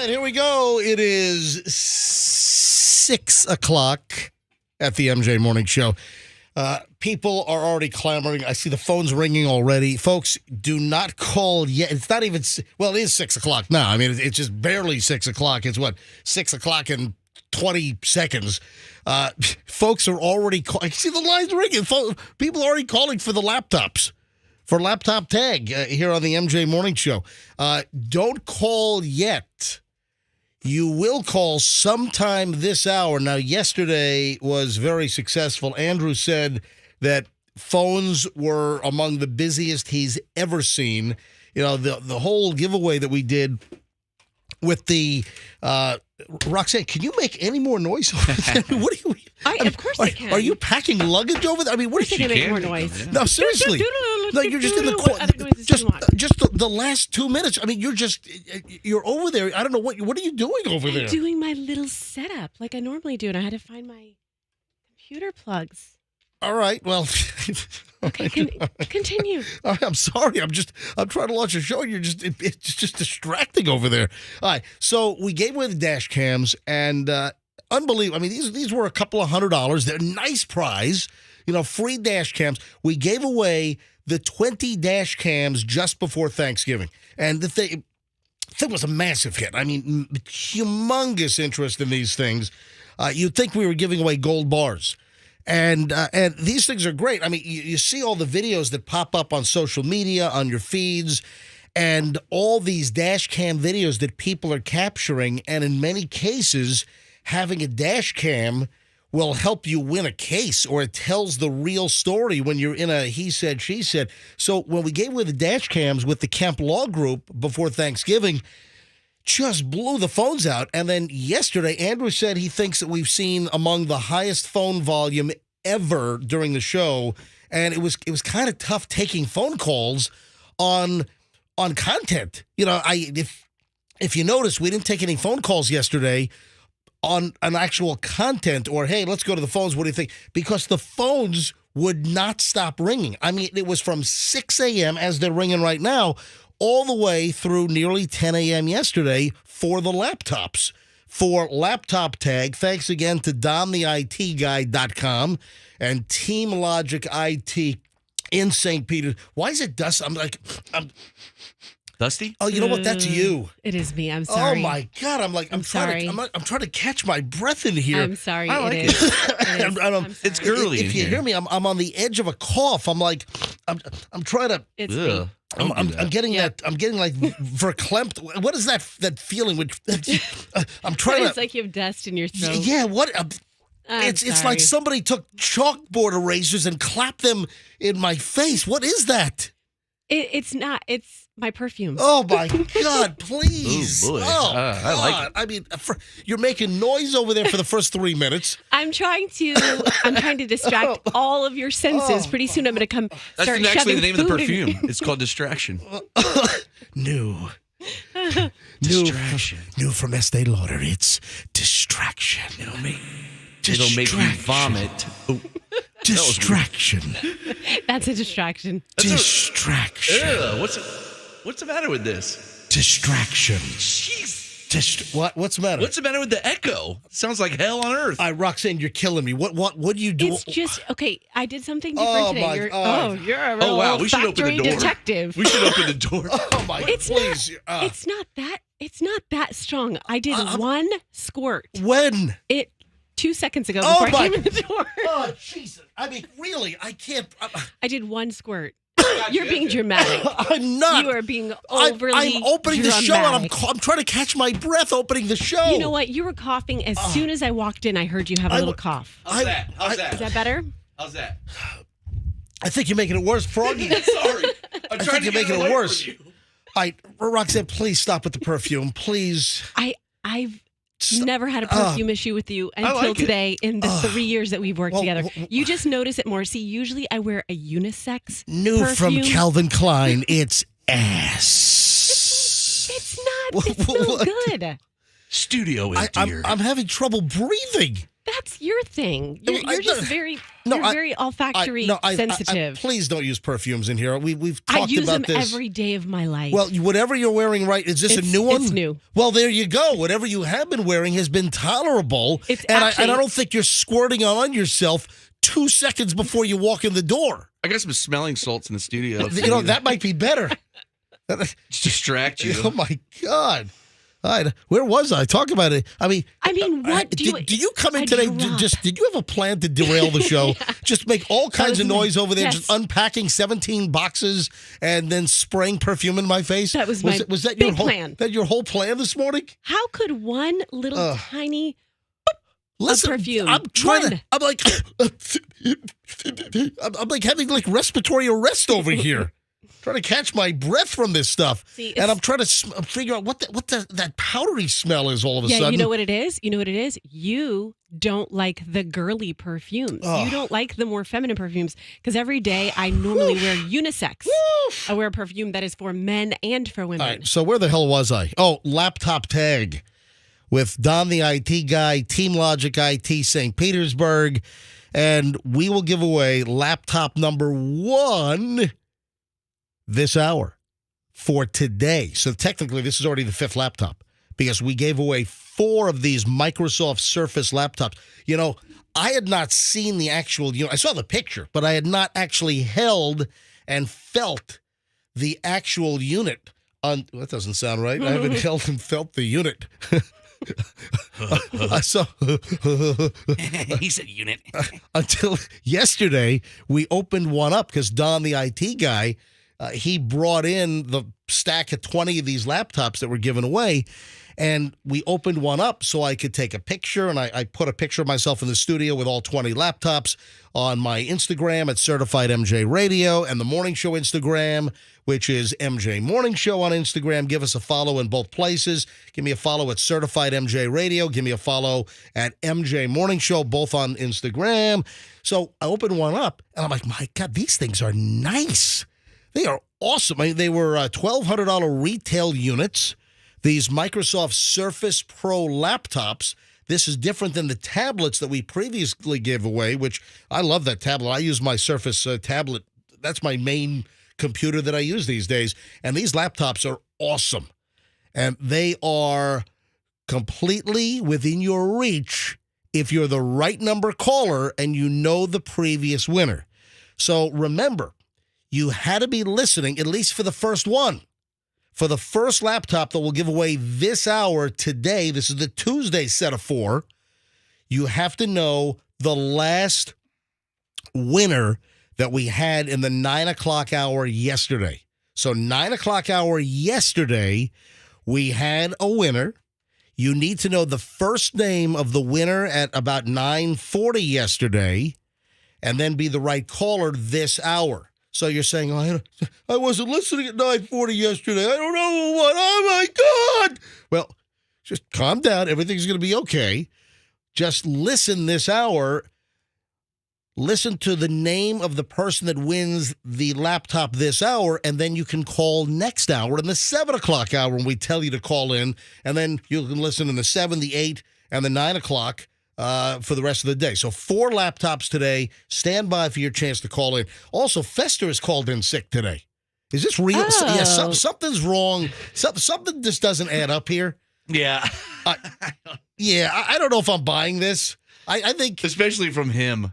right, here we go. It is 6 o'clock at the MJ Morning Show. People are already clamoring. I see the phones ringing already. Folks, do not call yet. It's not even, well, it is 6 o'clock now. I mean, it's just barely 6 o'clock. It's what, 6 o'clock and 20 seconds. Folks are already calling. I see the lines ringing. People are already calling for the laptops. For laptop tag here on the MJ Morning Show. Don't call yet. You will call sometime this hour. Now, yesterday was very successful. Andrew said that phones were among the busiest he's ever seen. You know, the whole giveaway that we did with the Roxanne, can you make any more noise? What are you? Of course I can. Are you packing luggage over there? I mean, what are you make more noise? No, seriously. No, you're just in the corner. Just the last 2 minutes. I mean, you're over there. I don't know what are you doing over there? I'm doing my little setup like I normally do, and I had to find my computer plugs. All right. Well, okay. Continue. I'm sorry. I'm trying to launch a show. It's just distracting over there. All right. So we gave away the dash cams, and unbelievable. I mean, these were a couple of $100. They're a nice prize. You know, free dash cams. We gave away the 20 dash cams just before Thanksgiving, and the thing was a massive hit. I mean, humongous interest in these things. You'd think we were giving away gold bars. And these things are great. I mean, you see all the videos that pop up on social media, on your feeds, and all these dash cam videos that people are capturing. And in many cases, having a dash cam will help you win a case, or it tells the real story when you're in a he said, she said. So when we gave away the dash cams with the Kemp Law Group before Thanksgiving, just blew the phones out. And then yesterday, Andrew said he thinks that we've seen among the highest phone volume ever during the show. And it was kind of tough taking phone calls on content. You know, if you notice, we didn't take any phone calls yesterday on an actual content or, hey, let's go to the phones. What do you think? Because the phones would not stop ringing. I mean, it was from 6 a.m. as they're ringing right now, all the way through nearly 10 a.m. yesterday for the laptops. For laptop tag, thanks again to DonTheITGuy.com and Team Logic IT in St. Peter. Why is it dust? I'm Dusty? Oh, you know what? That's you. It is me. I'm sorry. Oh my God! I'm sorry. I'm trying to catch my breath in here. I'm sorry. I like it is. It's girly. If you hear me, I'm on the edge of a cough. I'm trying to. It's me. I'm getting that. I'm getting like verklempt. What is that feeling? Which I'm trying It's like you have dust in your throat. Yeah. What? It's like somebody took chalkboard erasers and clapped them in my face. What is that? It's not. It's my perfume. Oh my God! Please. Oh boy. God. I like it. I mean, you're making noise over there for the first 3 minutes. I'm trying to distract all of your senses. Pretty soon I'm going to come That's start actually shoving the name of the food in. perfume. It's called Distraction. New. Distraction. New from Estee Lauder. It's Distraction. It'll make you vomit. Oh. Distraction. That's a distraction. Distraction. What's the matter with this? Distraction. Jeez. What's the matter? What's the matter with the echo? Sounds like hell on earth. Roxanne, you're killing me. What do you do? It's just okay. I did something different today. You're a real wow. We should open the door. Detective. We should open the door. Oh my! It's please. It's not that strong. I did one squirt. When? 2 seconds ago before I came in the door. Oh, Jesus. I mean, really, I can't. I did one squirt. You're being dramatic. I'm not. You are being overly I'm opening dramatic. the show, and I'm trying to catch my breath opening the show. You know what? You were coughing. As soon as I walked in, I heard you have a little cough. How's that? Is that better? How's that? I think you're making it worse, Froggy. Sorry. I think you're making it worse. All right, Roxanne, please stop with the perfume, please. I've never had a perfume issue with you until today in the 3 years that we've worked together. You just notice it more. See, usually I wear a unisex New perfume. from Calvin Klein, it's ass. It's not. It smells good. Studio is dear. I'm having trouble breathing. That's your thing. You're just very olfactory sensitive. Please don't use perfumes in here. We've talked about this. I use them every day of my life. Well, whatever you're wearing, right? Is this a new one? It's new. Well, there you go. Whatever you have been wearing has been tolerable. I don't think you're squirting on yourself 2 seconds before you walk in the door. I got some smelling salts in the studio. That might be better. Just distract you. Oh my God. Where was I? Talk about it. I mean, what did you come in today? Did you have a plan to derail the show? Yeah. Just make all kinds of noise over there, just unpacking 17 boxes and then spraying perfume in my face? That was my big plan. That your whole plan this morning? How could one little tiny perfume? I'm like having like respiratory arrest over here. Trying to catch my breath from this stuff. And I'm trying to figure out what that powdery smell is all of a sudden. Yeah, you know what it is? You don't like the girly perfumes. You don't like the more feminine perfumes because every day I normally wear unisex. I wear a perfume that is for men and for women. All right, so where the hell was I? Oh, Laptop Tag with Don the IT guy, Team Logic IT St. Petersburg. And we will give away laptop number 1 this hour for today. So technically, this is already the 5th laptop because we gave away 4 of these Microsoft Surface laptops. I had not seen the actual, I saw the picture, but I had not actually held and felt the actual unit. That doesn't sound right. I haven't held and felt the unit. I saw. He said unit. Until yesterday, we opened one up because Don, the IT guy, he brought in the stack of 20 of these laptops that were given away, and we opened one up so I could take a picture, and I put a picture of myself in the studio with all 20 laptops on my Instagram at Certified MJ Radio and the Morning Show Instagram, which is MJ Morning Show on Instagram. Give us a follow in both places. Give me a follow at Certified MJ Radio. Give me a follow at MJ Morning Show, both on Instagram. So I opened one up, and I'm like, my God, these things are nice. They are awesome. I mean, they were $1,200 retail units. These Microsoft Surface Pro laptops. This is different than the tablets that we previously gave away, which I love that tablet. I use my Surface tablet. That's my main computer that I use these days. And these laptops are awesome. And they are completely within your reach if you're the right number caller and you know the previous winner. So remember, you had to be listening, at least for the first one. For the first laptop that we'll give away this hour today, this is the Tuesday set of 4, you have to know the last winner that we had in the 9 o'clock hour yesterday. So 9 o'clock hour yesterday, we had a winner. You need to know the first name of the winner at about 9:40 yesterday, and then be the right caller this hour. So you're saying, I wasn't listening at 9:40 yesterday. I don't know what. Oh, my God. Well, just calm down. Everything's going to be okay. Just listen this hour. Listen to the name of the person that wins the laptop this hour, and then you can call next hour in the 7 o'clock hour when we tell you to call in, and then you can listen in the 7, the 8, and the 9 o'clock for the rest of the day. So 4 laptops today. Stand by for your chance to call in. Also, Fester is called in sick today. Is this real? Oh. Yeah, something's wrong. Something just doesn't add up here. Yeah. I don't know if I'm buying this. I think... Especially from him.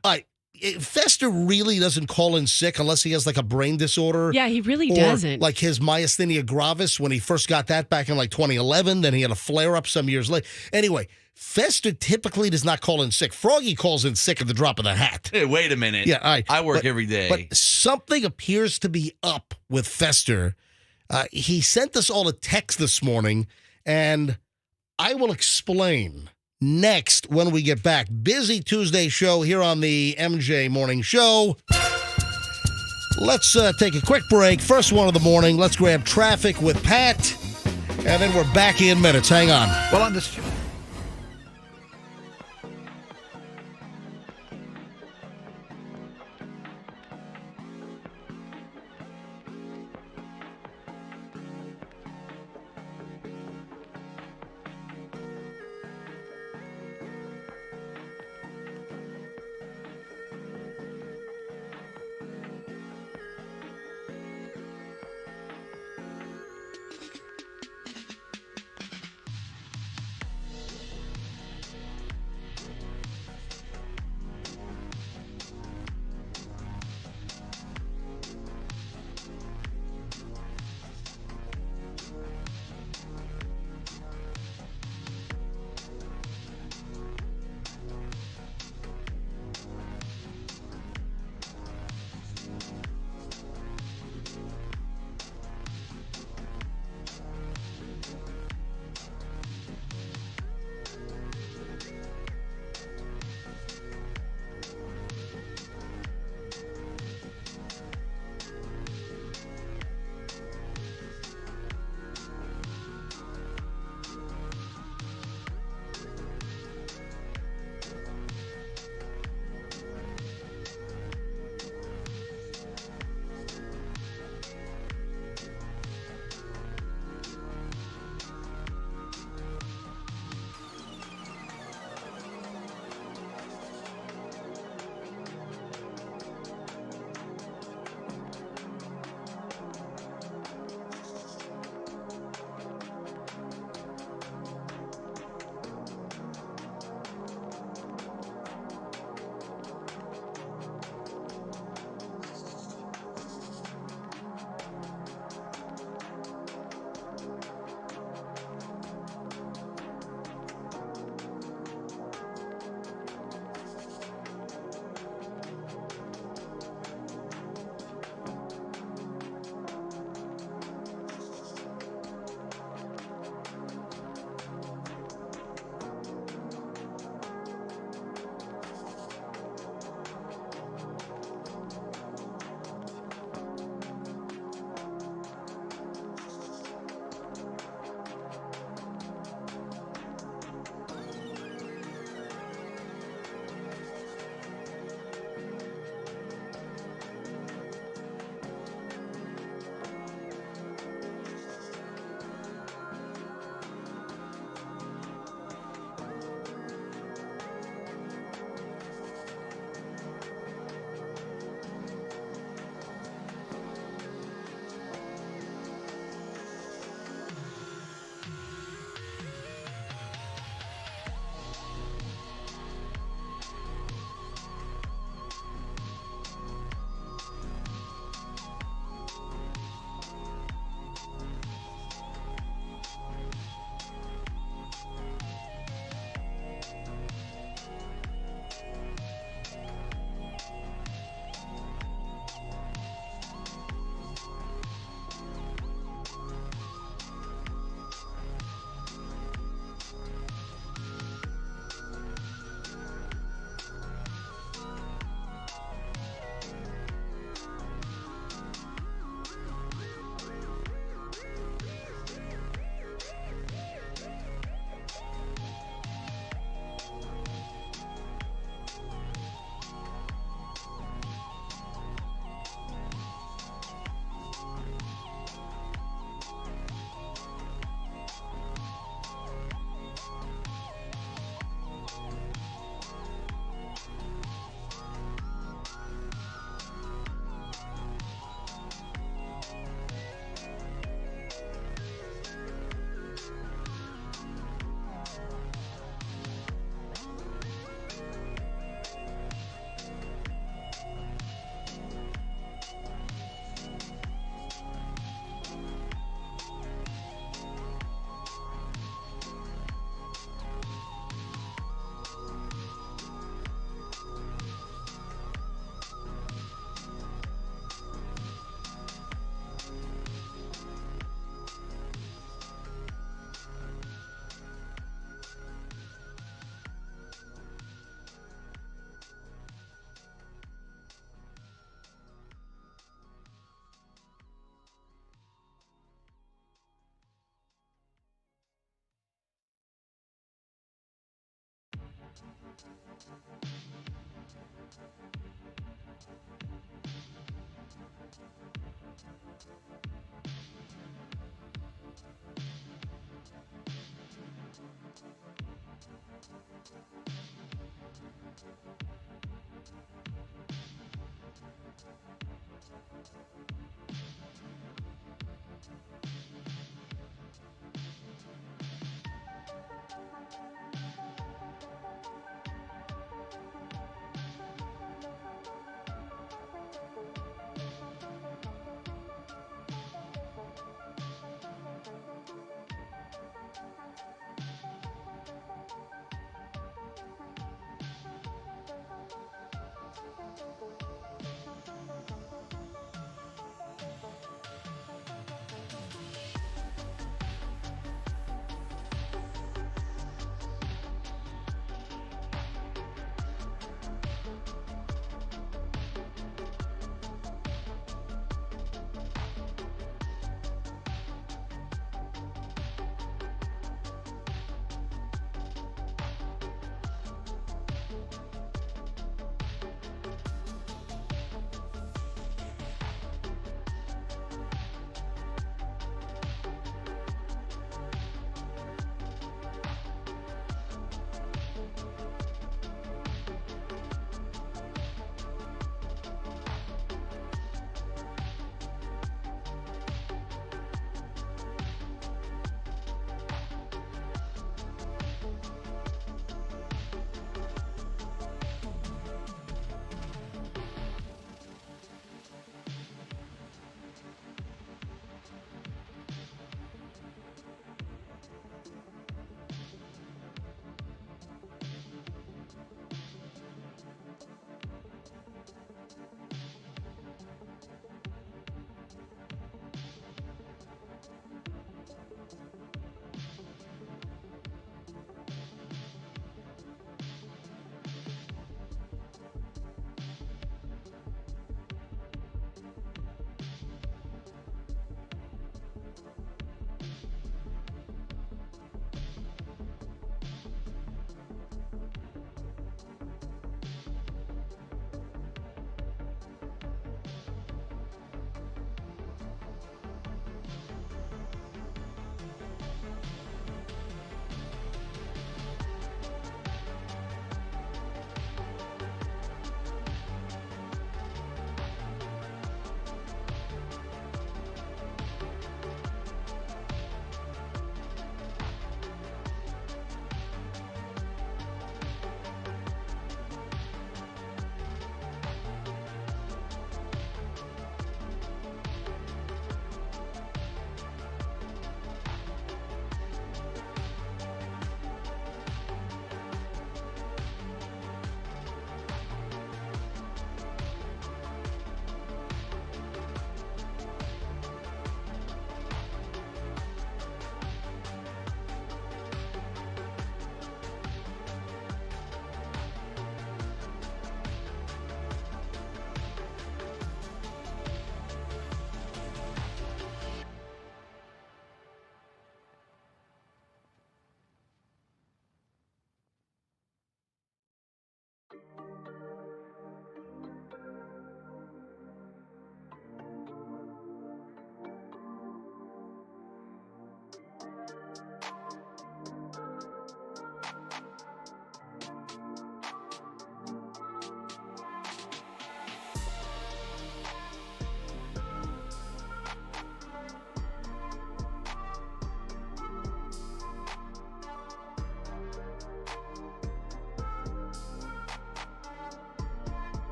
Fester really doesn't call in sick unless he has like a brain disorder. Yeah, he really doesn't. Like his myasthenia gravis when he first got that back in like 2011. Then he had a flare-up some years later. Anyway, Fester typically does not call in sick. Froggy calls in sick at the drop of the hat. Hey, wait a minute. Yeah, I work every day. But something appears to be up with Fester. He sent us all a text this morning, and I will explain next when we get back. Busy Tuesday show here on the MJ Morning Show. Let's take a quick break. First one of the morning. Let's grab traffic with Pat, and then we're back in minutes. Hang on. Well, on this...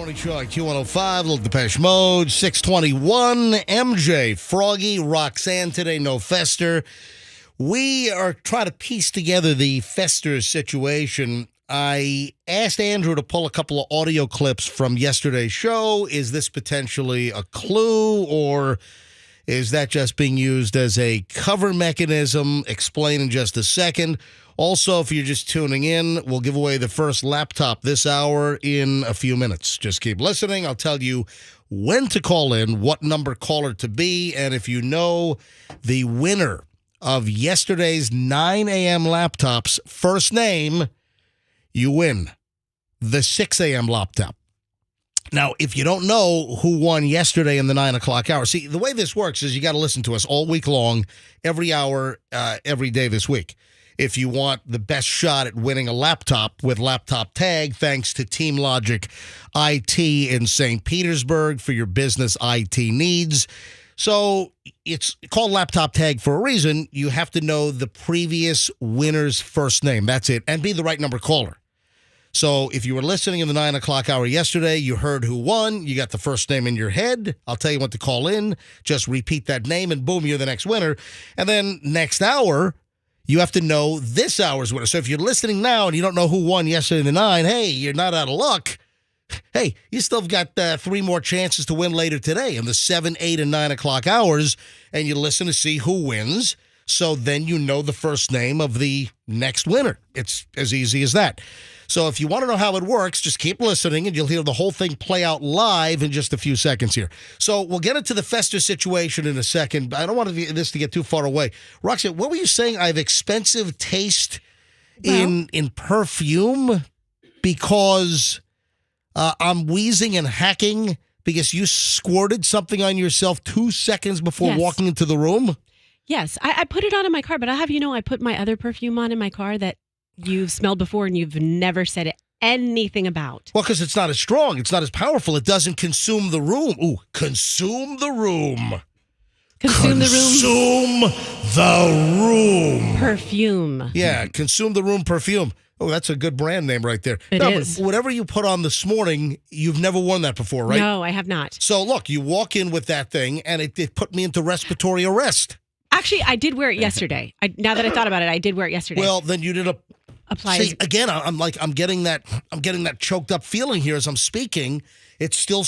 Morning Show on Q105, Little Depeche Mode, 621, MJ, Froggy, Roxanne today, no Fester. We are trying to piece together the Fester situation. I asked Andrew to pull a couple of audio clips from yesterday's show. Is this potentially a clue, or is that just being used as a cover mechanism? Explain in just a second. Also, if you're just tuning in, we'll give away the first laptop this hour in a few minutes. Just keep listening. I'll tell you when to call in, what number caller to be, and if you know the winner of yesterday's 9 a.m. laptop's first name, you win the 6 a.m. laptop. Now, if you don't know who won yesterday in the 9 o'clock hour, see, the way this works is you got to listen to us all week long, every hour, every day this week. If you want the best shot at winning a laptop with Laptop Tag, thanks to Team Logic IT in St. Petersburg for your business IT needs. So it's called Laptop Tag for a reason. You have to know the previous winner's first name. That's it. And be the right number caller. So if you were listening in the 9 o'clock hour yesterday, you heard who won. You got the first name in your head. I'll tell you what to call in. Just repeat that name and boom, you're the next winner. And then next hour, you have to know this hour's winner. So if you're listening now and you don't know who won yesterday in the 9, hey, you're not out of luck. Hey, you still have got 3 more chances to win later today in the 7, 8, and 9 o'clock hours, and you listen to see who wins. So then you know the first name of the next winner. It's as easy as that. So if you want to know how it works, just keep listening, and you'll hear the whole thing play out live in just a few seconds here. So we'll get into the Fester situation in a second. I don't want this to get too far away. Roxanne, what were you saying? I have expensive taste in perfume because I'm wheezing and hacking because you squirted something on yourself 2 seconds before walking into the room? Yes, I put it on in my car, but I'll have you know I put my other perfume on in my car that you've smelled before and you've never said anything about. Well, because it's not as strong. It's not as powerful. It doesn't consume the room. Ooh, consume the room. Consume the room. Perfume. Yeah, consume the room perfume. Oh, that's a good brand name right there. It is. But whatever you put on this morning, you've never worn that before, right? No, I have not. So, look, you walk in with that thing, and it put me into respiratory arrest. Actually, I did wear it yesterday. Now that I thought about it, I did wear it yesterday. Well, then you did apply. See, again, I'm getting that choked up feeling here as I'm speaking. It's still,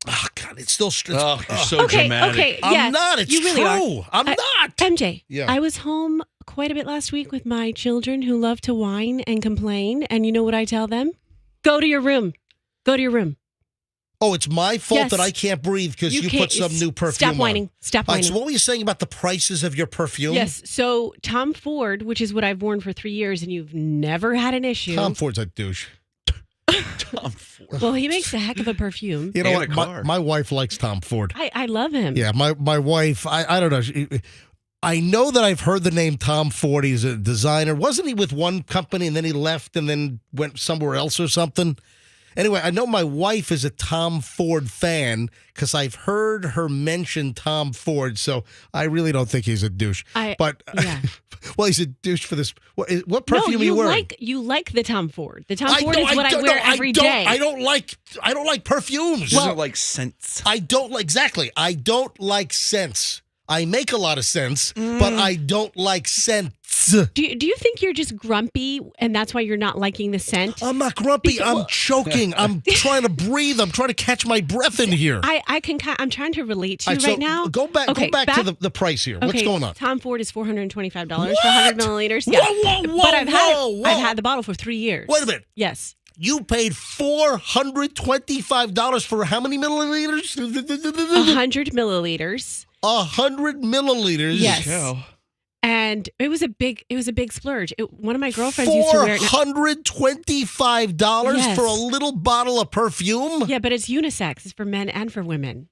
oh God, it's still. You're so dramatic. Okay, I'm not. It's you really true. Are. I'm not. MJ, Yeah. I was home quite a bit last week with my children who love to whine and complain. And you know what I tell them? Go to your room. Go to your room. Oh, it's my fault Yes. that I can't breathe because you put some new perfume Stop on. whining. Stop All right, whining. so what were you saying about the prices of your perfume? Yes. So Tom Ford, which is what I've worn for 3 years, and you've never had an issue. Tom Ford's a douche. Tom Ford. Well, he makes a heck of a perfume. You know And what? a car. My wife likes Tom Ford. I love him. Yeah, my wife, I don't know. I know that I've heard the name Tom Ford. He's a designer. Wasn't he with one company and then he left and then went somewhere else or something? Anyway, I know my wife is a Tom Ford fan because I've heard her mention Tom Ford, so I really don't think he's a douche. But yeah. well, he's a douche for this. What perfume No, are you wearing? you like the Tom Ford. The Tom Ford I is what I wear every day. I don't like perfumes. She doesn't like scents. I don't like scents. I make a lot of sense, but I don't like scents. Do you think you're just grumpy and that's why you're not liking the scent? I'm not grumpy. I'm choking. I'm trying to breathe. I'm trying to catch my breath in here. I'm trying to relate to you All right now. Go back to the price here. What's going on? Tom Ford is $425 for What? 100 milliliters. Yeah. Whoa, but I've whoa. had the bottle for 3 years. Wait a minute. Yes. You paid $425 for how many milliliters? 100 milliliters. 100 milliliters. Yes. Cow. And it was a big splurge. One of my girlfriends used to wear it. $425 Yes. for a little bottle of perfume? Yeah, but it's unisex. It's for men and for women.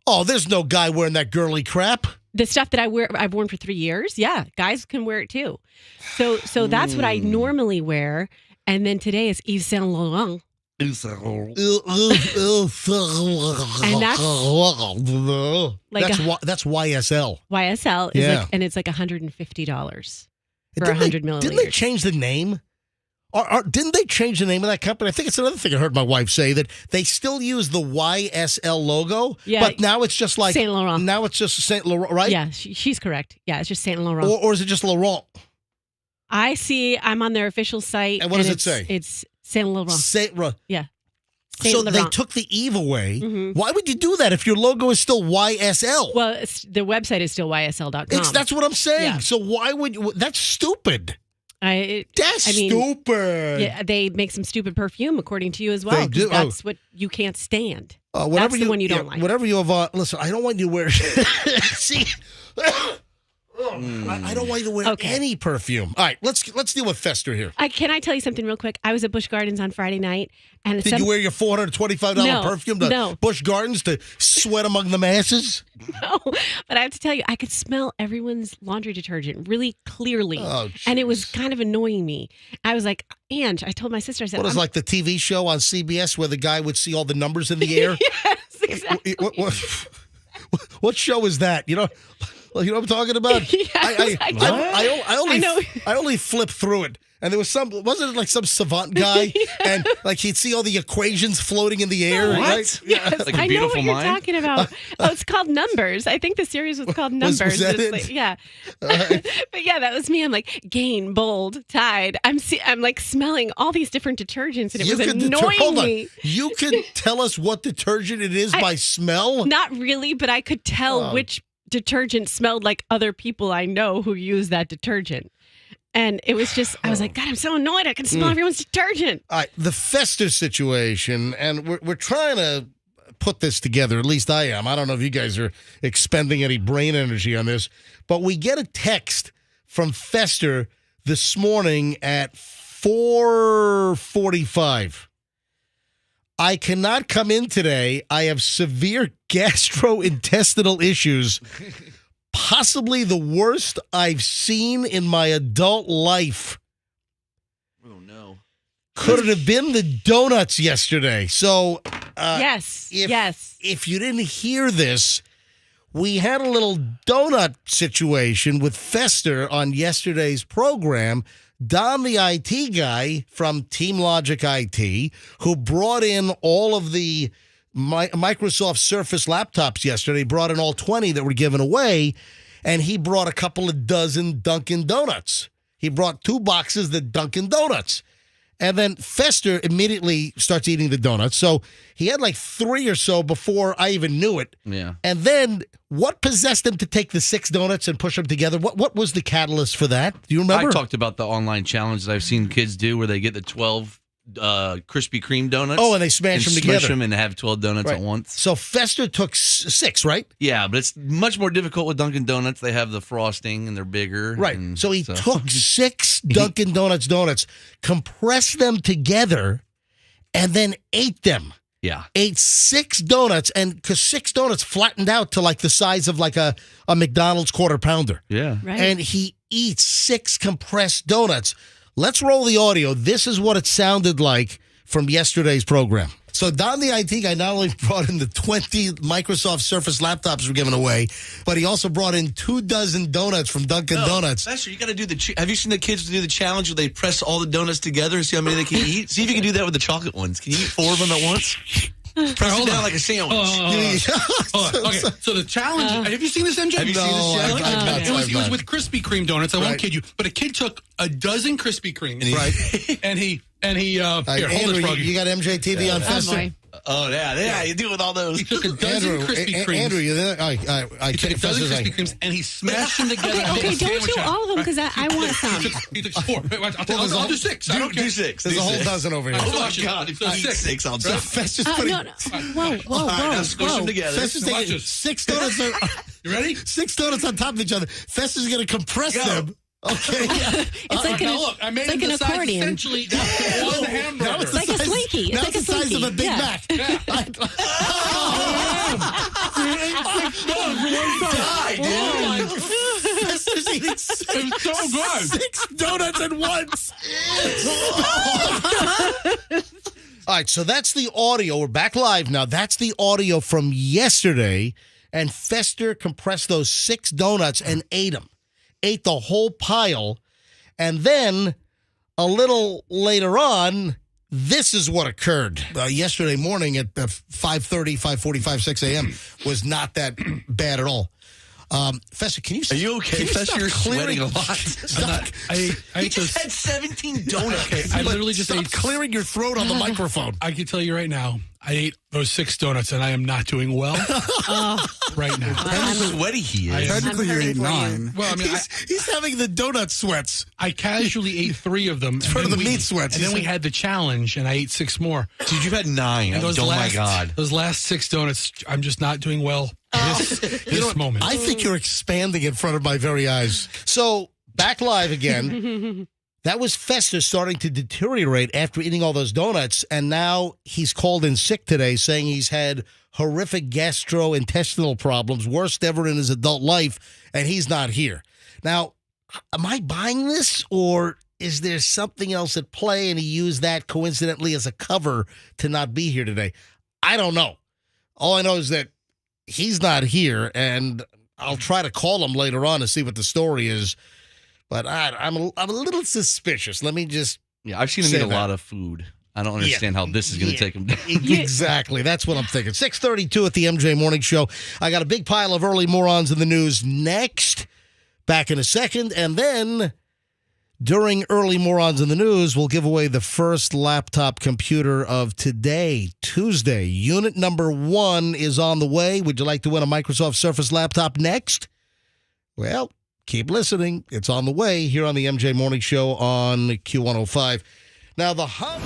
Oh, there's no guy wearing that girly crap. The stuff that I've worn for 3 years. Yeah, guys can wear it too. So that's what I normally wear. And then today is Yves Saint Laurent. And that's YSL. YSL is Yeah. and it's like $150 for Didn't 100 milliliters. Didn't they change the name? Didn't they change the name of that company? I think it's another thing I heard my wife say, that they still use the YSL logo, but now it's just like Saint Laurent. Now it's just Saint Laurent, right? Yeah, she's correct. Yeah, it's just Saint Laurent. Or is it just Laurent? I'm on their official site. And what does it say? It's Saint Laurent. Saint Laurent. Yeah. So they took the Eve away. Why would you do that if your logo is still YSL? Well, the website is still ysl.com. That's what I'm saying. Yeah. So why would you? That's stupid. That's stupid. Yeah, they make some stupid perfume, according to you as well. They do. That's what you can't stand. That's the one you don't like. Whatever you have. Listen, I don't want you to wear. See. I don't want you to wear any perfume. All right, let's deal with Fester here. Can I tell you something real quick? I was at Busch Gardens on Friday night, and did you wear your $425 perfume to Busch Gardens to sweat among the masses? No, but I have to tell you, I could smell everyone's laundry detergent really clearly, and it was kind of annoying me. I was like, Ange, I told my sister, I said, "What is like the TV show on CBS where the guy would see all the numbers in the air?" Yes, exactly. What show is that? You know what I'm talking about? Yes, I only flipped through it, and there was wasn't it like some savant guy, and like he'd see all the equations floating in the air, right? Yes, Like a I know Beautiful what you're Mind? talking about. It's called Numbers. I think the series was called Numbers. Was that it? Like, yeah, but yeah, that was me. I'm like Gain, Bold, Tide. I'm like smelling all these different detergents, and it was annoying me. You could tell us what detergent it is by smell? Not really, but I could tell which detergent smelled like other people I know who use that detergent. And it was just, I was like, God, I'm so annoyed. I can smell everyone's detergent. All right, the Fester situation, and we're trying to put this together. At least I am. I don't know if you guys are expending any brain energy on this, but we get a text from Fester this morning at 4:45. I cannot come in today. I have severe gastrointestinal issues, possibly the worst I've seen in my adult life. Oh, no. Could it have been the donuts yesterday? So, yes. If you didn't hear this, we had a little donut situation with Fester on yesterday's program. Don, the IT guy from Team Logic IT, who brought in all of the Microsoft Surface laptops yesterday, brought in all 20 that were given away, and he brought a couple of dozen Dunkin' Donuts. He brought 2 boxes of Dunkin' Donuts. And then Fester immediately starts eating the donuts. So he had like 3 or so before I even knew it. Yeah. And then what possessed him to take the 6 donuts and push them together? What was the catalyst for that? Do you remember? I talked about the online challenge that I've seen kids do where they get the 12 Krispy Kreme donuts. Oh, and they smash them together. Smash them and have 12 donuts at once. So Fester took 6, right? Yeah, but it's much more difficult with Dunkin' Donuts. They have the frosting and they're bigger. Right. So he took 6 Dunkin' Donuts, compressed them together, and then ate them. Yeah. Ate 6 donuts, and because 6 donuts flattened out to like the size of like a McDonald's quarter pounder. Yeah. Right. And he eats 6 compressed donuts. Let's roll the audio. This is what it sounded like from yesterday's program. So Don, the IT guy, not only brought in the 20 Microsoft Surface laptops we're giving away, but he also brought in 24 donuts from Dunkin' Donuts. Lester, you got to do have you seen the kids do the challenge where they press all the donuts together and see how many they can eat? See if you can do that with the chocolate ones. Can you eat 4 of them at once? Press it down like a sandwich. Okay, so the challenge. Have you seen this, MJ? Have you seen this challenge? It was with Krispy Kreme donuts. I won't kid you, but a kid took a dozen Krispy Kremes, Right. and he here, hold Andrew, this, Froggy. you got MJTV on Fester? boy. Oh, yeah, you do with all those. He took a dozen Krispy Kremes. Andrew, you there? He took a dozen Krispy Kremes and he smashed them together. Okay, don't do all of them because I want some. He took 4. Wait, I'll do 6. I don't care. Do 6. There's a whole dozen over here. Oh, my God. If there's 6, I'll do it. Fester's No. putting... Whoa. Squish them together. Fester's Watch taking this. 6 donuts. You ready? 6 donuts on top of each other. Fester's going to compress them. Okay. It's like Now look, I made like them an the size accordion. essentially one hamburger. It's like a Slinky. It's Now like a the size Slinky. of a Big Mac. Fester's eating It was so good. 6 donuts at once. All right, so that's the audio. We're back live now. That's the audio from yesterday. And Fester compressed those 6 donuts and ate them. Ate the whole pile. And then a little later on, this is what occurred. Yesterday morning at 5:30, 5:45, 6 a.m. was not that bad at all. Fester, can you? Are you okay, Fester? You're sweating a lot. I ate just had 17 donuts. Okay, I literally just Stop ate. clearing your throat on the microphone. I can tell you right now, I ate those 6 donuts, and I am not doing well right now. How sweaty he is. Technically, you ate 9. Well, I mean, He's having the donut sweats. I casually ate 3 of them. Part of the meat sweats. And then we had the challenge, and I ate 6 more. Dude, you've had 9. Oh, my God. Those last 6 donuts, I'm just not doing well this moment. I think you're expanding in front of my very eyes. So, back live again. That was Fester starting to deteriorate after eating all those donuts, and now he's called in sick today, saying he's had horrific gastrointestinal problems, worst ever in his adult life, and he's not here. Now, am I buying this, or is there something else at play, and he used that coincidentally as a cover to not be here today? I don't know. All I know is that he's not here, and I'll try to call him later on to see what the story is. But I'm a little suspicious. Let me just I've seen him eat a lot of food. I don't understand how this is going to take him down. Exactly. That's what I'm thinking. 6:32 at the MJ Morning Show. I got a big pile of early morons in the news next. Back in a second. And then during early morons in the news, we'll give away the first laptop computer of today, Tuesday. Unit number 1 is on the way. Would you like to win a Microsoft Surface laptop next? Well, keep listening. It's on the way here on the MJ Morning Show on Q105. Now, the hub.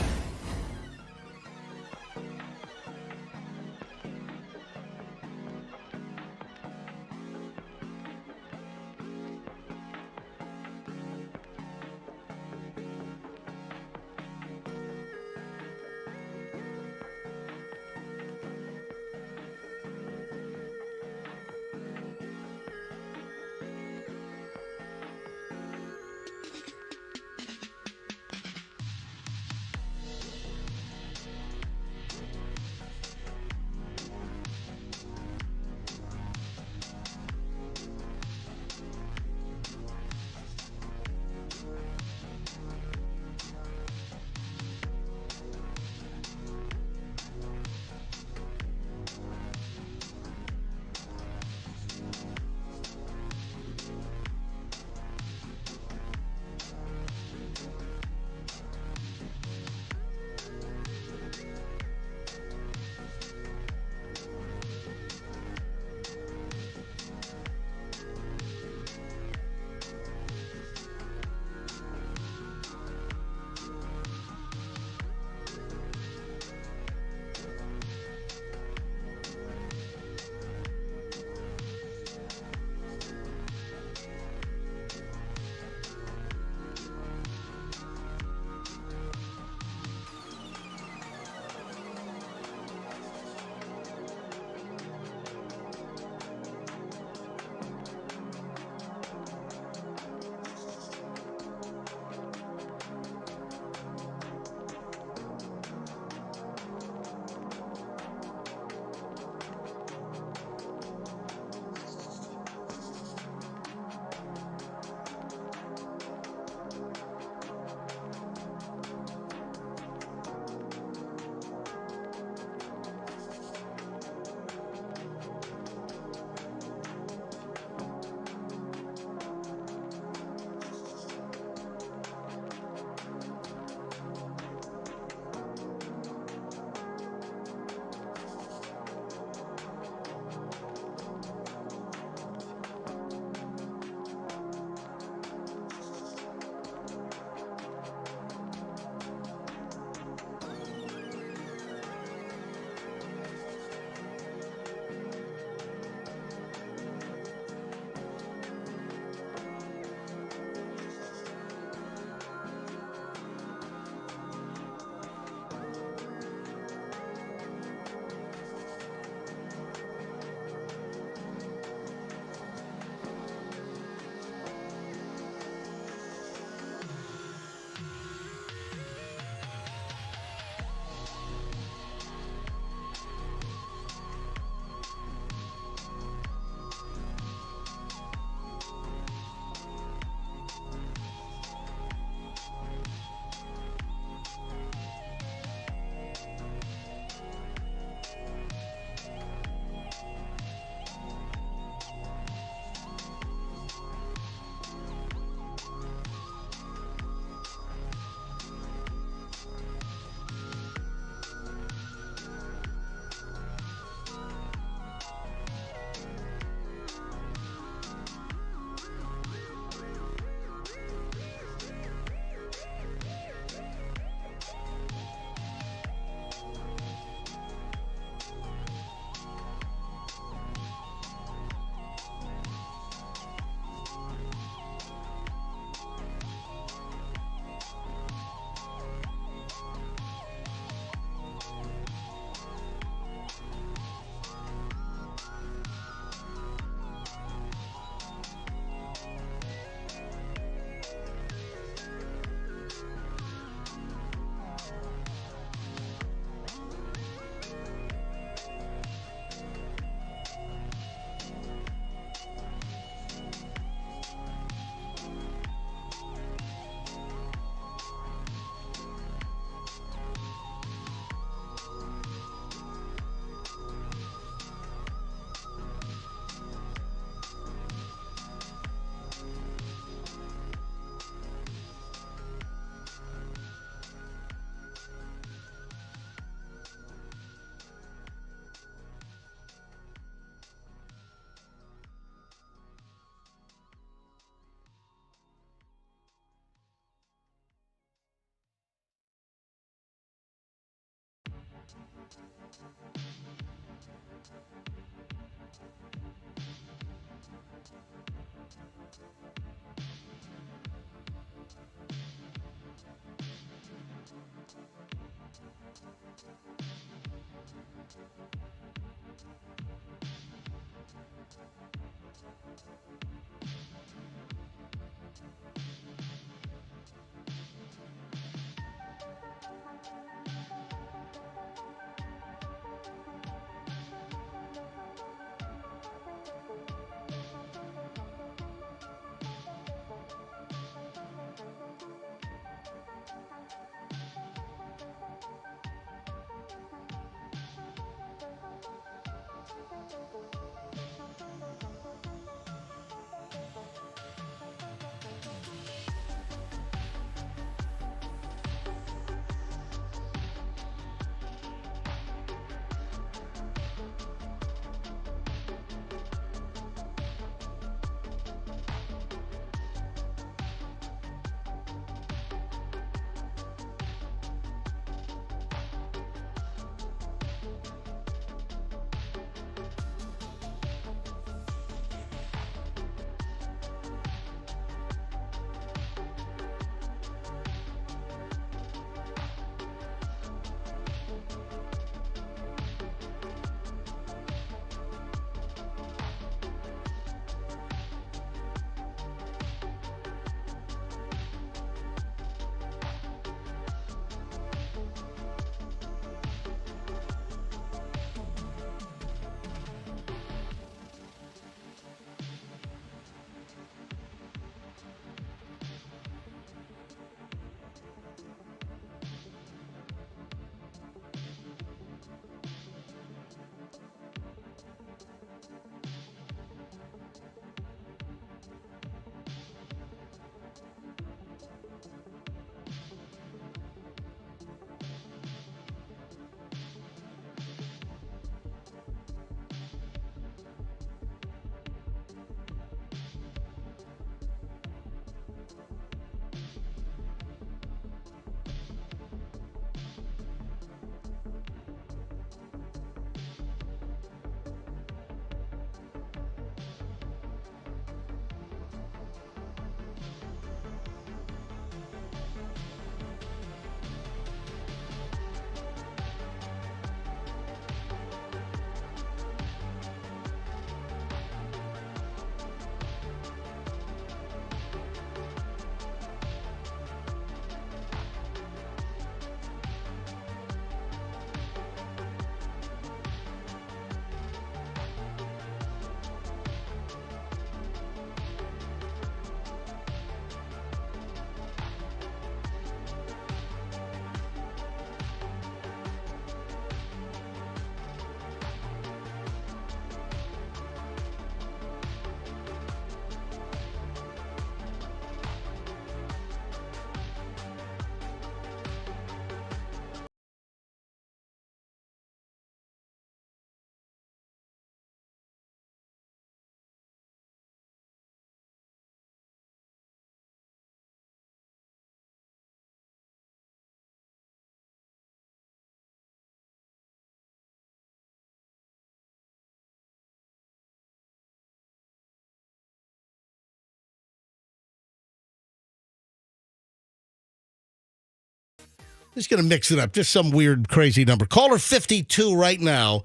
Just going to mix it up. Just some weird, crazy number. Caller 52 right now.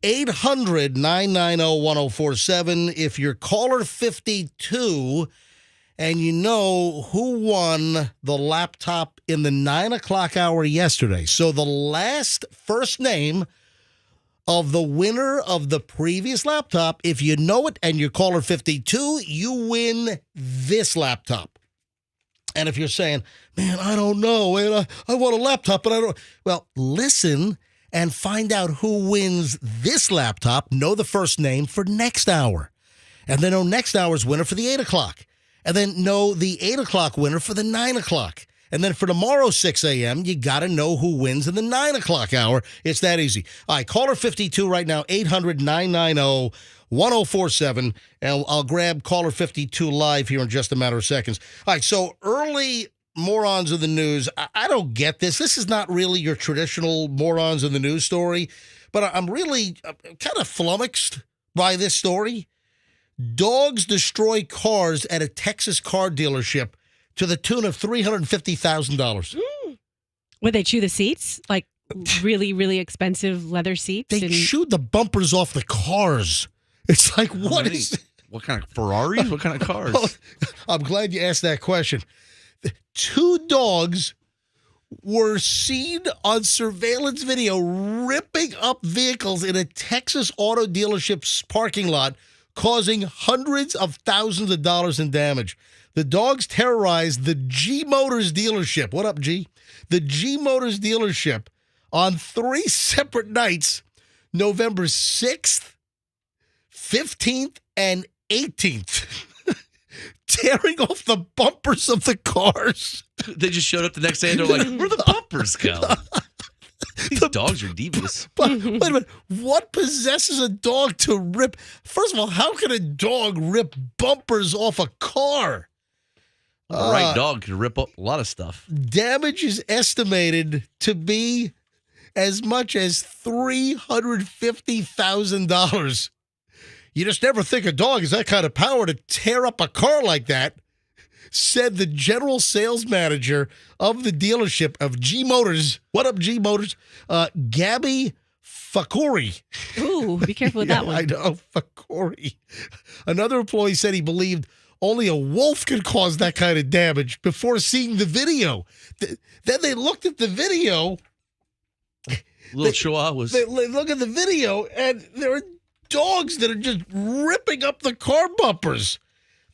800-990-1047. If you're caller 52 and you know who won the laptop in the 9 o'clock hour yesterday. So the last first name of the winner of the previous laptop, if you know it and you're caller 52, you win this laptop. And if you're saying, man, I don't know, and I want a laptop, but I don't. Well, listen and find out who wins this laptop. Know the first name for next hour. And then know next hour's winner for the 8 o'clock. And then know the 8 o'clock winner for the 9 o'clock. And then for tomorrow, 6 a.m., you got to know who wins in the 9 o'clock hour. It's that easy. All right, caller 52 right now, 800-990-1047. And I'll grab caller 52 live here in just a matter of seconds. All right, so early morons of the news. I don't get this. This is not really your traditional morons of the news story, but I'm really kind of flummoxed by this story. Dogs destroy cars at a Texas car dealership to the tune of $350,000. Would they chew the seats? Like really, really expensive leather seats. They chewed the bumpers off the cars. It's like, what kind of Ferraris? What kind of cars? Oh, I'm glad you asked that question. The 2 dogs were seen on surveillance video ripping up vehicles in a Texas auto dealership's parking lot, causing hundreds of thousands of dollars in damage. The dogs terrorized the G Motors dealership. What up, G? The G Motors dealership on 3 separate nights, November 6th, 15th, and 18th, tearing off the bumpers of the cars. They just showed up the next day and they're like, where the bumpers go? These dogs are devious. But wait a minute. What possesses a dog to rip? First of all, how can a dog rip bumpers off a car? The right dog can rip up a lot of stuff. Damage is estimated to be as much as $350,000. You just never think a dog has that kind of power to tear up a car like that, said the general sales manager of the dealership of G Motors. What up, G Motors? Gabby Fakori. Ooh, be careful with that one. I know, Fakori. Another employee said he believed only a wolf could cause that kind of damage before seeing the video. Then they looked at the video. Little chihuahuas. They look at the video, and there are dogs that are just ripping up the car bumpers.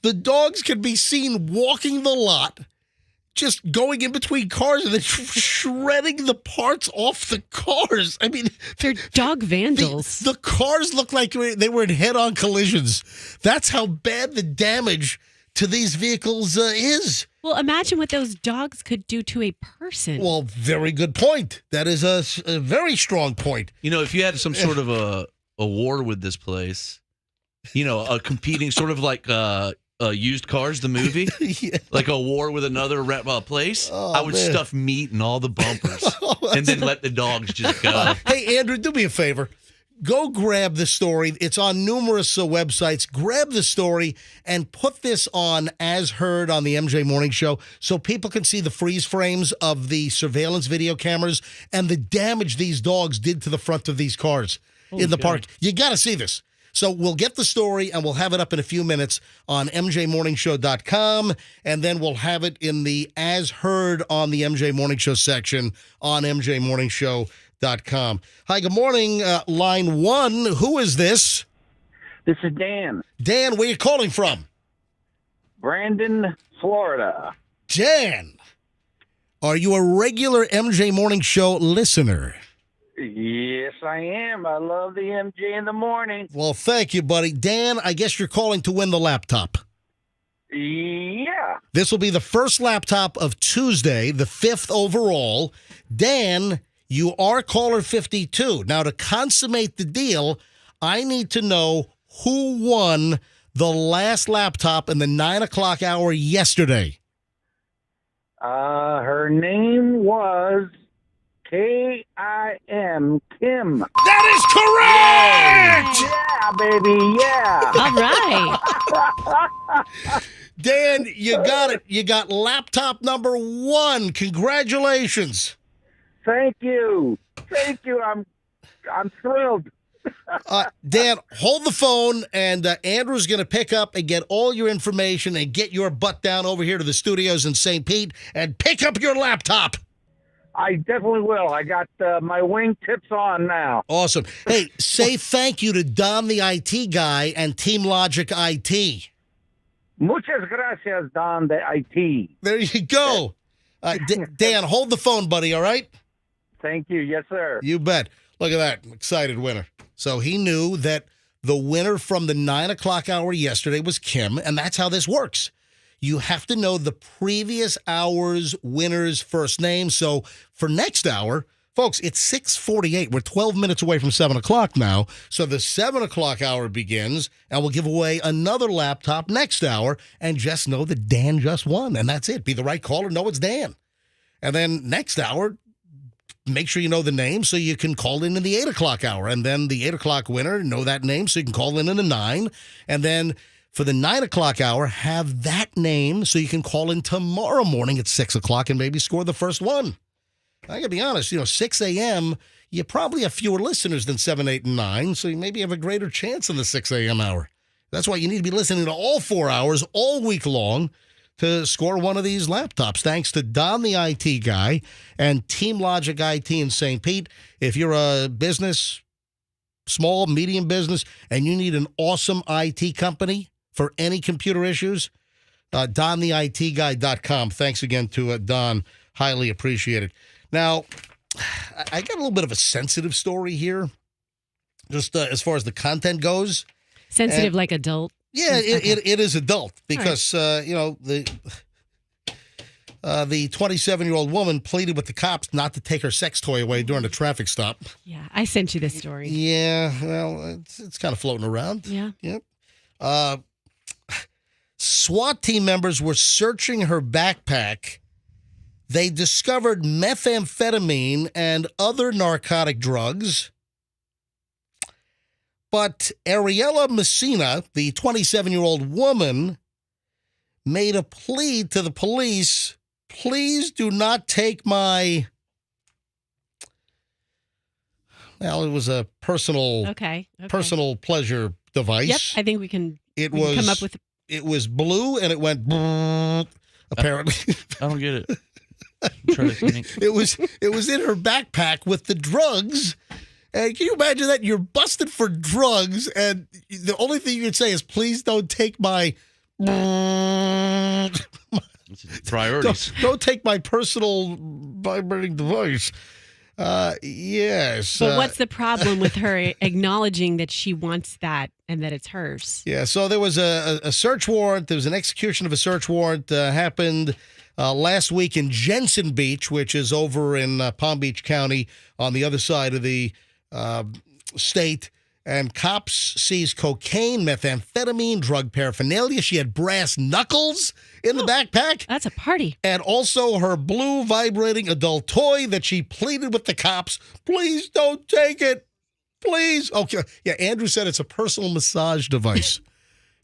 The dogs can be seen walking the lot, just going in between cars and then shredding the parts off the cars. I mean, they're dog vandals. The cars look like they were in head-on collisions. That's how bad the damage to these vehicles is. Well, imagine what those dogs could do to a person. Well, very good point. That is a very strong point. You know, if you had some sort of a war with this place, you know, a competing sort of like Used Cars, the movie, Yeah. like a war with another place, I would stuff meat in all the bumpers and then let the dogs just go. Hey, Andrew, do me a favor. Go grab the story. It's on numerous websites. Grab the story and put this on As Heard on the MJ Morning Show so people can see the freeze frames of the surveillance video cameras and the damage these dogs did to the front of these cars in the park. You got to see this. So we'll get the story, and we'll have it up in a few minutes on mjmorningshow.com, and then we'll have it in the As Heard on the MJ Morning Show section on mjmorningshow.com. Hi, good morning. Line 1, who is this? This is Dan. Dan, where are you calling from? Brandon, Florida. Dan, are you a regular MJ Morning Show listener? Yes, I am. I love the MJ in the morning. Well, thank you, buddy. Dan, I guess you're calling to win the laptop. Yeah. This will be the first laptop of Tuesday, the 5th overall. Dan, you are caller 52. Now, to consummate the deal, I need to know who won the last laptop in the 9 o'clock hour yesterday. Her name was K-I-M, Kim. That is correct! Yeah, baby, yeah. All right. Dan, you got it. You got laptop number 1. Congratulations. Thank you. Thank you. I'm thrilled. Dan, hold the phone, and Andrew's going to pick up and get all your information and get your butt down over here to the studios in St. Pete and pick up your laptop. I definitely will. I got my wingtips on now. Awesome. Hey, say thank you to Don the IT guy and Team Logic IT. Muchas gracias, Don, the IT. There you go. Dan, hold the phone, buddy, all right? Thank you. Yes, sir. You bet. Look at that. Excited winner. So he knew that the winner from the 9 o'clock hour yesterday was Kim, and that's how this works. You have to know the previous hour's winner's first name. So for next hour, folks, it's 6:48. We're 12 minutes away from 7 o'clock now. So the 7 o'clock hour begins, and we'll give away another laptop next hour, and just know that Dan just won, and that's it. Be the right caller. Know it's Dan. And then next hour, make sure you know the name so you can call in the 8 o'clock hour. And then the 8 o'clock winner, know that name so you can call in the 9. And then for the 9 o'clock hour, have that name so you can call in tomorrow morning at 6 o'clock and maybe score the first one. I gotta be honest, 6 a.m., you probably have fewer listeners than 7, 8, and 9, so you maybe have a greater chance in the 6 a.m. hour. That's why you need to be listening to all 4 hours all week long to score one of these laptops. Thanks to Don the IT guy and Team Logic IT in St. Pete. If you're a business, small, medium business, and you need an awesome IT company for any computer issues, DonTheITGuy.com. Thanks again to Don. Highly appreciated. Now, I got a little bit of a sensitive story here, just as far as the content goes. Sensitive like adult? Yeah, Okay. it is adult because, the 27-year-old woman pleaded with the cops not to take her sex toy away during a traffic stop. Yeah, I sent you this story. Yeah, well, it's kind of floating around. Yeah. Yep. SWAT team members were searching her backpack. They discovered methamphetamine and other narcotic drugs. But Ariella Messina, the 27-year-old woman, made a plea to the police, please do not take my... Well, it was a personal pleasure device. Yep, I think we can come up with... It was blue and it went apparently. I don't get it. I'm trying to think. It was in her backpack with the drugs. And can you imagine that? You're busted for drugs, and the only thing you can say is, please don't take my... Priorities. Don't take my personal vibrating device. Yes. But what's the problem with her acknowledging that she wants that and that it's hers? Yeah, so there was a search warrant. There was an execution of a search warrant happened last week in Jensen Beach, which is over in Palm Beach County on the other side of the state. And cops seized cocaine, methamphetamine, drug paraphernalia. She had brass knuckles in the backpack. That's a party. And also her blue vibrating adult toy that she pleaded with the cops, please don't take it. Please. Okay. Yeah, Andrew said it's a personal massage device.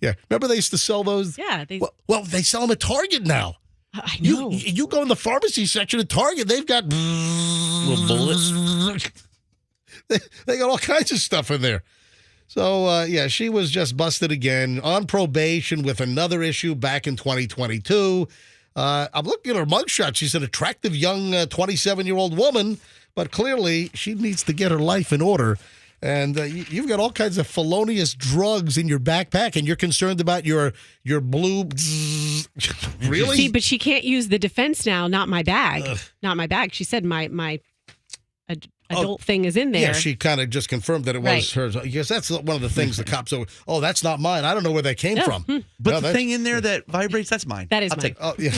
Yeah. Remember they used to sell those? Yeah. Well, they sell them at Target now. I know. You go in the pharmacy section at Target, they've got Little bullets. They got all kinds of stuff in there. So, she was just busted again on probation with another issue back in 2022. I'm looking at her mugshot. She's an attractive young 27-year-old woman, but clearly she needs to get her life in order. And you've got all kinds of felonious drugs in your backpack, and you're concerned about your blue... Really? See, but she can't use the defense now, not my bag. Not my bag. She said my adult thing is in there. Yeah, she kind of just confirmed that it was hers. Because that's one of the things the cops are, that's not mine. I don't know where that came from. But the thing in there that vibrates, that's mine. That is I'll mine. take it. Oh, yeah.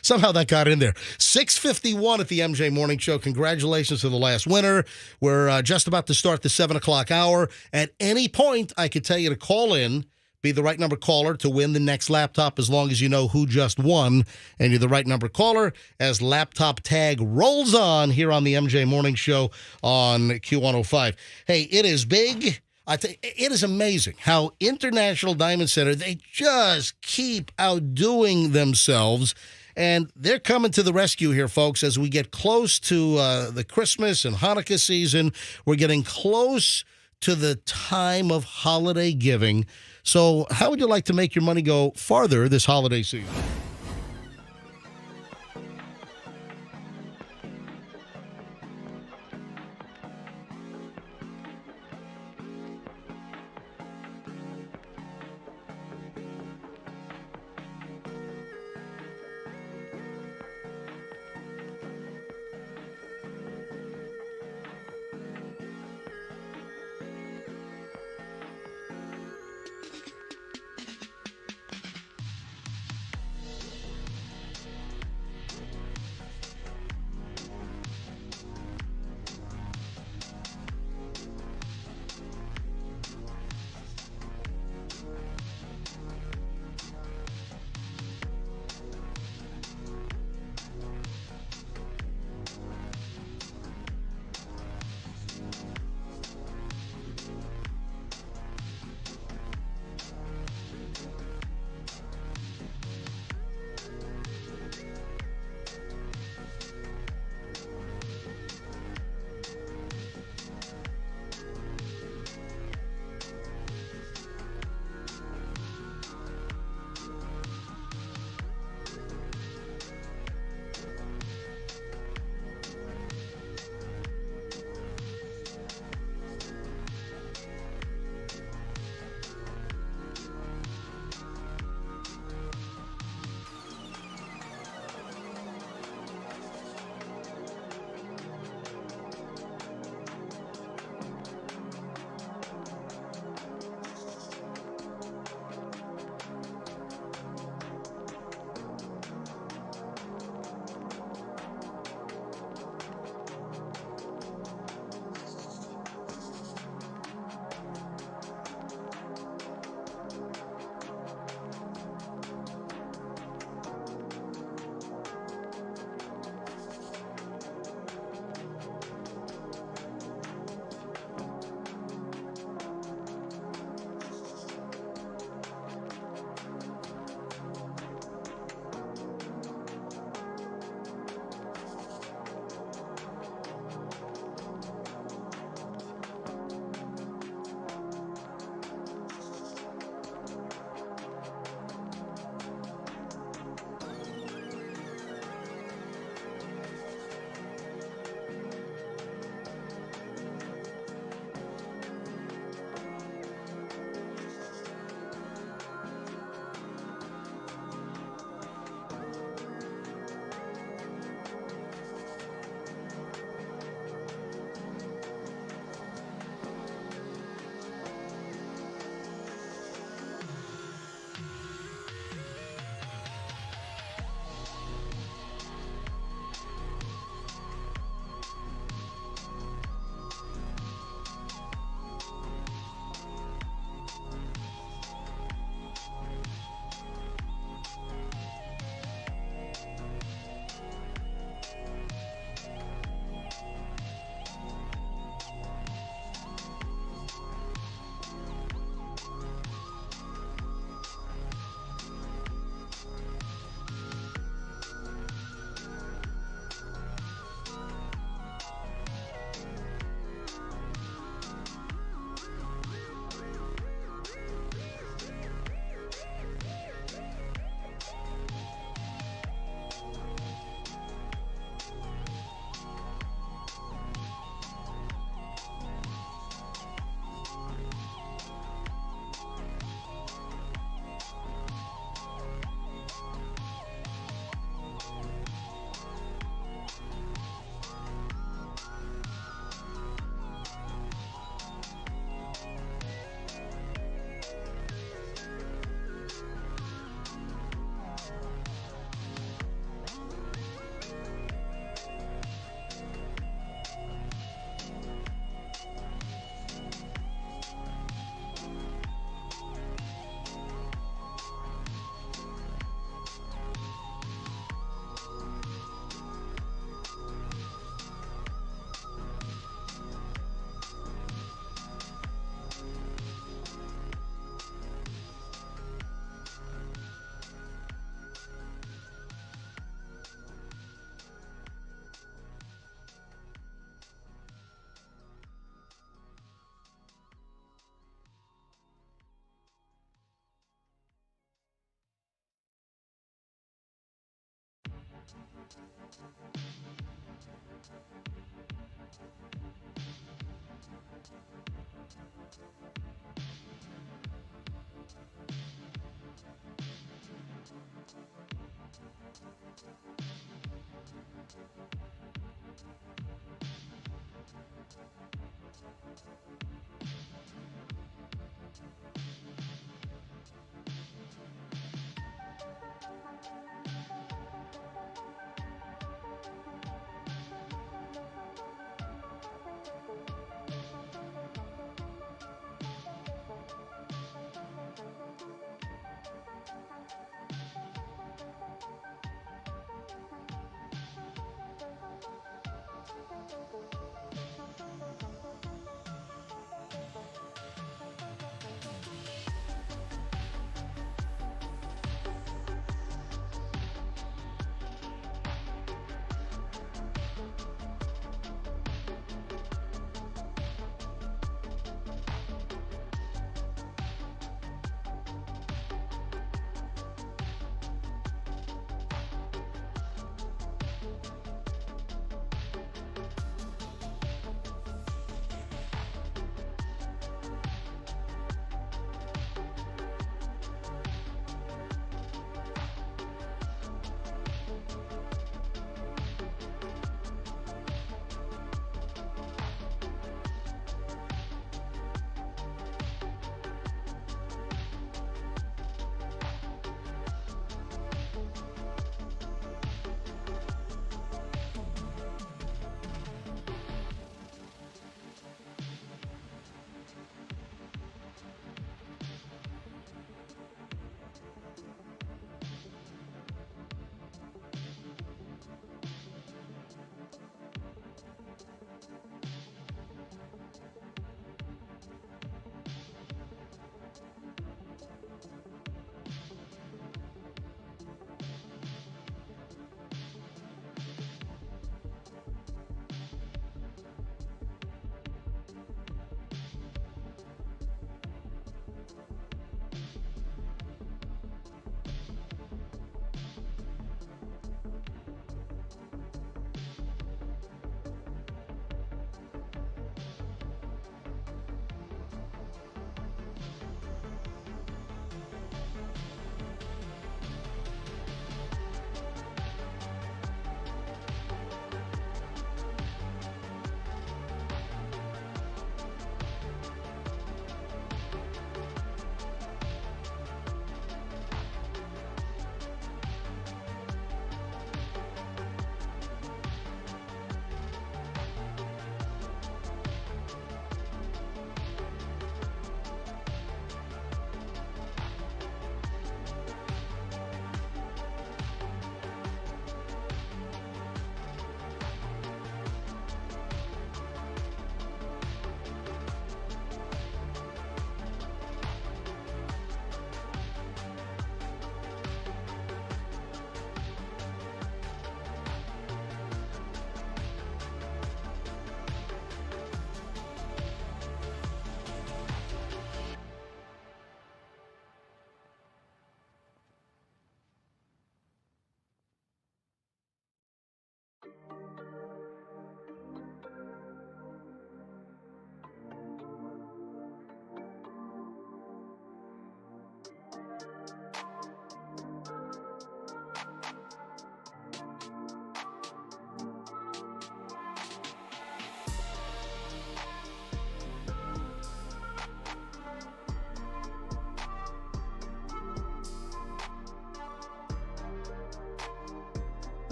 Somehow that got in there. 6:51 at the MJ Morning Show. Congratulations to the last winner. We're just about to start the 7 o'clock hour. At any point, I could tell you to call in, be the right number caller to win the next laptop as long as you know who just won. And you're the right number caller as laptop tag rolls on here on the MJ Morning Show on Q105. Hey, it is big. It is amazing how International Diamond Center, they just keep outdoing themselves. And they're coming to the rescue here, folks, as we get close to the Christmas and Hanukkah season. We're getting close to the time of holiday giving. So how would you like to make your money go farther this holiday season?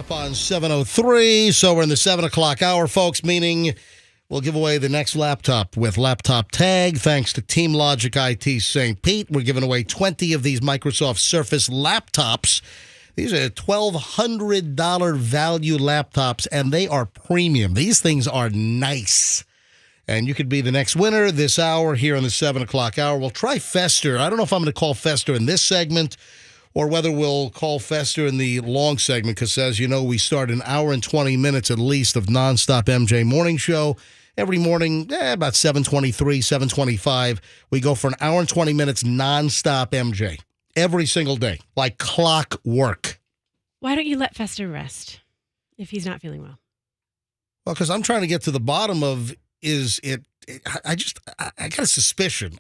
up on 7:03, so we're in the 7 o'clock hour, folks, meaning we'll give away the next laptop with Laptop Tag. Thanks to Team Logic IT St. Pete, we're giving away 20 of these Microsoft Surface laptops. These are $1,200 value laptops, and they are premium. These things are nice. And you could be the next winner this hour here in the 7 o'clock hour. We'll try Fester. I don't know if I'm going to call Fester in this segment or whether we'll call Fester in the long segment, because as you know, we start an hour and 20 minutes at least of nonstop MJ morning show. Every morning, about 7:23, 7:25, we go for an hour and 20 minutes nonstop MJ. Every single day, like clockwork. Why don't you let Fester rest if he's not feeling well? Well, because I'm trying to get to the bottom of, I got a suspicion.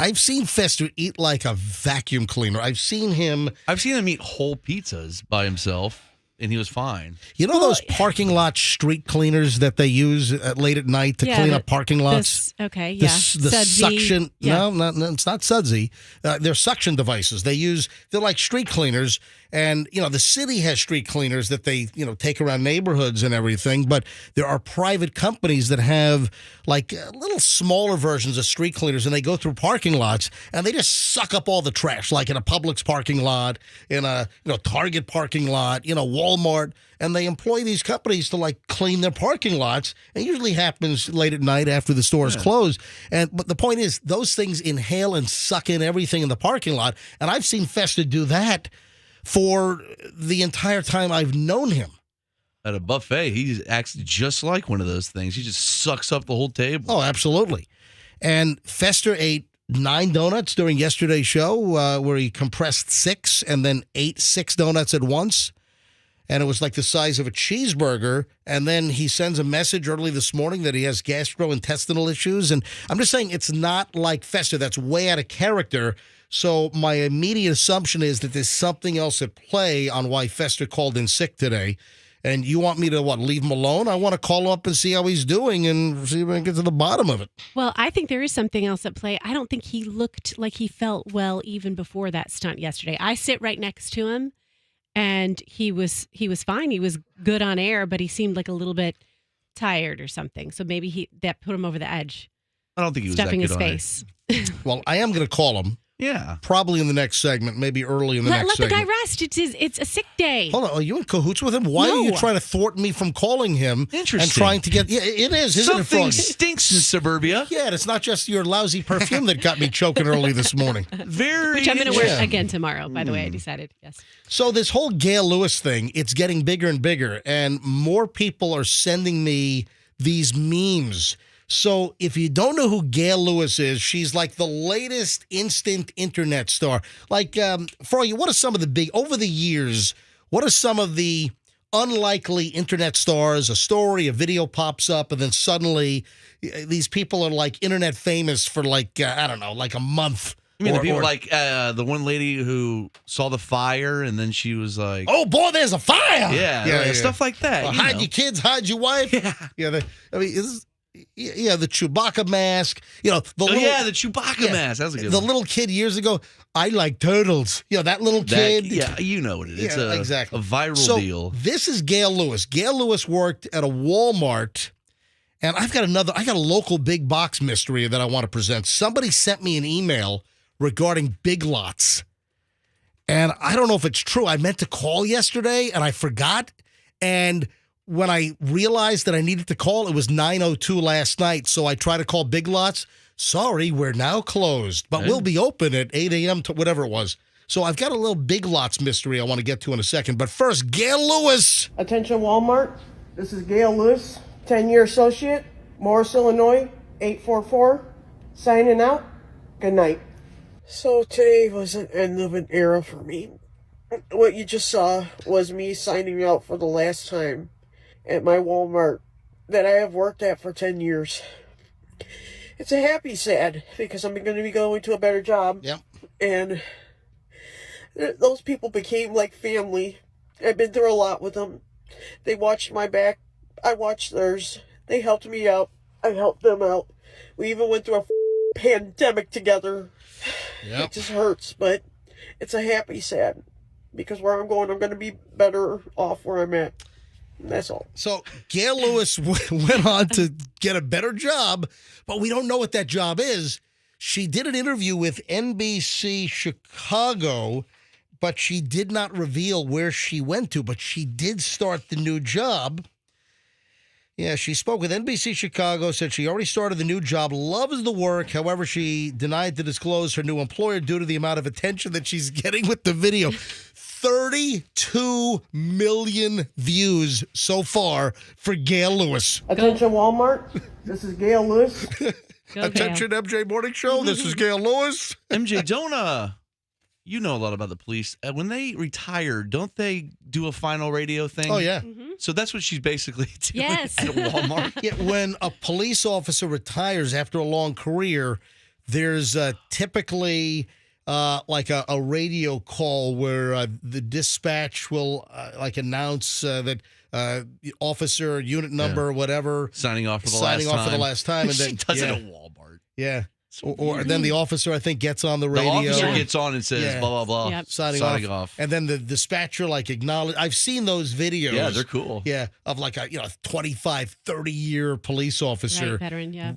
I've seen Fester eat like a vacuum cleaner. I've seen him eat whole pizzas by himself, and he was fine. You know those parking lot street cleaners that they use late at night to clean up parking lots? The suction. Yeah. No, it's not sudsy. They're suction devices. They're like street cleaners. And, the city has street cleaners that they, take around neighborhoods and everything. But there are private companies that have like little smaller versions of street cleaners, and they go through parking lots and they just suck up all the trash, like in a Publix parking lot, in a Target parking lot, Walmart. And they employ these companies to like clean their parking lots. And it usually happens late at night after the stores close. But the point is, those things inhale and suck in everything in the parking lot. And I've seen Fester do that for the entire time I've known him. At a buffet, he acts just like one of those things. He just sucks up the whole table. Oh, absolutely. And Fester ate 9 donuts during yesterday's show, where he compressed 6 and then ate 6 donuts at once. And it was like the size of a cheeseburger. And then he sends a message early this morning that he has gastrointestinal issues. And I'm just saying, it's not like Fester. That's way out of character. So my immediate assumption is that there's something else at play on why Fester called in sick today. And you want me to, leave him alone? I want to call him up and see how he's doing and see if I can get to the bottom of it. Well, I think there is something else at play. I don't think he looked like he felt well even before that stunt yesterday. I sit right next to him, and he was fine. He was good on air, but he seemed like a little bit tired or something. So maybe that put him over the edge. I don't think he was stuffing that his good face. Well, I am going to call him. Yeah. Probably in the next segment, maybe early in the next segment. Let the guy rest. It's a sick day. Hold on. Are you in cahoots with him? Why are you trying to thwart me from calling him? Interesting. And trying to get... Yeah, it is, isn't it, Something Froggy? stinks in suburbia. Yeah, and it's not just your lousy perfume that got me choking early this morning. Which I'm going to wear again tomorrow, by the way, I decided. Yes. So this whole Gail Lewis thing, it's getting bigger and bigger, and more people are sending me these memes. So if you don't know who Gail Lewis is, she's like the latest instant internet star. Like, Froggy, what are some of the big, over the years, what are some of the unlikely internet stars? A story, a video pops up, and then suddenly these people are like internet famous for like, I don't know, like a month. I mean, the people like the one lady who saw the fire, and then she was like, "Oh boy, there's a fire!" Yeah, stuff like that. Hide your kids, hide your wife. Yeah. The Chewbacca mask. The Chewbacca mask. That was a good one. The little kid years ago. I like turtles. That little kid. You know what it is. Yeah, It's exactly. a viral deal. This is Gail Lewis. Gail Lewis worked at a Walmart. And I got a local big box mystery that I want to present. Somebody sent me an email regarding Big Lots. And I don't know if it's true. I meant to call yesterday and I forgot. And when I realized that I needed to call, it was 9:02 last night. So I tried to call Big Lots. Sorry, we're now closed, but we'll be open at 8 a.m. to whatever it was. So I've got a little Big Lots mystery I want to get to in a second. But first, Gail Lewis. Attention Walmart, this is Gail Lewis, 10-year associate, Morris, Illinois, 844, signing out. Good night. So today was an end of an era for me. What you just saw was me signing out for the last time at my Walmart that I have worked at for 10 years. It's a happy sad because I'm going to be going to a better job. Yep. And those people became like family. I've been through a lot with them. They watched my back. I watched theirs. They helped me out. I helped them out. We even went through a pandemic together. Yep. It just hurts, but it's a happy sad. because where I'm going to be better off where I'm at. And that's all. So Gail Lewis went on to get a better job, but we don't know what that job is. She did an interview with NBC Chicago, but she did not reveal where she went to, but she did start the new job. Yeah, she spoke with NBC Chicago, said she already started the new job, loves the work. However, she denied to disclose her new employer due to the amount of attention that she's getting with the video. 32 million views so far for Gail Lewis. Attention, Walmart. This is Gail Lewis. Go, Attention, Gail. MJ Morning Show. This is Gail Lewis. MJ, you know a lot about the police. When they retire, don't they do a final radio thing? Oh, yeah. So that's what she's basically doing Yes. at Walmart. Yeah, when a police officer retires after a long career, there's typically like a radio call where the dispatch will announce that officer, unit number, whatever, Signing off for the last time. And then She does it at Walmart. Yeah. Or then the officer, I think, gets on the The radio. officer gets on and says, Yeah. blah, blah, blah. Yep. signing off. And then the dispatcher acknowledge. I've seen those videos. Yeah, they're cool. Yeah, of a 25, 30-year police officer. Right, veteran, yeah.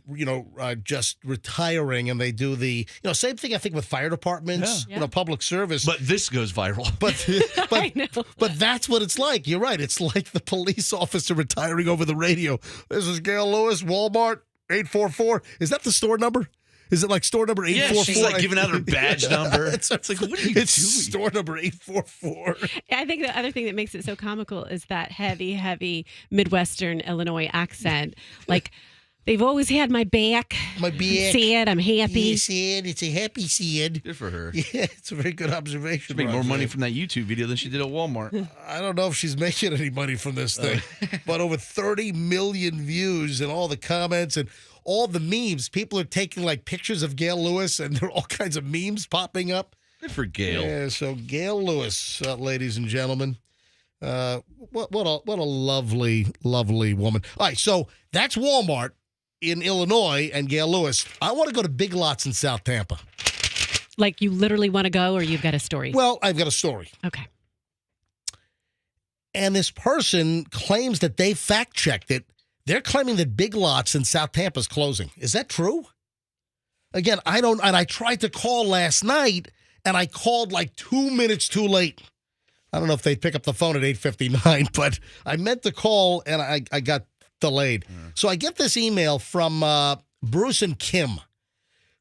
Just retiring, and they do the same thing. I think with fire departments, Yeah. public service. But this goes viral. But I know. but that's what it's like. You're right. It's like the police officer retiring over the radio. This is Gail Lewis, Walmart 844. Is that the store number? Is it like store number 844? Yeah, she's giving out her badge number. It's like, what are you It's doing? store number 844. I think the other thing that makes it so comical is that heavy Midwestern Illinois accent. They've always had my back. My back. Sad, I'm happy. Yeah, sad. It's a happy sad. Good for her. Yeah, it's a very good observation. She'll make more Roxanne. money from that YouTube video than she did at Walmart. I don't know if she's making any money from this thing, but over 30 million views and all the comments and all the memes. People are taking pictures of Gail Lewis, and there are all kinds of memes popping up. Good for Gail. Yeah, so Gail Lewis, ladies and gentlemen, what a lovely, lovely woman. All right, so that's Walmart in Illinois and Gail Lewis. I want to go to Big Lots in South Tampa. You literally want to go, or you've got a story? Well, I've got a story. Okay. And this person claims that they fact-checked it. They're claiming that Big Lots in South Tampa is closing. Is that true? Again, I don't, and I tried to call last night, and I called 2 minutes too late. I don't know if they'd pick up the phone at 8:59, but I meant to call, and I got delayed. So I get this email from Bruce and Kim,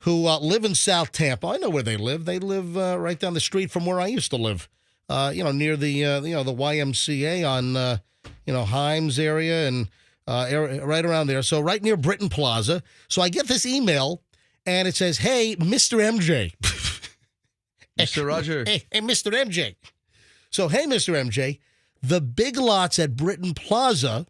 who live in South Tampa. I know where they live. They live right down the street from where I used to live, near the YMCA on, Himes area and right around there. So right near Britton Plaza. So I get this email, and it says, "Hey, Mr. MJ." Mr. Roger. Hey, Mr. MJ. So, hey, Mr. MJ, the Big Lots at Britton Plaza,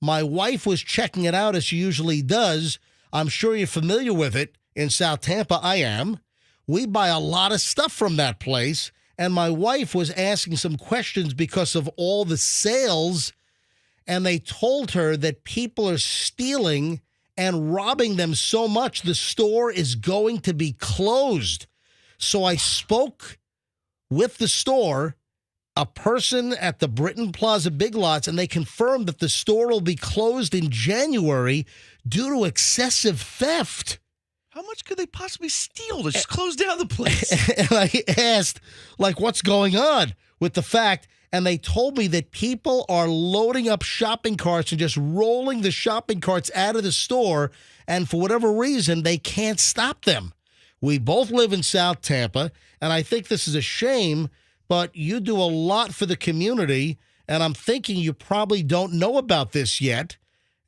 my wife was checking it out as she usually does. I'm sure you're familiar with it. In South Tampa, I am. We buy a lot of stuff from that place, and my wife was asking some questions because of all the sales, and they told her that people are stealing and robbing them so much the store is going to be closed. So I spoke with the store, a person at the Britton Plaza Big Lots, and they confirmed that the store will be closed in January due to excessive theft. How much could they possibly steal to just close down the place? And I asked, what's going on with the fact, and they told me that people are loading up shopping carts and just rolling the shopping carts out of the store, and for whatever reason, they can't stop them. We both live in South Tampa, and I think this is a shame, but you do a lot for the community, and I'm thinking you probably don't know about this yet,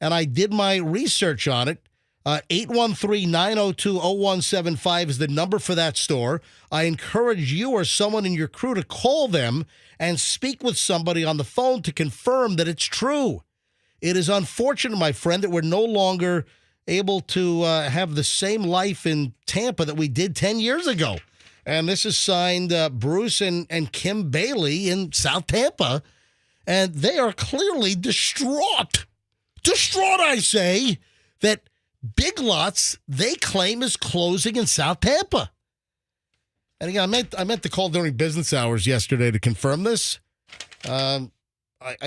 and I did my research on it. 813-902-0175 is the number for that store. I encourage you or someone in your crew to call them and speak with somebody on the phone to confirm that it's true. It is unfortunate, my friend, that we're no longer able to have the same life in Tampa that we did 10 years ago. And this is signed Bruce and Kim Bailey in South Tampa, and they are clearly distraught. Distraught, I say, that Big Lots, they claim, is closing in South Tampa. And again, I meant to call during business hours yesterday to confirm this. I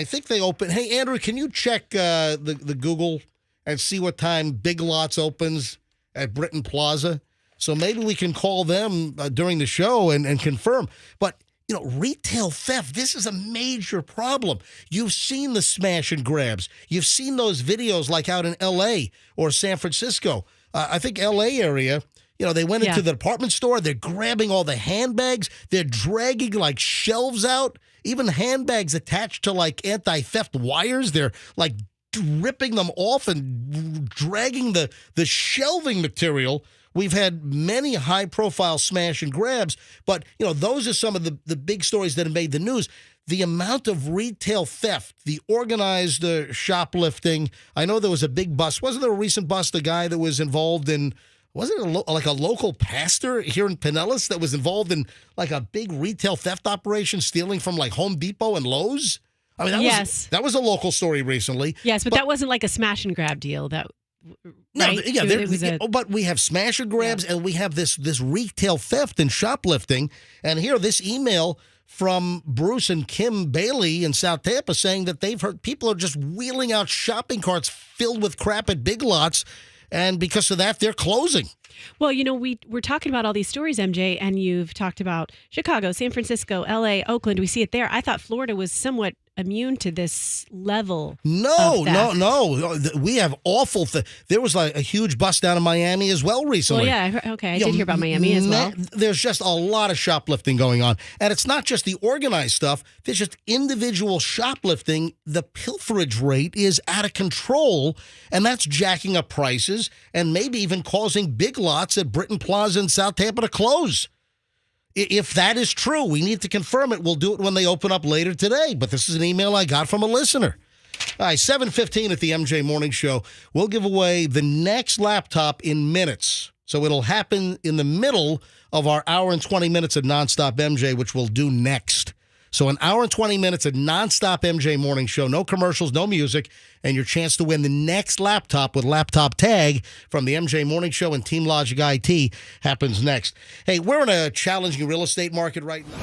think they open. Hey, Andrew, can you check the Google and see what time Big Lots opens at Britton Plaza? So maybe we can call them during the show and confirm. But, retail theft, this is a major problem. You've seen the smash and grabs. You've seen those videos like out in L.A. or San Francisco. I think L.A. area, they went into the department store. They're grabbing all the handbags. They're dragging like shelves out. Even handbags attached to like anti-theft wires. They're like ripping them off and dragging the shelving material. We've had many high-profile smash and grabs, but, those are some of the big stories that have made the news. The amount of retail theft, the organized shoplifting. I know there was a big bust. Wasn't there a recent bust, a guy that was involved in, wasn't it like a local pastor here in Pinellas that was involved in like a big retail theft operation, stealing from like Home Depot and Lowe's? I mean, that was a local story recently. Yes, but that wasn't like a smash and grab deal. But we have smash and grabs, and we have this retail theft and shoplifting. And here, this email from Bruce and Kim Bailey in South Tampa saying that they've heard people are just wheeling out shopping carts filled with crap at Big Lots, and because of that, they're closing. Well, we're talking about all these stories, MJ, and you've talked about Chicago, San Francisco, L.A., Oakland. We see it there. I thought Florida was somewhat immune to this level. No. We have awful there was like a huge bust down in Miami as well recently. Well, yeah, I did hear about Miami as well. There's just a lot of shoplifting going on. And it's not just the organized stuff. There's just individual shoplifting. The pilferage rate is out of control, and that's jacking up prices and maybe even causing Big Lots at Britton Plaza in South Tampa to close. If that is true, we need to confirm it. We'll do it when they open up later today. But this is an email I got from a listener. All right, 7:15 at the MJ Morning Show. We'll give away the next laptop in minutes. So it'll happen in the middle of our hour and 20 minutes of Nonstop MJ, which we'll do next. So an hour and 20 minutes of Nonstop MJ Morning Show. No commercials, no music, and your chance to win the next laptop with Laptop Tag from the MJ Morning Show and Team Logic IT happens next. Hey, we're in a challenging real estate market right now.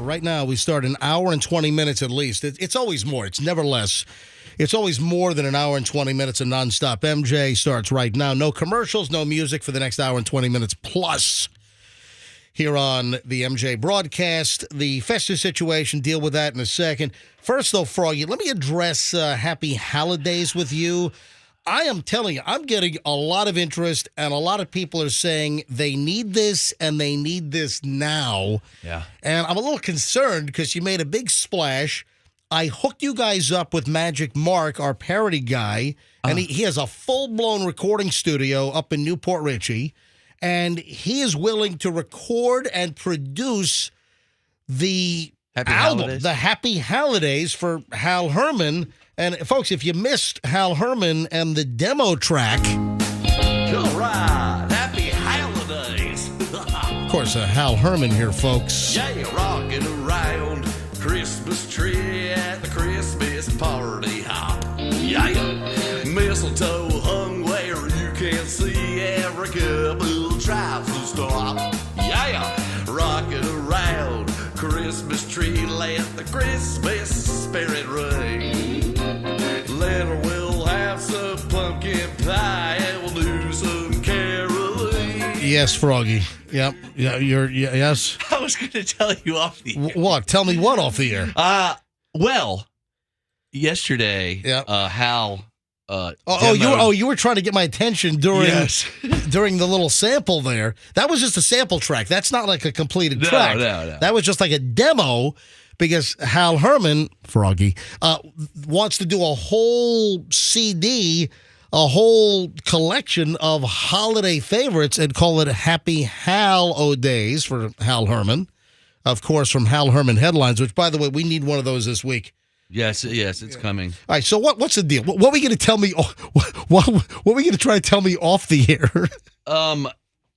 Right now, we start an hour and 20 minutes at least. It's always more. It's never less. It's always more than an hour and 20 minutes of nonstop. MJ starts right now. No commercials, no music for the next hour and 20 minutes plus. here on the MJ broadcast. The festive situation, deal with that in a second. First, though, Froggy, let me address Happy Holidays with you. I am telling you, I'm getting a lot of interest, and a lot of people are saying they need this, and they need this now. Yeah. And I'm a little concerned because you made a big splash. I hooked you guys up with Magic Mark, our parody guy, and he has a full-blown recording studio up in Newport Richey, and he is willing to record and produce the Happy album, Holidays. the Happy Holidays for Hal Herman. And folks, if you missed Hal Herman and the demo track, All right. Happy Holidays. of course, Hal Herman here, folks. Yeah, you're rocking around Christmas tree at the Christmas party hop. Yeah, mistletoe hung where you can see every couple tries to stop. Yeah, rocking around Christmas tree, let the Christmas spirit ring. Later we'll have some pumpkin pie and we'll do some caroling. Yes, Froggy. Yep. Yeah. Yes. I was going to tell you off the air. What? Tell me what off the air? Well, yesterday, Yep. Hal. You were trying to get my attention during during the little sample there. That was just a sample track. That's not like a completed track. No. That was just like a demo because Hal Herman, Froggy, wants to do a whole CD, a whole collection of holiday favorites and call it Happy Hal-O-Days for Hal Herman. Of course, from Hal Herman Headlines, which, by the way, we need one of those this week. Yes, it's coming. All right, so what's the deal? What are we going to tell me? What are we going to try to tell me off the air?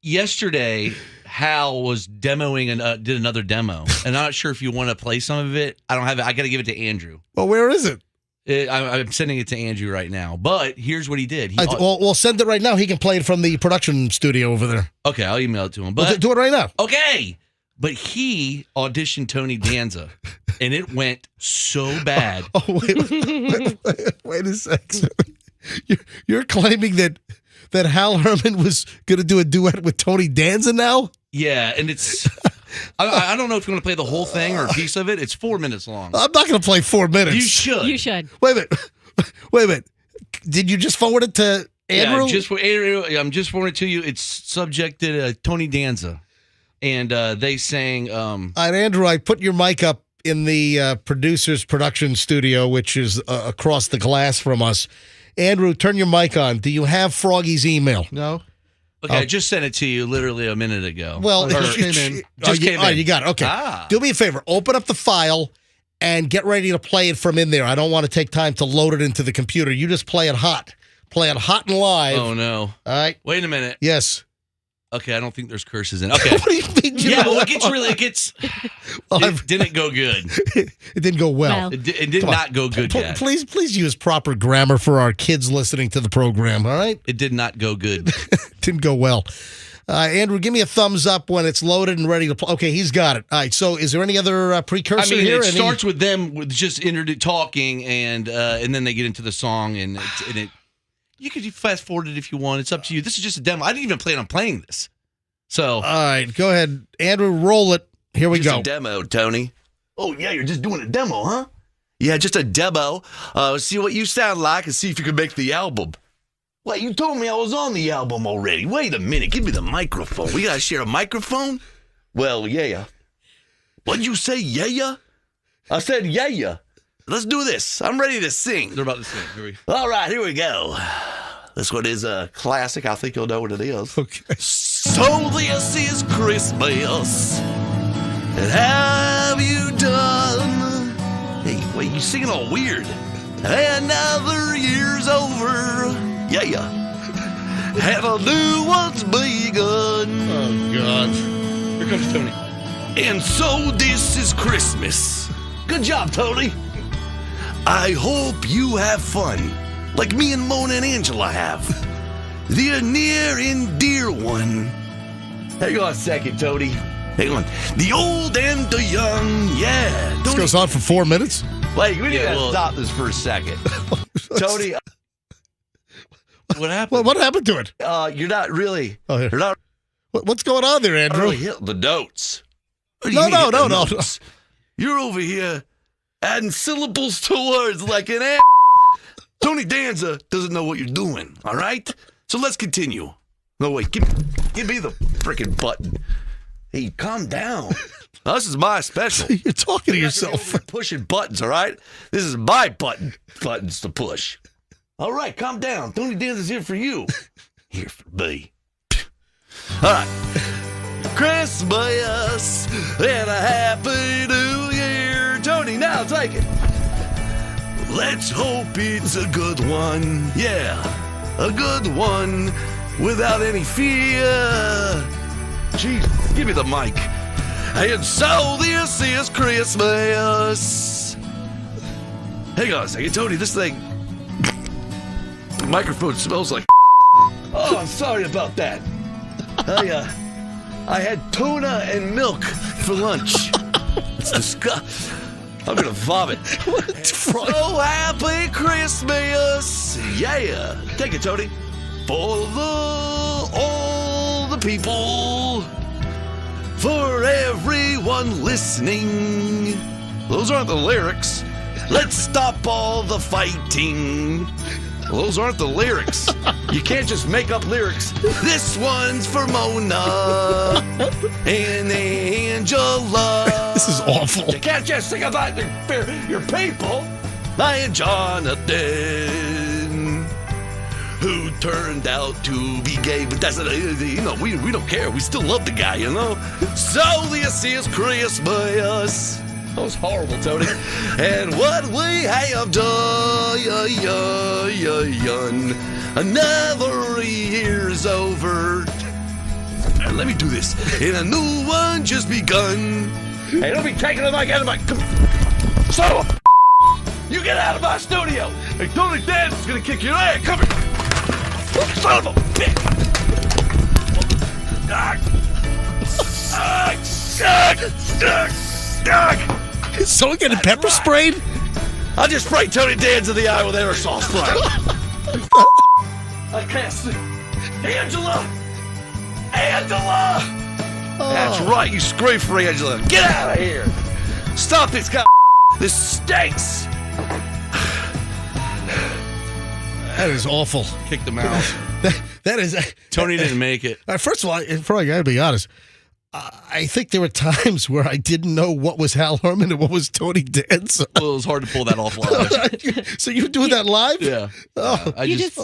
Yesterday, Hal was demoing and did another demo, and I'm not sure if you want to play some of it. I don't have it. I got to give it to Andrew. Well, where is it? I'm sending it to Andrew right now. But here's what he did. We'll send it right now. He can play it from the production studio over there. Okay, I'll email it to him. But Do it right now. okay. But he auditioned Tony Danza, and it went so bad. Oh, wait a second. You're claiming that Hal Herman was going to do a duet with Tony Danza now? Yeah, and it's... I don't know if you want to play the whole thing or a piece of it. It's 4 minutes long. I'm not going to play 4 minutes. You should. You should. Wait a minute. Did you just forward it to Andrew? Yeah, just for Andrew. I'm just forwarding it to you. It's subjected to Tony Danza. And they sang... All right, Andrew, I put your mic up in the producer's production studio, which is across the glass from us. Andrew, turn your mic on. Do you have Froggy's email? No. Okay, I just sent it to you literally a minute ago. Well, it just came in. Just came in. Oh, you got it. Okay. Do me a favor. Open up the file and get ready to play it from in there. I don't want to take time to load it into the computer. You just play it hot. Play it hot and live. Oh, no. All right. Wait a minute. Yes. Okay, I don't think there's curses in. Okay. What do you mean? It didn't go good. It didn't go well. It did not go good yet. Please use proper grammar for our kids listening to the program, all right? It did not go good. Didn't go well. Andrew, give me a thumbs up when it's loaded and ready to play. Okay, he's got it. All right, so is there any other precursor here? It starts with them with just talking, and then they get into the song, and it. You could fast forward it if you want. It's up to you. This is just a demo. I didn't even plan on playing this. So, all right, go ahead, Andrew. Roll it. Here we go. A demo, Tony. Oh yeah, you're just doing a demo, huh? Yeah, just a demo. See what you sound like and see if you can make the album. Wait, you told me I was on the album already. Wait a minute. Give me the microphone. We gotta share a microphone. Well, yeah. What'd you say? Yeah. I said yeah. Let's do this. I'm ready to sing. They're about to sing. All right, here we go. This one is a classic. I think you'll know what it is. Okay. So this is Christmas. And have you done? Hey, wait, you singing all weird. Another year's over. Yeah. And a new one's begun. Oh, God. Here comes Tony. And so this is Christmas. Good job, Tony. I hope you have fun, like me and Mona and Angela have. The near and dear one. Hang on a second, Tony. Hang on. The old and the young, yeah. This goes on for 4 minutes? Wait, we need to stop this for a second. Tony. What happened? What happened to it? You're not really. Oh, here. You're not. What's going on there, Andrew? The notes. What do No, you mean no, hit the no, no. notes? You're over here adding syllables to words like an ass. Tony Danza doesn't know what you're doing, all right? So let's continue. No, wait, give me the freaking button. Hey, calm down. Now, this is my special. You're talking to You're yourself. pushing buttons, all right? This is my buttons to push. All right, calm down. Tony Danza's here for you. Here for me. All right. Christmas and a happy new year. Tony, now take it. Let's hope it's a good one. Yeah, a good one without any fear. Jeez, give me the mic. And so this is Christmas. Hang on a second, Tony, this thing... The microphone smells like... Oh, I'm sorry about that. I had tuna and milk for lunch. It's disgusting. I'm gonna vomit. So happy Christmas! Yeah, take it, Tony. For all the people, for everyone listening. Those aren't the lyrics. Let's stop all the fighting. Those aren't the lyrics. You can't just make up lyrics. This one's for Mona and Angela. This is awful. You can't just sing about your people. And Jonathan, who turned out to be gay, but that's we don't care. We still love the guy, you know. So this is Christmas. That was horrible, Tony. And what we have done, another year's over. Let me do this. And a new one just begun. Hey, don't be taking the mic out of my... Son of a... You get out of my studio. Hey, Tony Danza's gonna kick your ass. Come here. Son of a bitch. Is someone getting pepper sprayed? I just sprayed Tony Danza in the eye with aerosol spray. I can't see. Angela! That's right, you scream for Angela. Get out of here! Stop this guy. This stinks! That is awful. Kick them out. That is... Tony didn't make it. First of all, I gotta be honest. I think there were times where I didn't know what was Hal Herman and what was Tony Danza. Well, it was hard to pull that off live. So you were doing that live? Yeah. Oh, I You just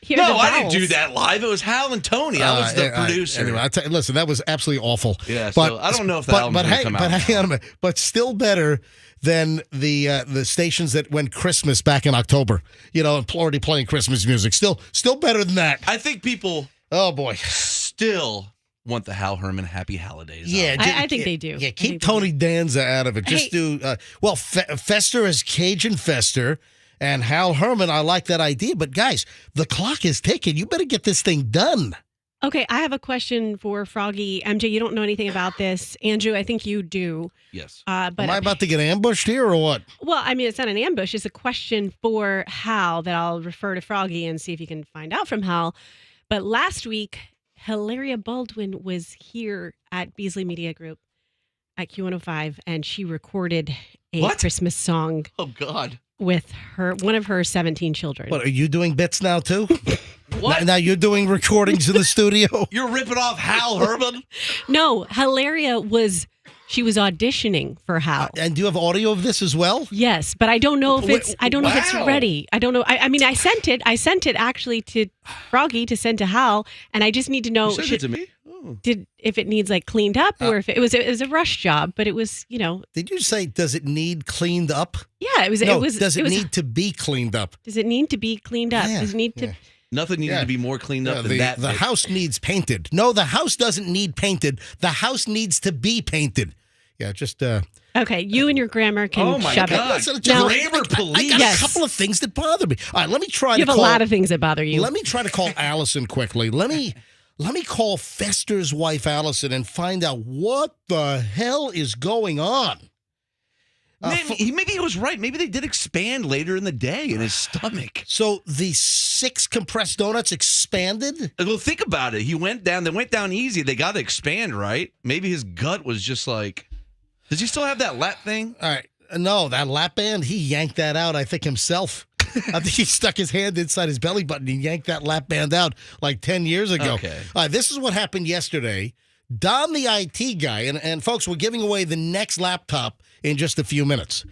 hear no, the I didn't vowels. do that live. It was Hal and Tony. I was the producer. Anyway, listen, that was absolutely awful. Yeah, so I don't know if the album's gonna come out. But hang on a minute. But still better than the stations that went Christmas back in October. You know, and already playing Christmas music. Still better than that. I think people Oh boy. still want the Hal Herman Happy Holidays. Yeah, I think they do. Yeah, I keep think they Tony Danza out of it. Just Hey. do Fester as Cajun Fester and Hal Herman. I like that idea, but guys, the clock is ticking. You better get this thing done. Okay, I have a question for Froggy. MJ, you don't know anything about this. Andrew, I think you do. Yes. But Am I about to get ambushed here or what? well, I mean, it's not an ambush. It's a question for Hal that I'll refer to Froggy and see if you can find out from Hal. But last week, Hilaria Baldwin was here at Beasley Media Group at Q105, and she recorded a What? Christmas song Oh God. with one of her 17 children. What, are you doing bits now too? What? Now you're doing recordings in the studio? You're ripping off Hal Herman? No, Hilaria was auditioning for Hal. And do you have audio of this as well? Yes, but I don't know if it's Wow. ready. I don't know. I mean, I sent it actually to Froggy to send to Hal, and I just need to know You sent it to me? Oh. if it needs like cleaned up or if it was a rush job, but it was, Did you say, does it need cleaned up? yeah, it was No, it was does it was, need to be cleaned up? does it need to be cleaned up? Yeah, Does it need to yeah. Nothing needed Yeah. to be more cleaned up Yeah, than that. the bitch. house needs painted. No, the house doesn't need painted. The house needs to be painted. Yeah, just Okay, you and your grammar can Oh, my shove God. it. Listen, Now- Grammar I police. got Yes. a couple of things that bother me. All right, let me try You to have call. a lot of things that bother you. Let me try to call Allison quickly. Let me call Fester's wife Allison and find out what the hell is going on. Maybe he was right. Maybe they did expand later in the day in his stomach. So the 6 compressed donuts expanded? Well, think about it. He went down. They went down easy. They got to expand, right? Maybe his gut was just like. Does he still have that lap thing? All right. No, that lap band, he yanked that out, I think, himself. I think he stuck his hand inside his belly button and yanked that lap band out like 10 years ago. Okay. All right, this is what happened yesterday. Don, the IT guy, and folks, we're giving away the next laptop in just a few minutes.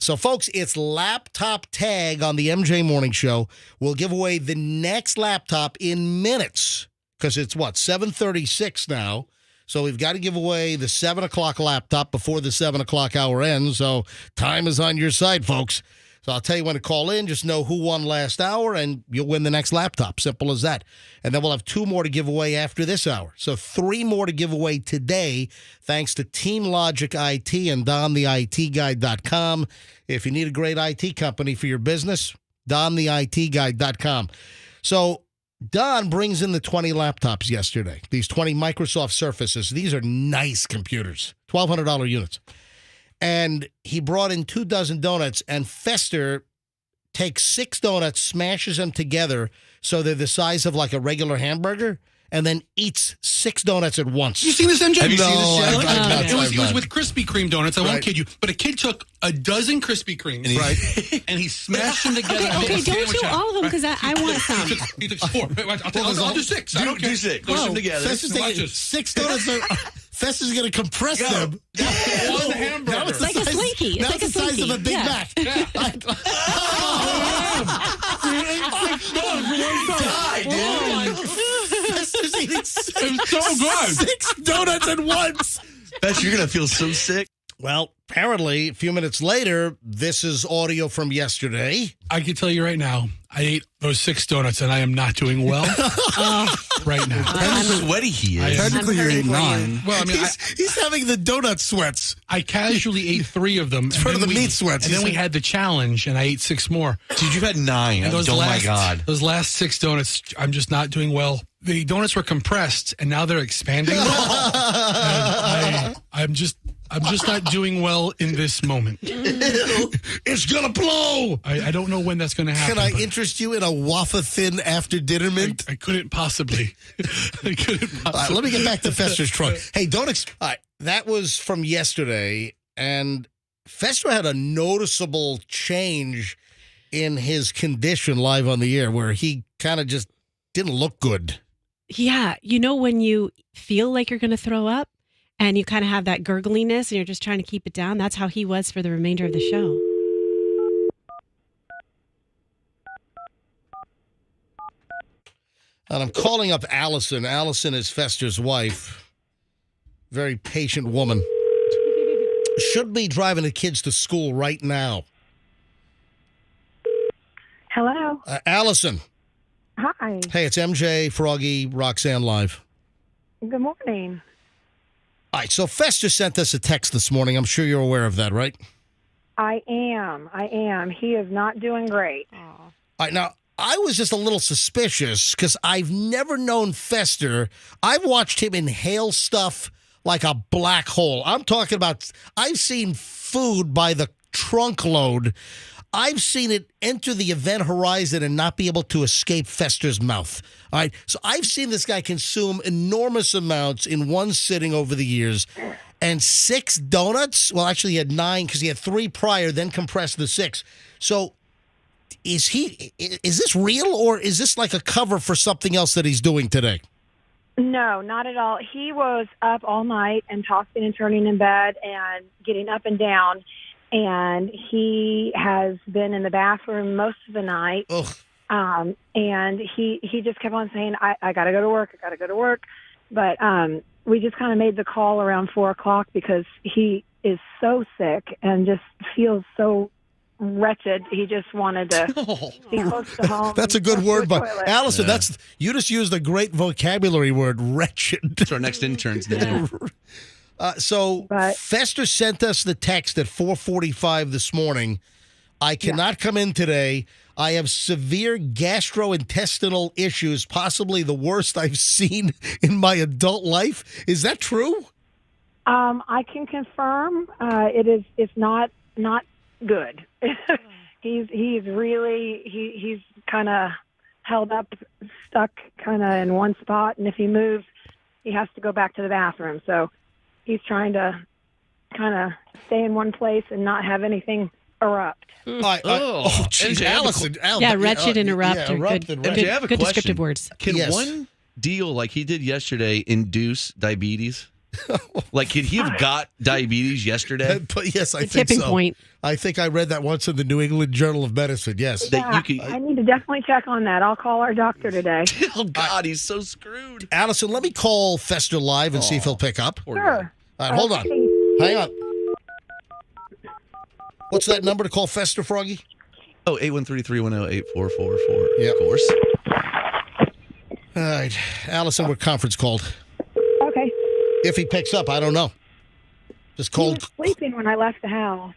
So, folks, it's laptop tag on the MJ Morning Show. We'll give away the next laptop in minutes because it's, 7:36 now. So we've got to give away the 7 o'clock laptop before the 7 o'clock hour ends. So time is on your side, folks. So I'll tell you when to call in. Just know who won last hour, and you'll win the next laptop. Simple as that. And then we'll have 2 more to give away after this hour. So 3 more to give away today, thanks to Team Logic IT and DonTheITGuy.com. If you need a great IT company for your business, DonTheITGuy.com. So Don brings in the 20 laptops yesterday, these 20 Microsoft Surfaces. These are nice computers, $1,200 units. And he brought in 2 dozen donuts, and Fester takes 6 donuts, smashes them together so they're the size of like a regular hamburger, and then eats 6 donuts at once. You seen this, MJ? Have you seen this challenge? I've not. It was with Krispy Kreme donuts. I won't kid you. But a kid took a dozen Krispy Kremes, Right. and he smashed them together. and made Okay, a don't sandwich do out. all of them because I want some. He took 4. I'll do 6. I don't care. Do 6. Push them together. Fester's Watch taking this. 6 donuts. Fester's going to compress them. One hamburger. Now it's Like a Slinky. It's Now like it's a the size of a Slinky. Big Yeah. Mac. Fester's eating It's so good. 6 donuts at once. Bet you're gonna feel so sick. Well, apparently, a few minutes later, this is audio from yesterday. I can tell you right now, I ate those 6 donuts, and I am not doing well right now. How sweaty he is. Technically, you're hurting eating for you. 9. Well, I mean, He's having the donut sweats. I casually ate 3 of them. It's part of the meat sweats. And then we had the challenge, and I ate 6 more. Dude, you had 9. And Oh my God. Those last 6 donuts, I'm just not doing well. The donuts were compressed, and now they're expanding. And I'm just not doing well in this moment. It's gonna blow. I don't know when that's going to happen. Can I but interest you in a waffle thin after dinner mint? I couldn't possibly. I couldn't All right, possibly. let me get back to Fester's trunk. Hey, don't. All right, that was from yesterday, and Fester had a noticeable change in his condition live on the air, where he kind of just didn't look good. Yeah. You know when you feel like you're going to throw up and you kind of have that gurgliness and you're just trying to keep it down? That's how he was for the remainder of the show. And I'm calling up Allison. Allison is Fester's wife. Very patient woman. Should be driving the kids to school right now. Hello. Allison. Hi. Hey, it's MJ, Froggy, Roxanne live. Good morning. All right, so Fester sent us a text this morning. I'm sure you're aware of that, right? I am. He is not doing great. All right, now, I was just a little suspicious because I've never known Fester. I've watched him inhale stuff like a black hole. I'm talking about, I've seen food by the trunk load. I've seen it enter the event horizon and not be able to escape Fester's mouth. All right, so I've seen this guy consume enormous amounts in one sitting over the years. And 6 donuts? Well, actually, he had 9 because he had 3 prior, then compressed the 6. So is this real, or is this like a cover for something else that he's doing today? No, not at all. He was up all night and tossing and turning in bed and getting up and down. And he has been in the bathroom most of the night. Ugh. And he just kept on saying, I got to go to work. I got to go to work. But we just kind of made the call around 4 o'clock because he is so sick and just feels so wretched. He just wanted to be close to home. That's a good word, but toilet. Allison, you just used a great vocabulary word, wretched. That's our next intern's name. But- Fester sent us the text at 4:45 this morning. I cannot come in today. I have severe gastrointestinal issues, possibly the worst I've seen in my adult life. Is that true? I can confirm it's not good. He's kind of held up, stuck kind of in one spot, and if he moves, he has to go back to the bathroom. So he's trying to kind of stay in one place and not have anything erupt. Geez, MJ, I have a Allison. Yeah, wretched, interrupt, or erupted, good, right. MJ, I have a good question. descriptive words. Can Yes. one deal like he did yesterday induce diabetes? Like, could he have got diabetes yesterday? But yes, I The think tipping so. point. I think I read that once in the New England Journal of Medicine. Yes. That you could. I need to definitely check on that. I'll call our doctor today. Oh God, he's so screwed. Allison, let me call Fester live and see if he'll pick up. Poor guy. Sure. All right, hold on. Hang on. What's that number to call Fester, Froggy? Oh, 813-310-8444. Yep. Of course. All right. Allison, what conference called? Okay. If he picks up, I don't know. Just He called. was sleeping when I left the house.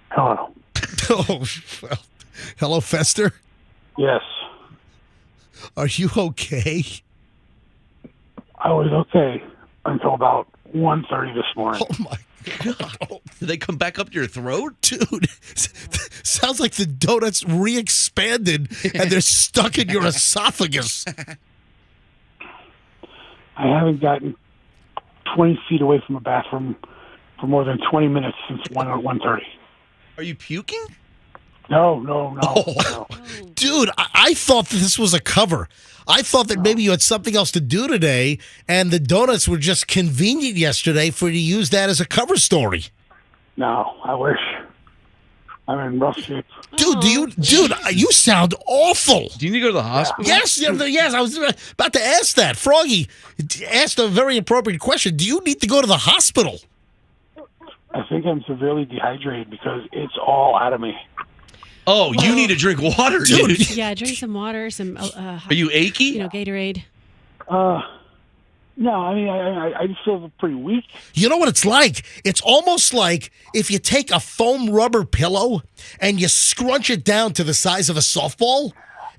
Hello. Oh, well. Hello, Fester. Yes, Are you okay? I was okay until about 1:30 this morning. Oh, my God. Did they come back up to your throat? Dude, sounds like the donuts re-expanded and they're stuck in your esophagus. I haven't gotten 20 feet away from a bathroom for more than 20 minutes since 1:30. Are you puking? No. Dude, I thought that this was a cover. I thought that maybe you had something else to do today, and the donuts were just convenient yesterday for you to use that as a cover story. No, I wish. I'm in rough shape. Dude, you sound awful. Do you need to go to the hospital? Yes, I was about to ask that. Froggy asked a very appropriate question. Do you need to go to the hospital? I think I'm severely dehydrated because it's all out of me. Oh, you need to drink water, dude. Yeah, drink some water, some Are you achy? Gatorade. No, I mean, I just feel pretty weak. You know what it's like? It's almost like if you take a foam rubber pillow and you scrunch it down to the size of a softball,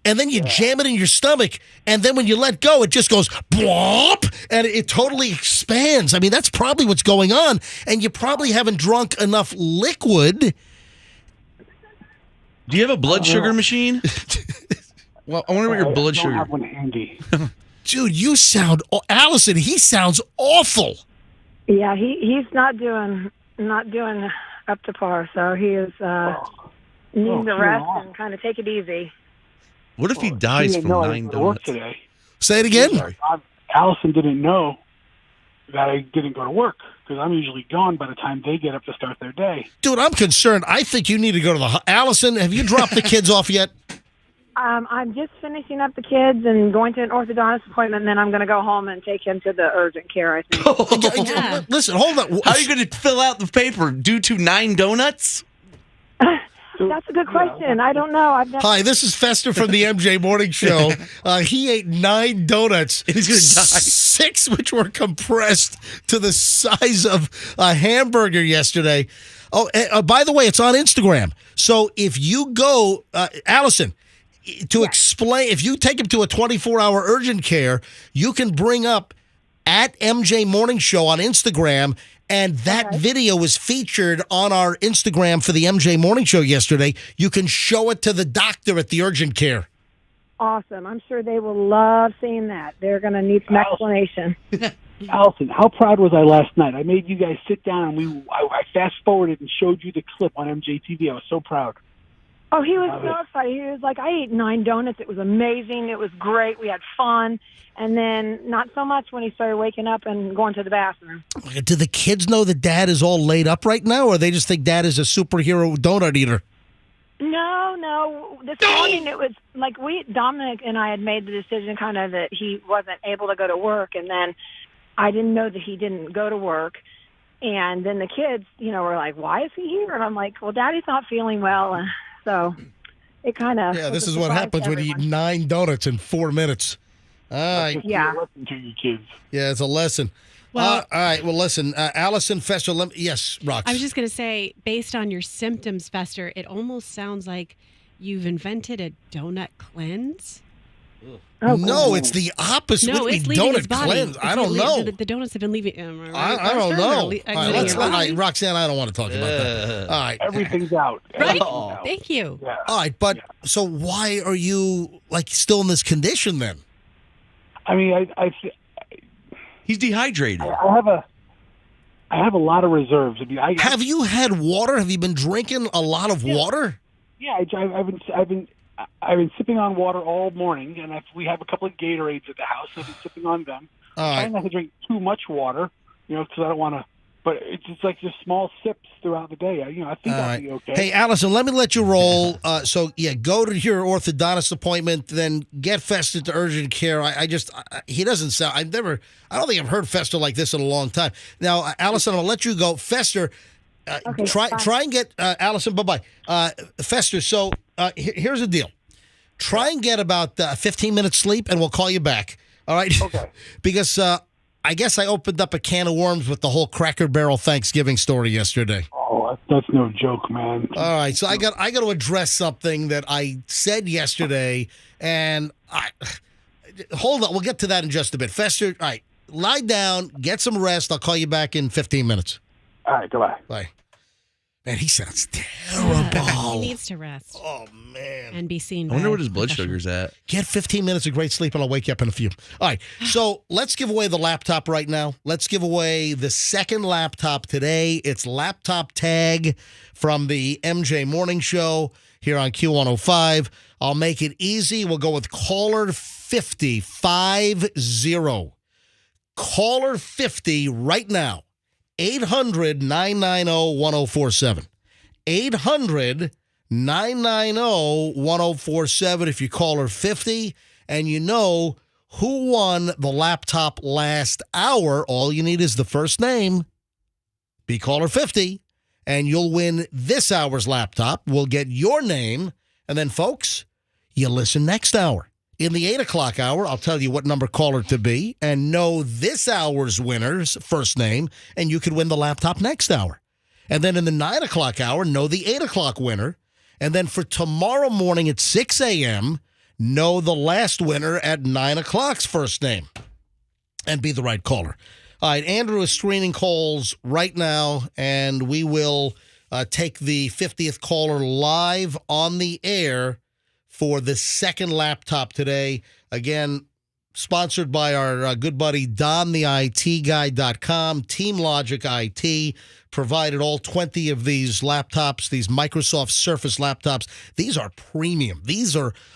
and then you jam it in your stomach, and then when you let go, it just goes blop, and it totally expands. I mean, that's probably what's going on, and you probably haven't drunk enough liquid. Do you have a blood sugar machine? Well, I wonder what your blood I don't sugar. have one handy. Dude, you sound Allison. He sounds awful. Yeah, he's not doing up to par. So he is needing to rest and kind of take it easy. What if he dies from I 9 didn't go to work donuts? today. Say it again. Allison didn't know that I didn't go to work because I'm usually gone by the time they get up to start their day. Dude, I'm concerned. I think you need to go to the Allison, have you dropped the kids off yet? I'm just finishing up the kids and going to an orthodontist appointment, and then I'm going to go home and take him to the urgent care, I think. Yeah. Listen, hold on. How are you going to fill out the paper due to 9 donuts? That's a good question. I don't know. I've never... Hi, this is Fester from the MJ Morning Show. He ate 9 donuts. And he's gonna die. 6 which were compressed to the size of a hamburger yesterday. Oh, by the way, it's on Instagram. So if you go, Allison, to explain, if you take him to a 24-hour urgent care, you can bring up at MJ Morning Show on Instagram. And that video was featured on our Instagram for the MJ Morning Show yesterday. You can show it to the doctor at the urgent care. Awesome. I'm sure they will love seeing that. They're going to need some explanation. Allison, how proud was I last night? I made you guys sit down and I fast forwarded and showed you the clip on MJTV. I was so proud. Oh, he was so excited. He was like, I ate 9 donuts. It was amazing. It was great. We had fun. And then not so much when he started waking up and going to the bathroom. Do the kids know that Dad is all laid up right now, or they just think Dad is a superhero donut eater? No. This morning it was like Dominic and I had made the decision kind of that he wasn't able to go to work. And then I didn't know that he didn't go to work. And then the kids, were like, why is he here? And I'm like, well, Daddy's not feeling well. So it kind of... Yeah, this is what happens when you eat 9 donuts in 4 minutes. All right. Yeah. Listen to you kids. Yeah, it's a lesson. Well, all right. Well, listen, Allison Fester. Yes, Rox. I was just going to say, based on your symptoms, Fester, it almost sounds like you've invented a donut cleanse. Oh, No, it's the opposite. No, What do you it's mean leaving his donut body. cleanse? I don't know. The donuts have been leaving. I don't know. All right, Roxanne, I don't want to talk about that. All right. Everything's out. Right? Everything's out. Thank you. Yeah. All right, but so why are you still in this condition then? I mean, He's dehydrated. I have a lot of reserves. I mean, Have you had water? Have you been drinking a lot of water? Yeah, I've been sipping on water all morning, and we have a couple of Gatorades at the house. I've been sipping on them. All Trying right. not to drink too much water, because I don't want to. But it's just like just small sips throughout the day. I think All I'll right. be okay. Hey, Allison, let me let you roll. Go to your orthodontist appointment, then get Fester to urgent care. He doesn't sound. I don't think I've heard Fester like this in a long time. Now, Allison, I'll let you go. Fester, Okay, try and get Allison. Bye. Fester. So here's the deal. Try and get about 15 minutes sleep, and we'll call you back. All right. Okay. Because I guess I opened up a can of worms with the whole Cracker Barrel Thanksgiving story yesterday. Oh, that's no joke, man. All right, so I got to address something that I said yesterday, and hold on, we'll get to that in just a bit. Fester, all right, lie down, get some rest. I'll call you back in 15 minutes. All right, goodbye. Bye. Man, he sounds terrible. He needs to rest Oh man. and be seen. I wonder by what his blood professional. sugar's at. Get 15 minutes of great sleep, and I'll wake you up in a few. All right, so let's give away the laptop right now. Let's give away the second laptop today. It's Laptop Tag from the MJ Morning Show here on Q105. I'll make it easy. We'll go with caller 50. Caller 50 right now. 800-990-1047. 800-990-1047 if you call her 50 and you know who won the laptop last hour. All you need is the first name. Be caller 50 and you'll win this hour's laptop. We'll get your name. And then, folks, you listen next hour. In the 8 o'clock hour, I'll tell you what number caller to be and know this hour's winner's first name, and you could win the laptop next hour. And then in the 9 o'clock hour, know the 8 o'clock winner. And then for tomorrow morning at 6 a.m., know the last winner at 9 o'clock's first name and be the right caller. All right, Andrew is screening calls right now, and we will take the 50th caller live on the air for the second laptop today. Again, sponsored by our good buddy DonTheITGuy.com. Team Logic IT provided all 20 of these laptops, these Microsoft Surface laptops. These are premium.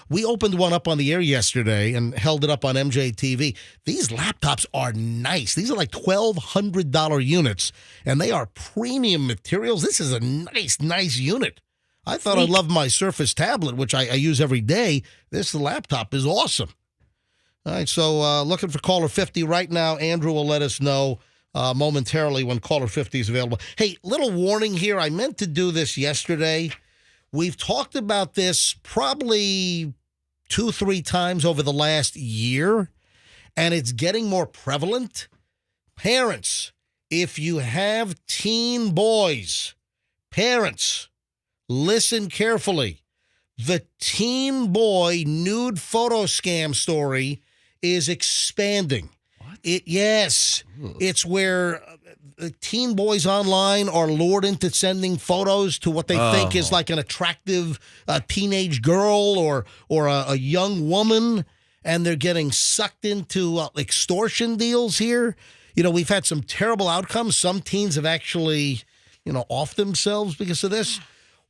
We opened one up on the air yesterday and held it up on MJTV. These laptops are nice. These are like $1,200 units, and they are premium materials. This is a nice unit. I thought I loved my Surface tablet, which I use every day. This laptop is awesome. All right, so looking for caller 50 right now. Andrew will let us know momentarily when caller 50 is available. Hey, little warning here. I meant to do this yesterday. We've talked about this probably 2-3 times over the last year, and it's getting more prevalent. Parents, if you have teen boys, parents, listen carefully. The teen boy nude photo scam story is expanding. What? Yes. Ugh. It's where teen boys online are lured into sending photos to what they think is like an attractive teenage girl or a young woman, and they're getting sucked into extortion deals here. We've had some terrible outcomes. Some teens have actually, offed themselves because of this.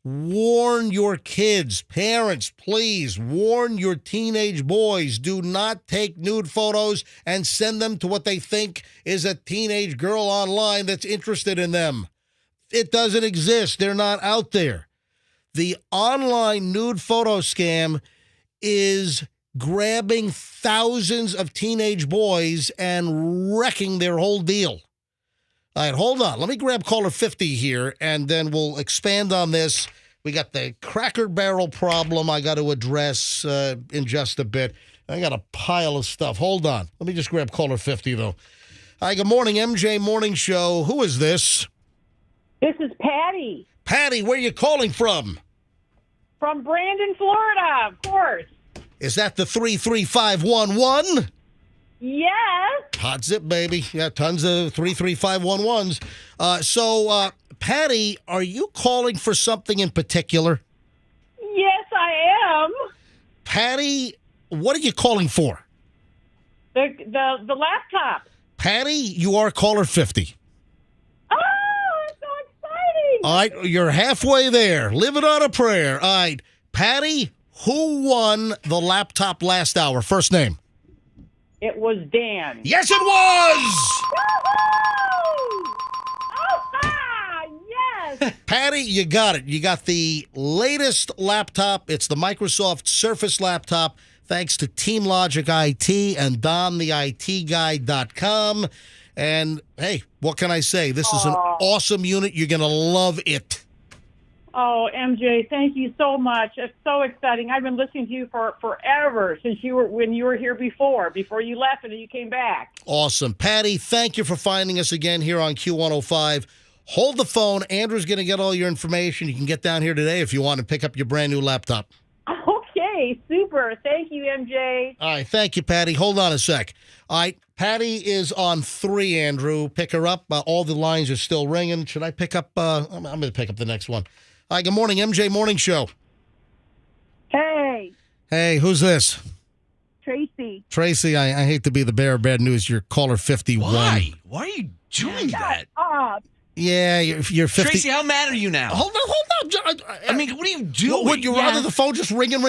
Warn your kids. Parents, please warn your teenage boys. Do not take nude photos and send them to what they think is a teenage girl online that's interested in them. It doesn't exist. They're not out there. The online nude photo scam is grabbing thousands of teenage boys and wrecking their whole deal. All right, hold on. Let me grab caller 50 here, and then we'll expand on this. We got the Cracker Barrel problem I got to address in just a bit. I got a pile of stuff. Hold on. Let me just grab caller 50, though. Hi, good morning, MJ Morning Show. Who is this? This is Patty. Patty, where are you calling from? From Brandon, Florida, of course. Is that the 33511? Yes. Hot zip, baby. Yeah, tons of 33511s. So, Patty, are you calling for something in particular? Yes, I am. Patty, what are you calling for? The laptop. Patty, you are caller 50. Oh, it's so exciting. All right, you're halfway there. Living on a prayer. All right, Patty, who won the laptop last hour? First name. It was Dan. Yes, it was! Yes. Patty, you got it. You got the latest laptop. It's the Microsoft Surface laptop, thanks to Team Logic IT and DonTheITGuy.com. And, hey, what can I say? This is an awesome unit. You're going to love it. Oh, MJ, thank you so much. It's so exciting. I've been listening to you for forever since when you were here before you left and then you came back. Awesome. Patty, thank you for finding us again here on Q105. Hold the phone. Andrew's going to get all your information. You can get down here today if you want to pick up your brand new laptop. Okay, super. Thank you, MJ. All right, thank you, Patty. Hold on a sec. All right, Patty is on 3, Andrew. Pick her up. All the lines are still ringing. Should I pick up? I'm going to pick up the next one. Hi, good morning, MJ Morning Show. Hey, Hey, who's this? Tracy. Tracy, I hate to be the bearer of bad news. You're caller 51. Why? Why are you doing that? Yeah, you're 50. Tracy, how mad are you now? Hold on. I mean, what are you doing? Would you rather the phone just ring, or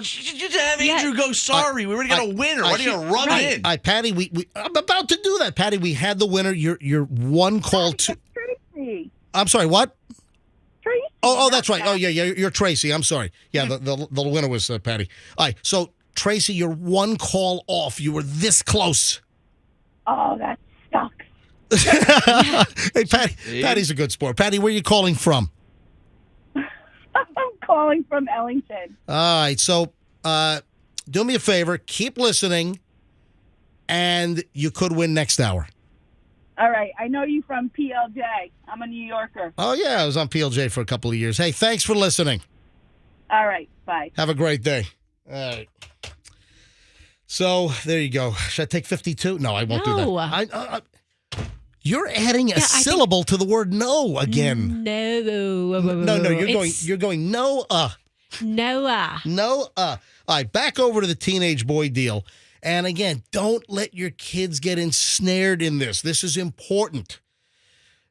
Just have Andrew go, sorry, we already got a winner. Why are you going to rub it in? Patty, I'm about to do that. Patty, we had the winner. You're one call to... Tracy. I'm sorry, what? Tracy. Oh, that's right. Oh, yeah, you're Tracy. I'm sorry. Yeah, the winner was Patty. All right, so, Tracy, you're one call off. You were this close. Oh, that sucks. Hey, Patty's a good sport. Patty, where are you calling from? I'm calling from Ellington. All right, so do me a favor. Keep listening, and you could win next hour. All right. I know you from PLJ. I'm a New Yorker. Oh, yeah, I was on PLJ for a couple of years. Hey, thanks for listening. All right. Bye. Have a great day. All right. So, there you go. Should I take 52? No, I won't do that. You're adding a syllable to the word no again. No. No, you're going no. Noah. No. All right, back over to the teenage boy deal. And again, don't let your kids get ensnared in this. This is important.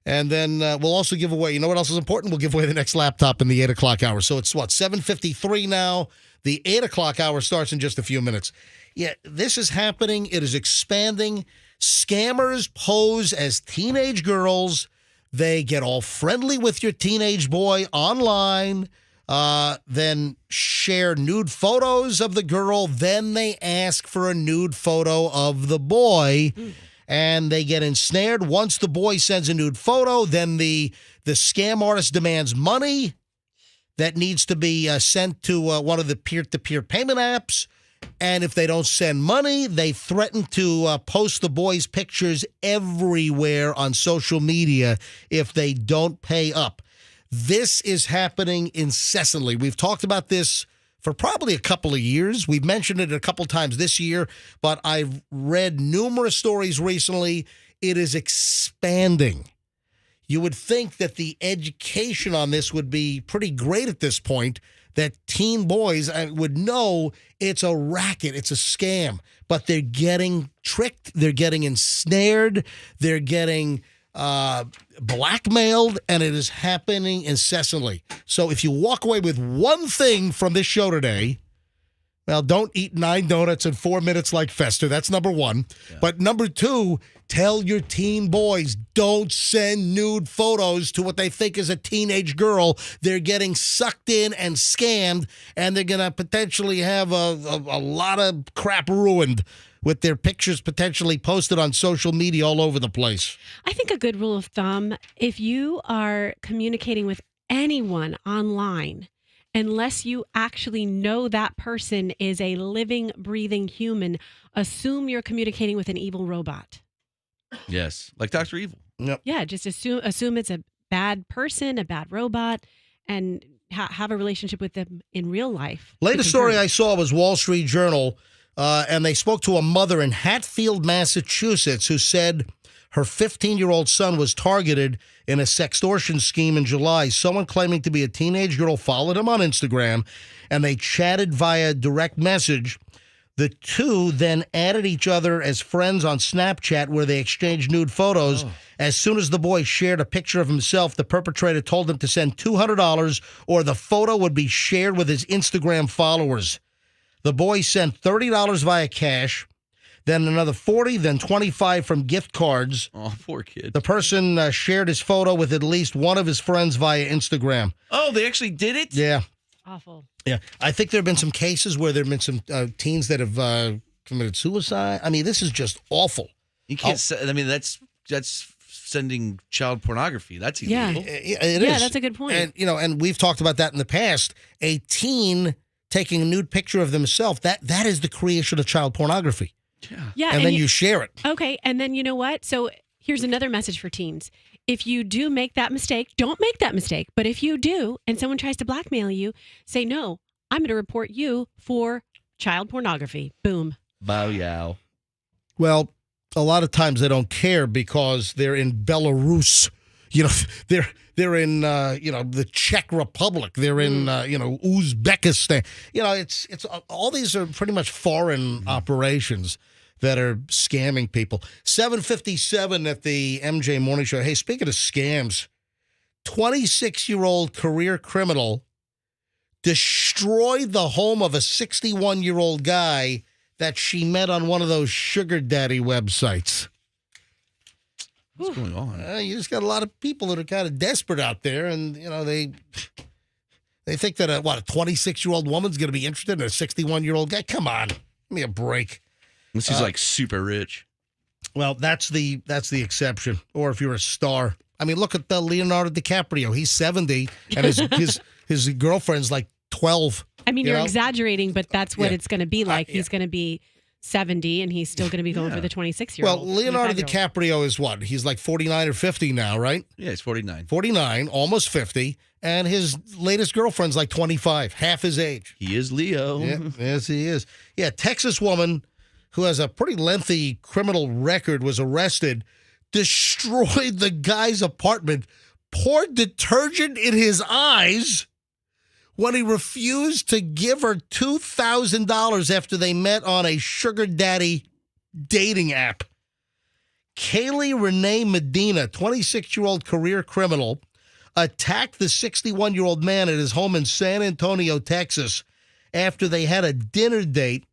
And then we'll also give away, you know what else is important? We'll give away the next laptop in the 8 o'clock hour. So it's 7:53 now. The 8 o'clock hour starts in just a few minutes. Yeah, this is happening. It is expanding. Scammers pose as teenage girls. They get all friendly with your teenage boy online, then share nude photos of the girl. Then they ask for a nude photo of the boy, and they get ensnared. Once the boy sends a nude photo, then the scam artist demands money that needs to be sent to one of the peer-to-peer payment apps. And if they don't send money, they threaten to post the boys' pictures everywhere on social media if they don't pay up. This is happening incessantly. We've talked about this for probably a couple of years. We've mentioned it a couple times this year, but I've read numerous stories recently. It is expanding. You would think that the education on this would be pretty great at this point, that teen boys would know it's a racket, it's a scam, but they're getting tricked, they're getting ensnared, they're getting blackmailed, and it is happening incessantly. So if you walk away with one thing from this show today, well, don't eat 9 donuts in 4 minutes like Fester. That's number one. Yeah. But number 2, tell your teen boys, don't send nude photos to what they think is a teenage girl. They're getting sucked in and scammed, and they're going to potentially have a lot of crap ruined with their pictures potentially posted on social media all over the place. I think a good rule of thumb, if you are communicating with anyone online, unless you actually know that person is a living, breathing human, assume you're communicating with an evil robot. Yes, like Dr. Evil. Yep. Yeah, just assume it's a bad person, a bad robot, and have a relationship with them in real life. Latest story I saw was Wall Street Journal, and they spoke to a mother in Hatfield, Massachusetts, who said her 15-year-old son was targeted in a sextortion scheme in July. Someone claiming to be a teenage girl followed him on Instagram, and they chatted via direct message. The two then added each other as friends on Snapchat, where they exchanged nude photos. As soon as the boy shared a picture of himself, the perpetrator told him to send $200 or the photo would be shared with his Instagram followers. The boy sent $30 via cash, then another $40, then $25 from gift cards. Oh, poor kid. The person shared his photo with at least one of his friends via Instagram. Oh, they actually did it? Yeah. Awful. Yeah. I think there have been some cases where there have been some teens that have committed suicide. I mean, this is just awful. You can't say, I mean, that's sending child pornography. That's illegal. It is. Yeah, that's a good point. And, and we've talked about that in the past. A teen taking a nude picture of themselves, that is the creation of child pornography. Yeah. And then you share it. Okay. And then you know what? So here's another message for teens. If you do make that mistake, don't make that mistake. But if you do, and someone tries to blackmail you, say, no, I'm going to report you for child pornography. Boom. Bow yow. Well, a lot of times they don't care because they're in Belarus. They're in the Czech Republic. They're in Uzbekistan. It's all these are pretty much foreign operations that are scamming people. 7:57 at the MJ Morning Show. Hey, speaking of scams, 26-year-old career criminal destroyed the home of a 61-year-old guy that she met on one of those sugar daddy websites. What's going on? You just got a lot of people that are kind of desperate out there, and they think that a 26-year-old woman's going to be interested in a 61-year-old guy. Come on, give me a break. Unless he's like super rich. Well, that's the exception. Or if you're a star. I mean, look at Leonardo DiCaprio. He's 70, and his girlfriend's like 12. I mean, you're exaggerating, but that's what it's going to be like. He's going to be 70, and he's still going to be going for the 26-year-old. Well, Leonardo DiCaprio is what? He's like 49 or 50 now, right? Yeah, he's 49. 49, almost 50. And his latest girlfriend's like 25, half his age. He is Leo. Yeah, yes, he is. Yeah, Texas woman who has a pretty lengthy criminal record was arrested, destroyed the guy's apartment, poured detergent in his eyes when he refused to give her $2,000 after they met on a sugar daddy dating app. Kaylee Renee Medina, 26-year-old career criminal, attacked the 61-year-old man at his home in San Antonio, Texas, after they had a dinner date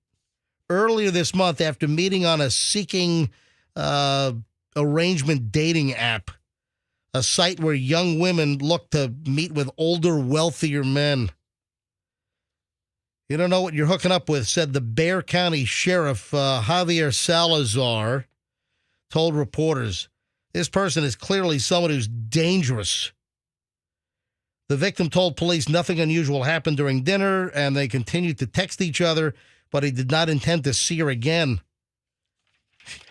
earlier this month after meeting on a seeking arrangement dating app, a site where young women look to meet with older, wealthier men. You don't know what you're hooking up with, said the Bexar County Sheriff Javier Salazar told reporters. This person is clearly someone who's dangerous. The victim told police nothing unusual happened during dinner, and they continued to text each other, but he did not intend to see her again.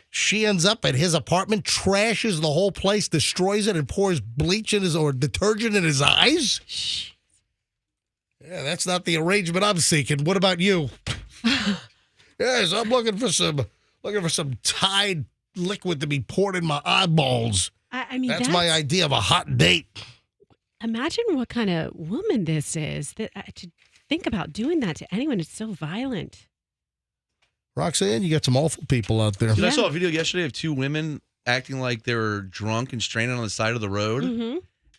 She ends up at his apartment, trashes the whole place, destroys it, and pours bleach in or detergent in his eyes? Yeah, that's not the arrangement I'm seeking. What about you? Yes, I'm looking for some Tide liquid to be poured in my eyeballs. I mean, that's my idea of a hot date. Imagine what kind of woman this is. That to think about doing that to anyone is so violent. Roxanne, you got some awful people out there. Dude, I saw a video yesterday of two women acting like they were drunk and stranded on the side of the road,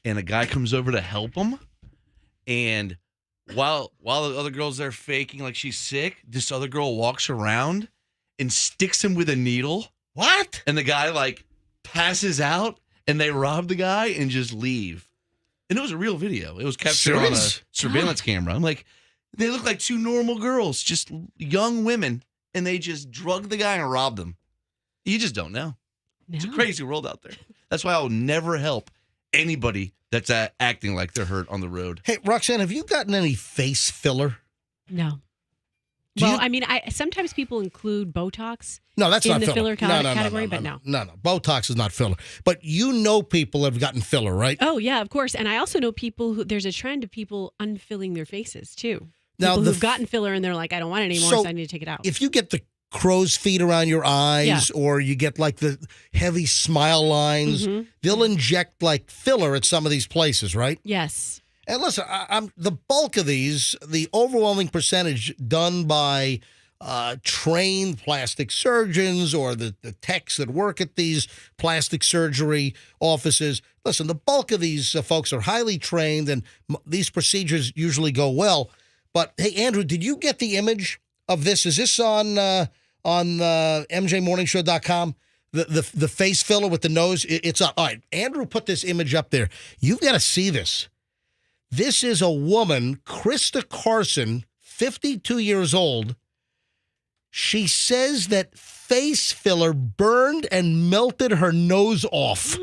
and a guy comes over to help them. And while the other girl's there faking like she's sick, this other girl walks around and sticks him with a needle. What? And the guy passes out, and they rob the guy and just leave. And it was a real video. It was captured on a surveillance camera. I'm like, they look like two normal girls, just young women. And they just drug the guy and robbed him. You just don't know. No. It's a crazy world out there. That's why I'll never help anybody that's acting like they're hurt on the road. Hey, Roxanne, have you gotten any face filler? No. Well, I mean, sometimes people include Botox No, that's in not the filler no, category, but no. No. Botox is not filler. But you know people have gotten filler, right? Oh, yeah, of course. And I also know people there's a trend of people unfilling their faces, too. Now, People who've gotten filler and they're like, I don't want it anymore, so I need to take it out. If you get the crow's feet around your eyes or you get like the heavy smile lines, they'll inject like filler at some of these places, right? Yes. And listen, I'm the bulk of these, the overwhelming percentage done by trained plastic surgeons or the techs that work at these plastic surgery offices. Listen, the bulk of these folks are highly trained and these procedures usually go well. But hey, Andrew, did you get the image of this? Is this on MJMorningshow.com? The face filler with the nose? It's up. All right, Andrew put this image up there. You've got to see this. This is a woman, Krista Carson, 52 years old. She says that face filler burned and melted her nose off.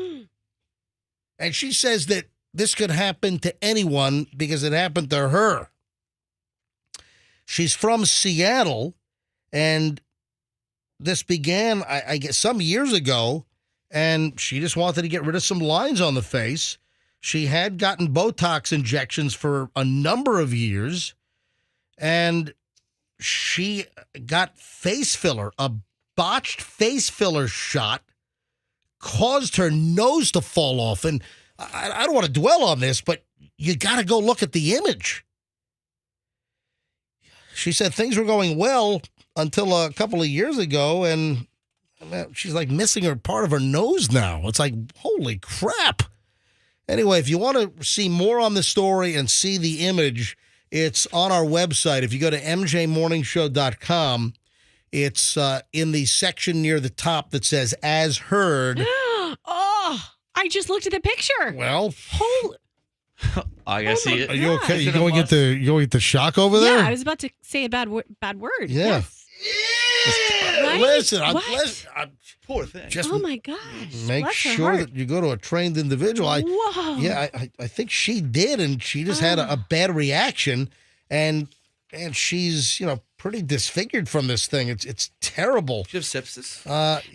And she says that this could happen to anyone because it happened to her. She's from Seattle, and this began, I guess, some years ago, and she just wanted to get rid of some lines on the face. She had gotten Botox injections for a number of years, and she got face filler. A botched face filler shot caused her nose to fall off. And I don't want to dwell on this, but you got to go look at the image. She said things were going well until a couple of years ago, and she's like missing her part of her nose now. It's like, holy crap. Anyway, if you want to see more on the story and see the image, it's on our website. If you go to MJMorningshow.com, it's in the section near the top that says As Heard. Oh, I just looked at the picture. Well, holy. I gotta see it. Are you okay? You going to get the shock over there? Yeah, I was about to say a bad word. Yeah. Yes. Right? Listen, I'm poor thing. Just oh my gosh! make sure that you go to a trained individual. Whoa. I think she did, and she just had a bad reaction, and she's pretty disfigured from this thing. It's terrible. Do you have sepsis?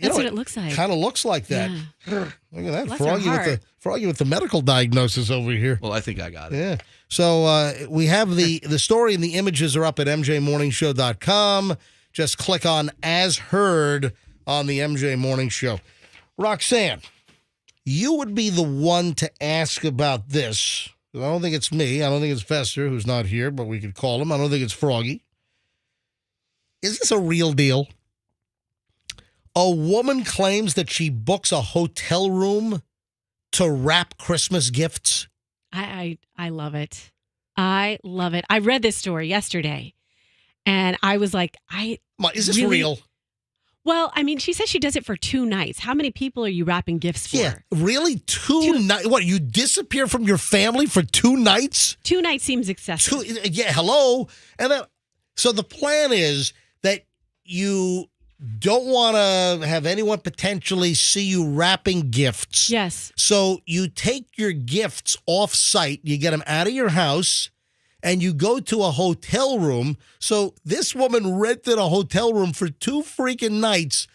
That's what it looks like. Kind of looks like that. Yeah. Look at that, Bless Froggy with the medical diagnosis over here. Well, I think I got it. Yeah. So we have the story and the images are up at MJMorningshow.com. Just click on As Heard on the MJ Morning Show. Roxanne, you would be the one to ask about this. I don't think it's me. I don't think it's Fester, who's not here, but we could call him. I don't think it's Froggy. Is this a real deal? A woman claims that she books a hotel room to wrap Christmas gifts. I love it. I love it. I read this story yesterday, and I was like, is this real? Well, I mean, she says she does it for 2 nights. How many people are you wrapping gifts for? Yeah, really? 2 nights? What, you disappear from your family for 2 nights? 2 nights seems excessive. Hello? And then, so the plan is that you don't want to have anyone potentially see you wrapping gifts. Yes. So you take your gifts off site, you get them out of your house, and you go to a hotel room. So this woman rented a hotel room for 2 freaking nights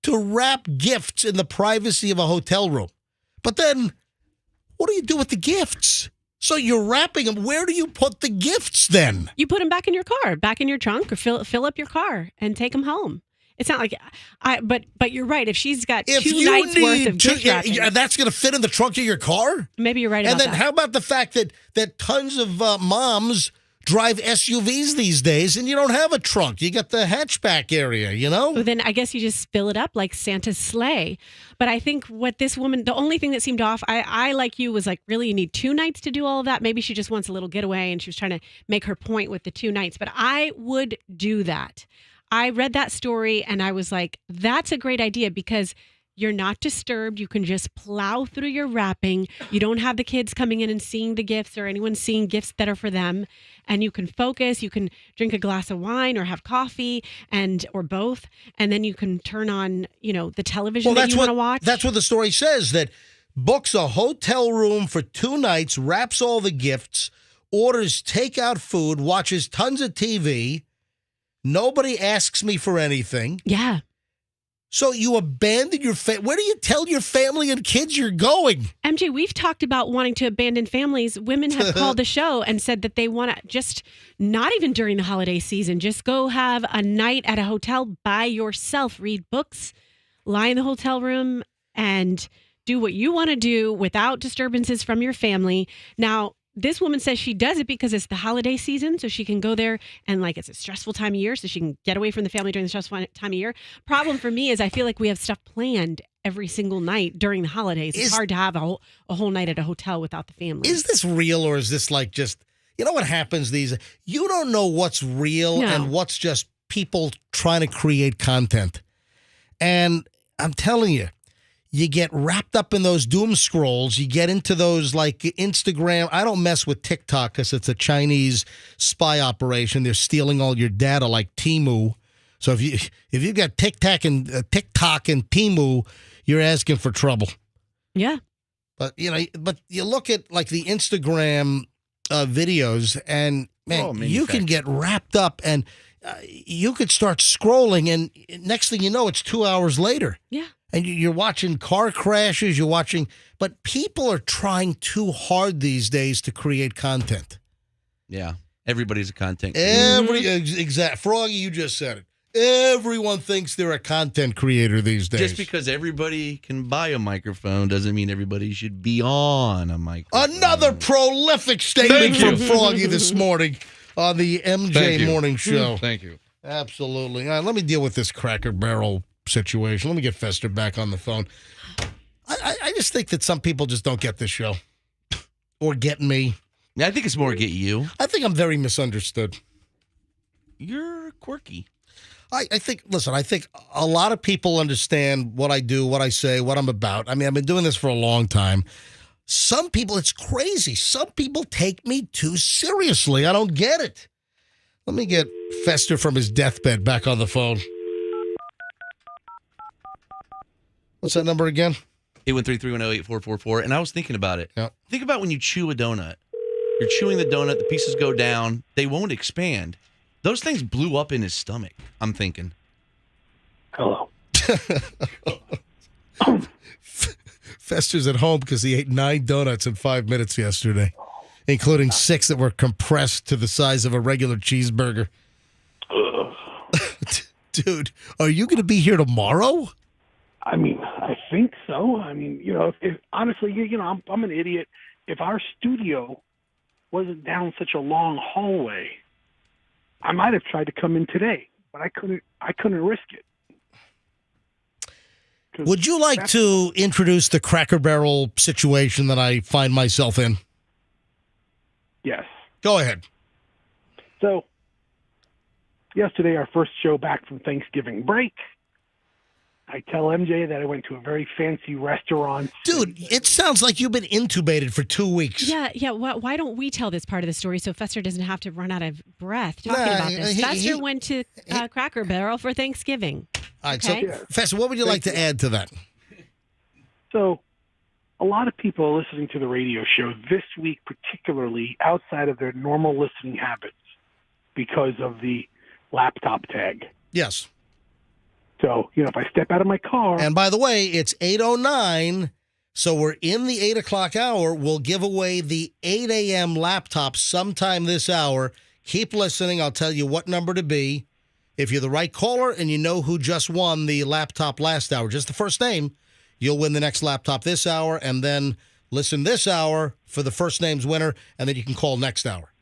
to wrap gifts in the privacy of a hotel room. But then, what do you do with the gifts? So you're wrapping them. Where do you put the gifts then? You put them back in your car, back in your trunk, or fill up your car and take them home. It's not like but you're right. If she's got 2 nights worth of gift wrapping, that's going to fit in the trunk of your car? Maybe you're right about that. And then how about the fact that tons of moms drive SUVs these days and you don't have a trunk? You got the hatchback area, Well, then I guess you just fill it up like Santa's sleigh. But I think what this woman, the only thing that seemed off, I like you, was like, really, you need 2 nights to do all of that? Maybe she just wants a little getaway and she was trying to make her point with the 2 nights. But I would do that. I read that story and I was like, that's a great idea because you're not disturbed. You can just plow through your wrapping. You don't have the kids coming in and seeing the gifts or anyone seeing gifts that are for them. And you can focus. You can drink a glass of wine or have coffee or both. And then you can turn on, the television that you want to watch. That's what the story says, that books a hotel room for 2 nights, wraps all the gifts, orders takeout food, watches tons of TV, Nobody asks me for anything. Yeah. So you abandon your family. Where do you tell your family and kids you're going? MJ, we've talked about wanting to abandon families. Women have called the show and said that they want to just, not even during the holiday season, just go have a night at a hotel by yourself, read books, lie in the hotel room, and do what you want to do without disturbances from your family. Now, this woman says she does it because it's the holiday season, so she can go there and like it's a stressful time of year, so she can get away from the family during the stressful time of year. Problem for me is I feel like we have stuff planned every single night during the holidays. It's hard to have a whole night at a hotel without the family. Is this real or is this like just, you know what happens you don't know what's real and what's just people trying to create content. And I'm telling you, you get wrapped up in those doom scrolls. You get into those like Instagram. I don't mess with TikTok because it's a Chinese spy operation. They're stealing all your data like Temu. So if you've got TikTok and Temu, you're asking for trouble. Yeah. But you look at like the Instagram videos and man, you can get wrapped up and you could start scrolling and next thing you know, it's 2 hours later. Yeah. And you're watching car crashes, but people are trying too hard these days to create content. Yeah. Everybody's a content creator. Exact. Froggy, you just said it. Everyone thinks they're a content creator these days. Just because everybody can buy a microphone doesn't mean everybody should be on a microphone. Another prolific statement from Froggy this morning on the MJ Morning Show. Thank you. Absolutely. All right, let me deal with this Cracker Barrel situation. Let me get Fester back on the phone. I just think that some people just don't get this show or get me. Yeah, I think it's more get you. I think I'm very misunderstood. You're quirky. I think a lot of people understand what I do, what I say, what I'm about. I mean, I've been doing this for a long time. Some people, it's crazy. Some people take me too seriously. I don't get it. Let me get Fester from his deathbed back on the phone. What's that number again? 813-310-8444. And I was thinking about it. Yep. Think about when you chew a donut. You're chewing the donut, the pieces go down, they won't expand. Those things blew up in his stomach, I'm thinking. Hello. Fester's at home because he ate 9 donuts in 5 minutes yesterday, including 6 that were compressed to the size of a regular cheeseburger. Dude, are you going to be here tomorrow? I mean, I think so. I mean, if honestly, I'm an idiot. If our studio wasn't down such a long hallway, I might have tried to come in today, but I couldn't risk it. Would you like to introduce the Cracker Barrel situation that I find myself in? Yes. Go ahead. So, yesterday, our first show back from Thanksgiving break, I tell MJ that I went to a very fancy restaurant. Dude, it sounds like you've been intubated for 2 weeks. Yeah. Why don't we tell this part of the story so Fester doesn't have to run out of breath talking about this? Fester went to Cracker Barrel for Thanksgiving. All right, okay? so, Fester, what would you like to add to that? So, a lot of people are listening to the radio show this week, particularly outside of their normal listening habits because of the laptop tag. Yes. So, if I step out of my car. And by the way, it's 8:09, so we're in the 8 o'clock hour. We'll give away the 8 a.m. laptop sometime this hour. Keep listening. I'll tell you what number to be. If you're the right caller and you know who just won the laptop last hour, just the first name, you'll win the next laptop this hour. And then listen this hour for the first name's winner, and then you can call next hour.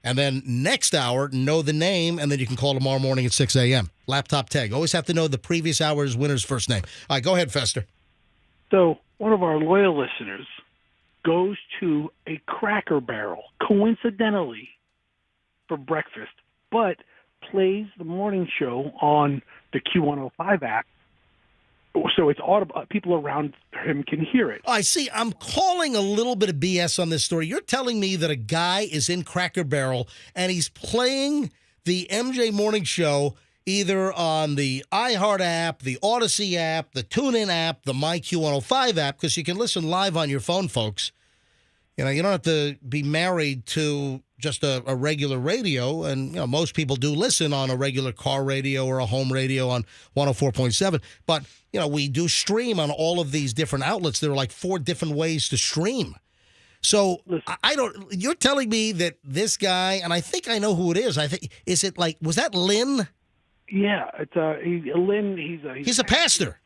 And then next hour, know the name, and then you can call tomorrow morning at 6 a.m. Laptop tag. Always have to know the previous hour's winner's first name. All right, go ahead, Fester. So one of our loyal listeners goes to a Cracker Barrel, coincidentally, for breakfast, but plays the morning show on the Q105 app. So it's audible. People around him can hear it. I see. I'm calling a little bit of BS on this story. You're telling me that a guy is in Cracker Barrel and he's playing the MJ Morning Show either on the iHeart app, the Odyssey app, the TuneIn app, the MyQ105 app, because you can listen live on your phone, folks. You don't have to be married to just a regular radio. And, most people do listen on a regular car radio or a home radio on 104.7. But, we do stream on all of these different outlets. There are like 4 different ways to stream. So you're telling me that this guy, and I think I know who it is. Was that Lynn? Yeah, it's Lynn. He's a pastor.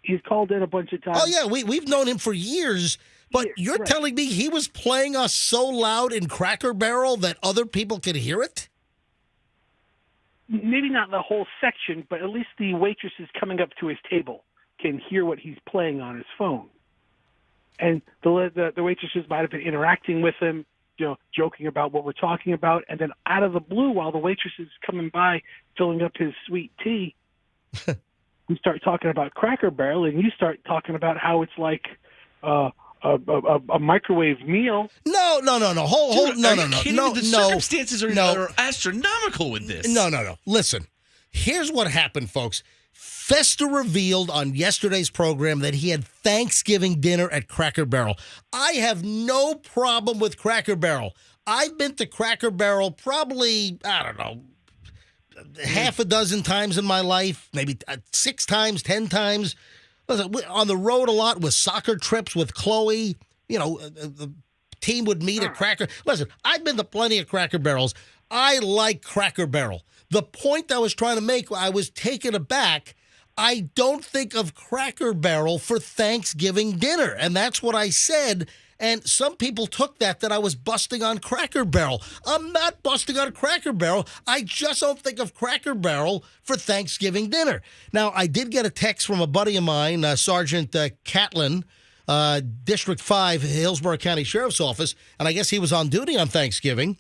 He's called in a bunch of times. Oh, yeah, we've known him for years. But you're telling me he was playing us so loud in Cracker Barrel that other people could hear it? Maybe not the whole section, but at least the waitresses coming up to his table can hear what he's playing on his phone. And the waitresses might have been interacting with him, joking about what we're talking about. And then out of the blue, while the waitress is coming by, filling up his sweet tea, we start talking about Cracker Barrel, and you start talking about how it's like a microwave meal. No. Hold, no. The circumstances are astronomical with this. No. Listen, here's what happened, folks. Fester revealed on yesterday's program that he had Thanksgiving dinner at Cracker Barrel. I have no problem with Cracker Barrel. I've been to Cracker Barrel probably, half a dozen times in my life, maybe 6 times, 10 times. Listen, on the road a lot with soccer trips with Chloe. The team would meet at Cracker. Listen, I've been to plenty of Cracker Barrels. I like Cracker Barrel. The point I was trying to make, I was taken aback. I don't think of Cracker Barrel for Thanksgiving dinner. And that's what I said. And some people took that I was busting on Cracker Barrel. I'm not busting on Cracker Barrel. I just don't think of Cracker Barrel for Thanksgiving dinner. Now, I did get a text from a buddy of mine, Sergeant Catlin, District 5, Hillsborough County Sheriff's Office, and I guess he was on duty on Thanksgiving.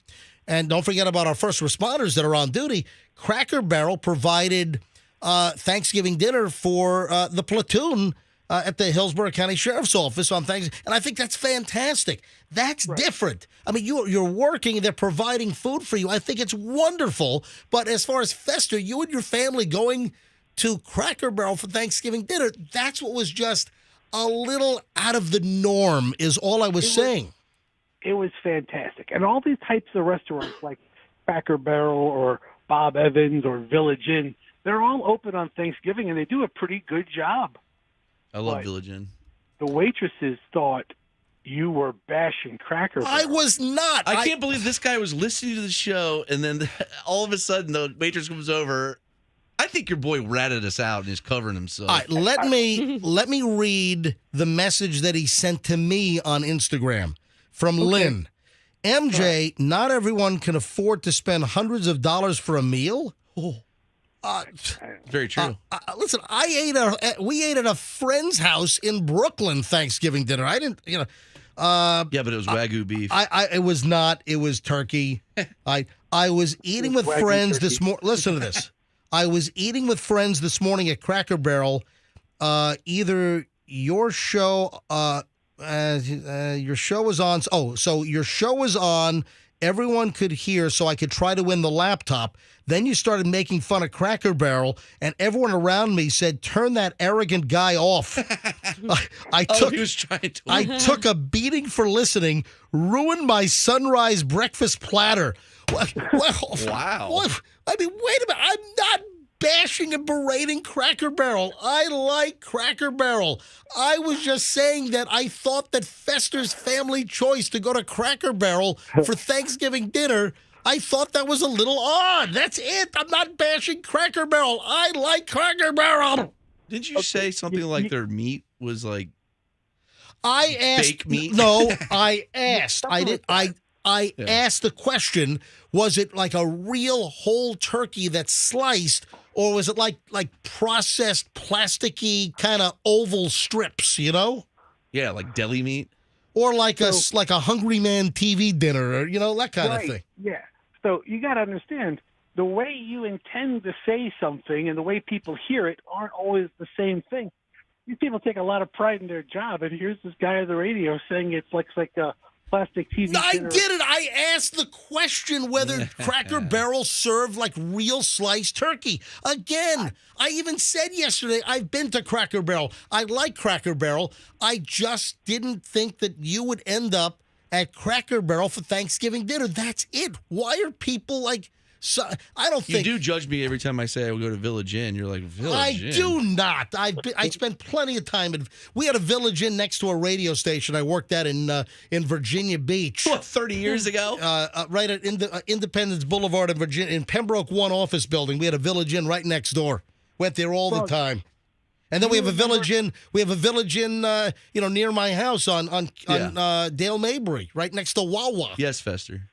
And don't forget about our first responders that are on duty. Cracker Barrel provided Thanksgiving dinner for the platoon at the Hillsborough County Sheriff's Office on Thanksgiving. And I think that's fantastic. That's different. I mean, you're working, they're providing food for you. I think it's wonderful. But as far as Fester, you and your family going to Cracker Barrel for Thanksgiving dinner, that's what was just a little out of the norm is all I was saying. It was fantastic. And all these types of restaurants like Cracker Barrel or Bob Evans or Village Inn, they're all open on Thanksgiving, and they do a pretty good job. I love Village Inn. The waitresses thought you were bashing Cracker Barrel. I was not. I can't believe this guy was listening to the show, and then all of a sudden the waitress comes over. I think your boy ratted us out and he's covering himself. All right, let me read the message that he sent to me on Instagram from Lynn. MJ, not everyone can afford to spend hundreds of dollars for a meal. Very true. Listen, we ate at a friend's house in Brooklyn Thanksgiving dinner. I didn't, yeah, but it was Wagyu beef. It was not. It was turkey. I was eating with friends this morning. Listen to this. I was eating with friends this morning at Cracker Barrel. Either your show, your show was on. Oh, so your show was on. Everyone could hear, so I could try to win the laptop. Then you started making fun of Cracker Barrel, and everyone around me said, "Turn that arrogant guy off." I took a beating for listening. Ruined my sunrise breakfast platter. Wow. I mean, wait a minute. I'm not bashing and berating Cracker Barrel. I like Cracker Barrel. I was just saying that I thought that Fester's family choice to go to Cracker Barrel for Thanksgiving dinner, I thought that was a little odd. That's it. I'm not bashing Cracker Barrel. I like Cracker Barrel. Did you say something like their meat was like I asked, fake meat? No, I asked. I asked the question, was it like a real whole turkey that's sliced, or was it like processed plasticky kind of oval strips, you know? Yeah, like deli meat. Or like a Hungry Man TV dinner, or, that kind of thing. Yeah. So you got to understand, the way you intend to say something and the way people hear it aren't always the same thing. These people take a lot of pride in their job, and here's this guy on the radio saying it's like a plastic TV I dinner. did it. I asked the question whether Cracker Barrel served like real sliced turkey. Again, I even said yesterday, I've been to Cracker Barrel. I like Cracker Barrel. I just didn't think that you would end up at Cracker Barrel for Thanksgiving dinner. That's it. Why are people like? So, I don't think you do judge me every time I say I will go to Village Inn. You're like, Village Inn? I do not. I spent plenty of time we had a Village Inn next to a radio station I worked at in Virginia Beach. What, 30 years ago? Right at Independence Boulevard in Virginia, in Pembroke One office building. We had a Village Inn right next door. Went there all the time. And then we have a Village Inn. We have a Village Inn, near my house on Dale Mabry, right next to Wawa. Yes, Fester.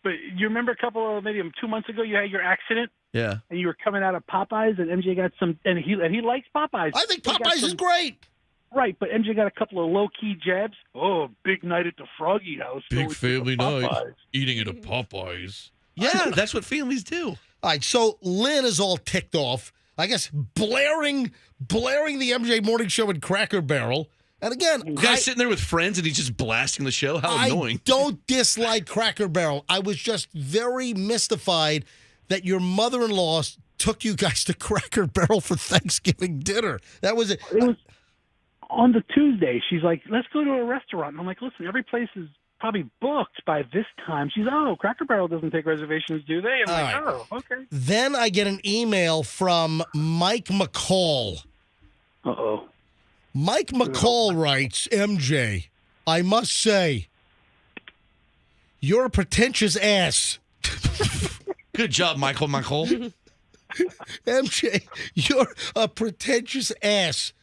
But you remember maybe 2 months ago, you had your accident? Yeah. And you were coming out of Popeyes, and MJ got some, and he likes Popeyes. I think Popeyes is great. Right, but MJ got a couple of low-key jabs. Oh, big night at the Froggy house. Big family night. Eating at a Popeyes. Yeah, that's what families do. All right, so Lynn is all ticked off, I guess, blaring the MJ Morning Show in Cracker Barrel. And again, you guys sitting there with friends and he's just blasting the show? How annoying. I don't dislike Cracker Barrel. I was just very mystified that your mother-in-law took you guys to Cracker Barrel for Thanksgiving dinner. That was it. It was on the Tuesday. She's like, let's go to a restaurant. And I'm like, listen, every place is probably booked by this time. She's, Cracker Barrel doesn't take reservations, do they? I'm like, right. Okay. Then I get an email from Mike McCall. Uh-oh. Mike McCall writes, MJ, I must say, you're a pretentious ass. Good job, Michael. MJ, you're a pretentious ass.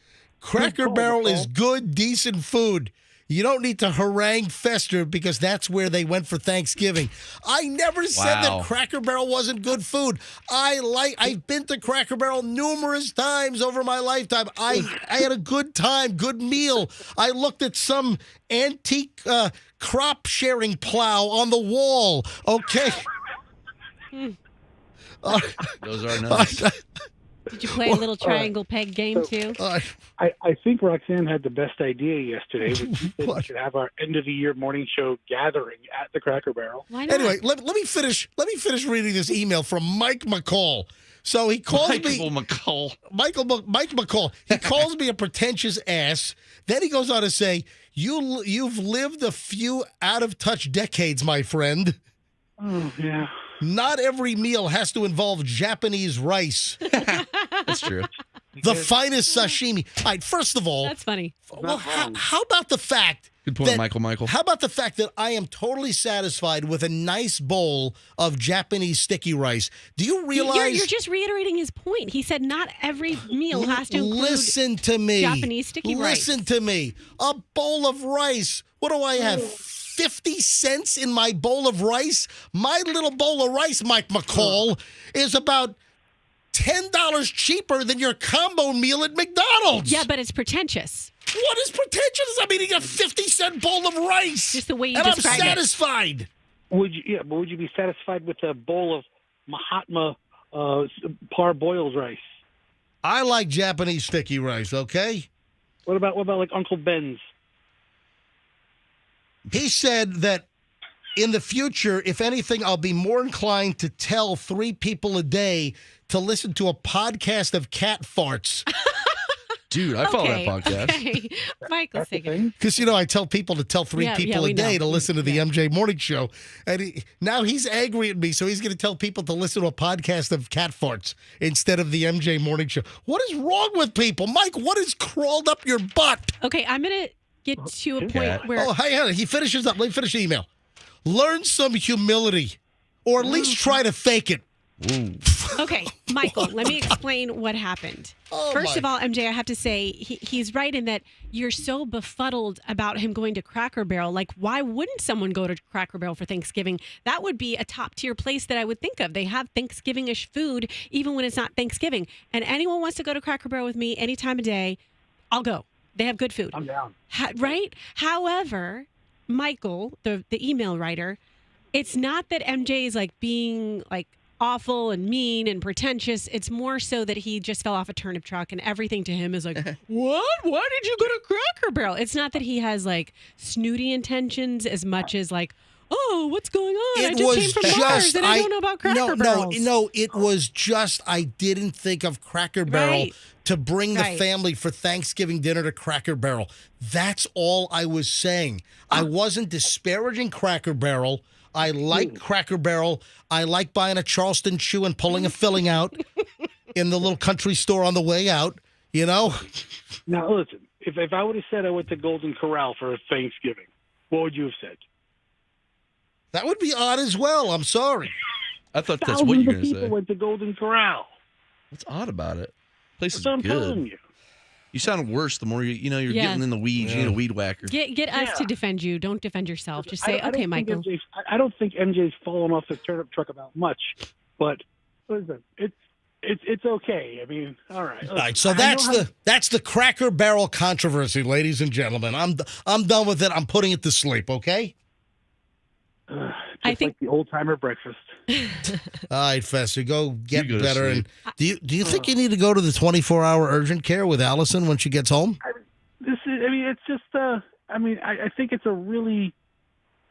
Cracker Barrel is good, decent food. You don't need to harangue Fester because that's where they went for Thanksgiving. I never said that Cracker Barrel wasn't good food. I've been to Cracker Barrel numerous times over my lifetime. I had a good time, good meal. I looked at some antique crop sharing plow on the wall. Okay. Those are nice. Did you play a little triangle peg game too? I think Roxanne had the best idea yesterday. We should have our end of the year morning show gathering at the Cracker Barrel. Why not? Anyway, let me finish reading this email from Mike McCall. So he calls Mike McCall. He calls me a pretentious ass. Then he goes on to say, "You've lived a few out of touch decades, my friend." Oh yeah. Not every meal has to involve Japanese rice. That's true. The finest sashimi. All right, first of all, that's funny. Well, how about the fact? Good point, Michael. How about the fact that I am totally satisfied with a nice bowl of Japanese sticky rice? Do you realize? You're just reiterating his point. He said not every meal has to include Listen to me. Japanese sticky rice. Listen to me. A bowl of rice. What do I have? 50 cents in my bowl of rice? My little bowl of rice, Mike McCall, is about $10 cheaper than your combo meal at McDonald's. Yeah, but it's pretentious. What is pretentious? I'm eating a 50-cent bowl of rice. Just the way you and described I'm satisfied. Would you be satisfied with a bowl of Mahatma Parboiled rice? I like Japanese sticky rice, okay? What about like Uncle Ben's? He said that in the future, if anything, I'll be more inclined to tell 3 people a day to listen to a podcast of cat farts. Dude, I follow that podcast. Okay. Michael's thinking. Because, I tell people to tell 3 people a day to listen to the MJ Morning Show. And now he's angry at me, so he's going to tell people to listen to a podcast of cat farts instead of the MJ Morning Show. What is wrong with people? Mike, what has crawled up your butt? Okay, I'm going to get to a point where... Oh, hang on. He finishes up. Let me finish the email. Learn some humility, or at least try to fake it. Ooh. Okay, Michael, let me explain what happened. First of all, MJ, I have to say, he's right in that you're so befuddled about him going to Cracker Barrel. Like, why wouldn't someone go to Cracker Barrel for Thanksgiving? That would be a top-tier place that I would think of. They have Thanksgiving-ish food, even when it's not Thanksgiving. And anyone wants to go to Cracker Barrel with me any time of day, I'll go. They have good food. I'm down. Right? However, Michael, the email writer, it's not that MJ is like being like awful and mean and pretentious. It's more so that he just fell off a turnip truck and everything to him is like, what? Why did you go to Cracker Barrel? It's not that he has like snooty intentions as much as like, oh, what's going on? I It just was came from just Mars and I don't know about Cracker Barrels. No. It was just I didn't think of Cracker Barrel Right. to bring the Right. family for Thanksgiving dinner to Cracker Barrel. That's all I was saying. I wasn't disparaging Cracker Barrel. I like Cracker Barrel. I like buying a Charleston chew and pulling a filling out in the little country store on the way out. You know. Now, listen, if I would have said I went to Golden Corral for Thanksgiving, what would you have said? That would be odd as well. I'm sorry. I thought that's what you Thousands were of going to people say. went to Golden Corral. What's odd about it? Place That's is what I'm telling good. you. You sound worse the more you're Yeah. getting in the weeds. You need a weed whacker. Get us Yeah. to defend you. Don't defend yourself. Just say, I don't okay, think Michael. I don't think MJ's fallen off the turnip truck about much, but listen, it's okay. I mean, all right. All right, so that's the Cracker Barrel controversy, ladies and gentlemen. I'm done with it. I'm putting it to sleep. Okay. I think like the old timer breakfast. All right, Fester, go get You go to better. And sleep. do you think you need to go to the 24-hour urgent care with Allison when she gets home? It's just. I think it's a really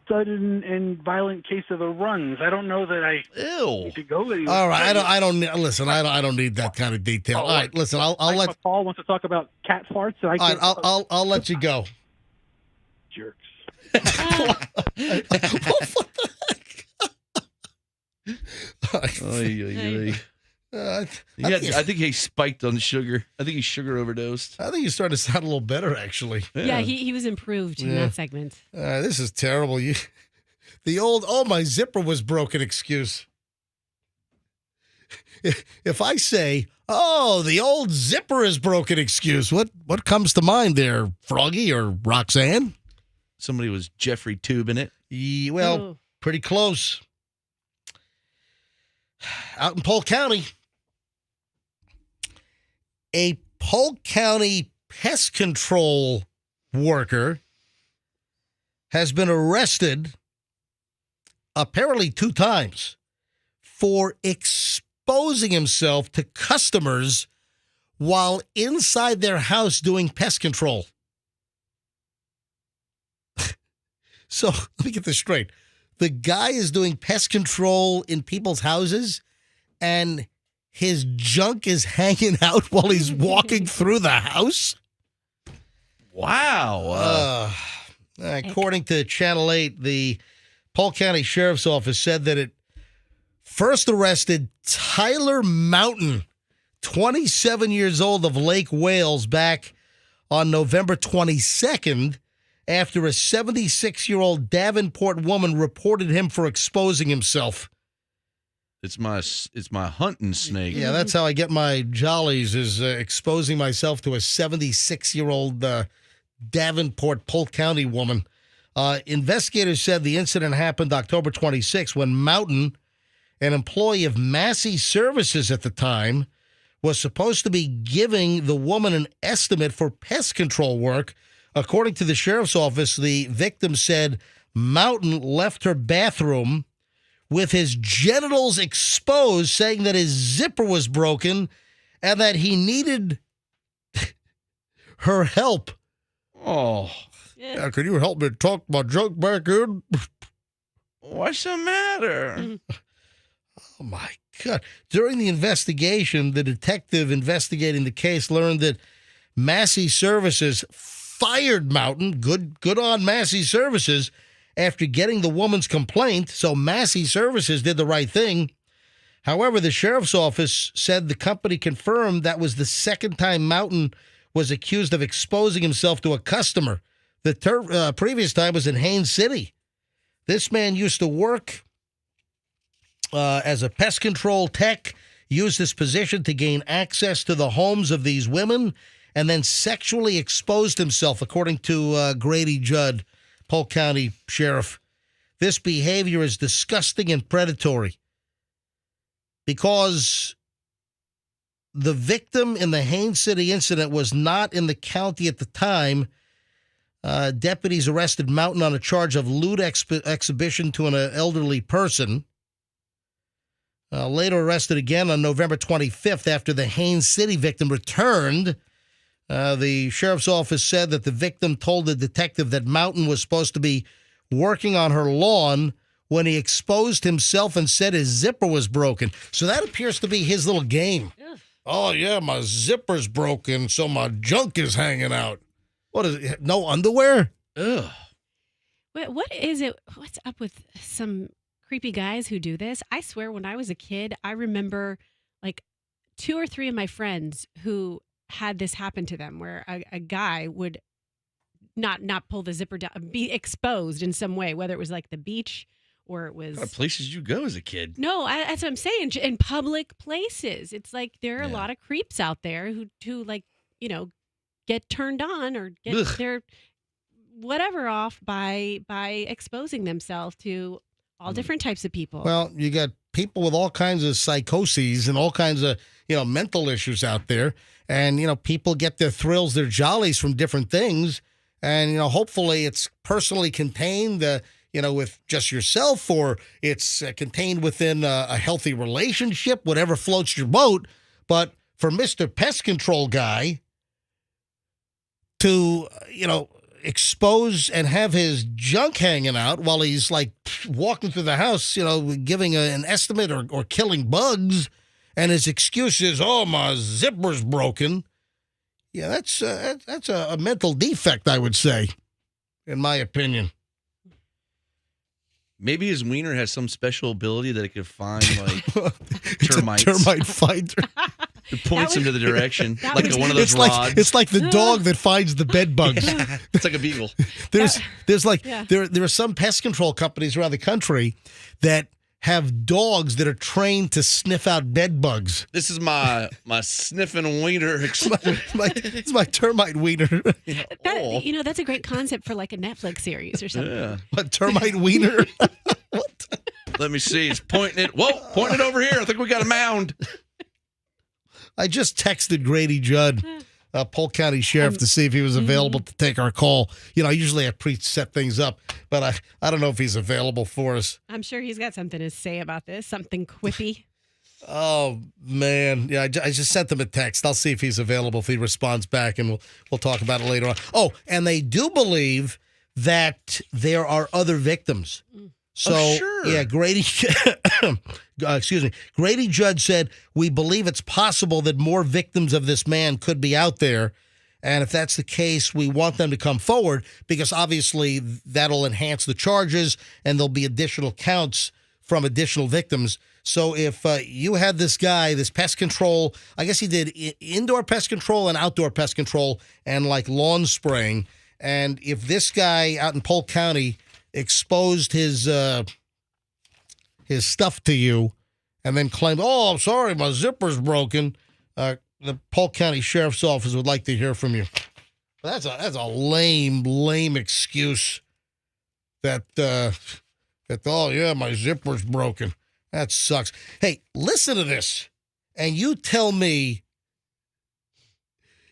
sudden and violent case of the runs. I don't know that I Ew. need to go anywhere. All right, I don't listen. I don't need that kind of detail. All right, listen. I'll Mike let. McCall wants to talk about cat farts. And I All right, can't I'll let you go. jerks. Oy. I I think he spiked on sugar. I think he sugar overdosed. think you're starting to sound a little better, actually. yeah, he was improved in that segment. This is terrible. The old my zipper was broken excuse. If I say, the old zipper is broken excuse, what comes to mind there, Froggy or Roxanne? Somebody was Jeffrey tubing it. Well, Oh. pretty close. Out in Polk County, a Polk County pest control worker has been arrested apparently 2 times for exposing himself to customers while inside their house doing pest control. So let me get this straight. The guy is doing pest control in people's houses and his junk is hanging out while he's walking through the house? Wow. According to Channel 8, the Polk County Sheriff's Office said that it first arrested Tyler Mountain, 27 years old, of Lake Wales, back on November 22nd after a 76-year-old Davenport woman reported him for exposing himself. It's my hunting snake. Yeah, that's how I get my jollies, is exposing myself to a 76-year-old Davenport, Polk County woman. Investigators said the incident happened October 26 when Mountain, an employee of Massey Services at the time, was supposed to be giving the woman an estimate for pest control work. According to the sheriff's office, the victim said Mountain left her bathroom with his genitals exposed, saying that his zipper was broken and that he needed her help. Oh, Yeah, could you help me tuck my junk back in? what's the matter? Oh, my God. During the investigation, the detective investigating the case learned that Massey Services fired Mountain. Good on Massey Services after getting the woman's complaint. So Massey Services did the right thing. However, the sheriff's office said the company confirmed that was the second time Mountain was accused of exposing himself to a customer. The previous time was in Haines City. This man used to work as a pest control tech, used his position to gain access to the homes of these women, and then sexually exposed himself, according to Grady Judd, Polk County Sheriff. This behavior is disgusting and predatory because the victim in the Haines City incident was not in the county at the time. Deputies arrested Mountain on a charge of lewd exhibition to an elderly person. Later arrested again on November 25th after the Haines City victim returned. The sheriff's office said that the victim told the detective that Mountain was supposed to be working on her lawn when he exposed himself and said his zipper was broken. So that appears to be his little game. Ugh. Oh, yeah, my zipper's broken, so my junk is hanging out. What is it? No underwear? Ugh. What is it? What's up with some creepy guys who do this? I swear when I was a kid, I remember like 2 or 3 of my friends who had this happen to them where a guy would not pull the zipper down, be exposed in some way, whether it was like the beach or it was... What places you go as a kid? No, that's what I'm saying. In public places. It's like there are a lot of creeps out there who like, you know, get turned on or get their whatever off by exposing themselves to all different types of people. Well, you got people with all kinds of psychoses and all kinds of, you know, mental issues out there. And, you know, people get their thrills, their jollies from different things. And, you know, hopefully it's personally contained, you know, with just yourself, or it's contained within a healthy relationship, whatever floats your boat. But for Mr. Pest Control guy to, you know, expose and have his junk hanging out while he's like walking through the house, you know, giving an estimate or killing bugs, and his excuse is, oh, my zipper's broken. Yeah, that's a mental defect, I would say, in my opinion. Maybe his wiener has some special ability that it could find like termites. Termite finder. It points him to the direction, like one of those it's rods. It's like the dog that finds the bed bugs. Yeah, it's like a beagle. There are some pest control companies around the country that have dogs that are trained to sniff out bed bugs. This is my sniffing wiener. It's my termite wiener. You know, that's a great concept for like a Netflix series or something. Yeah. What, termite wiener? What? Let me see. It's pointing it. Whoa, pointing it over here. I think we got a mound. I just texted Grady Judd, Polk County Sheriff, to see if he was available to take our call. You know, usually I pre-set things up, but I don't know if he's available for us. I'm sure he's got something to say about this, something quippy. Oh, man. Yeah, I just sent him a text. I'll see if he's available, if he responds back, and we'll talk about it later on. Oh, and they do believe that there are other victims. So, sure. Yeah, Grady, Grady Judd said, we believe it's possible that more victims of this man could be out there. And if that's the case, we want them to come forward because obviously that'll enhance the charges and there'll be additional counts from additional victims. So if you had this guy, this pest control, I guess he did indoor pest control and outdoor pest control and like lawn spraying. And if this guy out in Polk County exposed his stuff to you and then claimed, oh, I'm sorry, my zipper's broken, the Polk County Sheriff's Office would like to hear from you. But that's a lame excuse that oh, yeah, my zipper's broken. That sucks. Hey, listen to this, and you tell me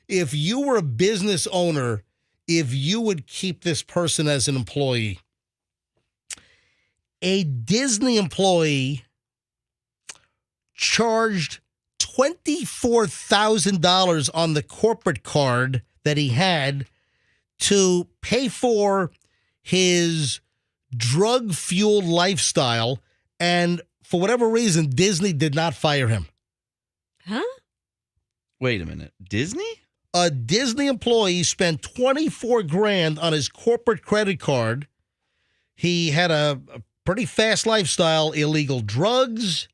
if you were a business owner, if you would keep this person as an employee. A Disney employee charged $24,000 on the corporate card that he had to pay for his drug-fueled lifestyle, and for whatever reason, Disney did not fire him. Huh? Wait a minute. Disney? A Disney employee spent $24,000 on his corporate credit card. He had a pretty fast lifestyle, illegal drugs,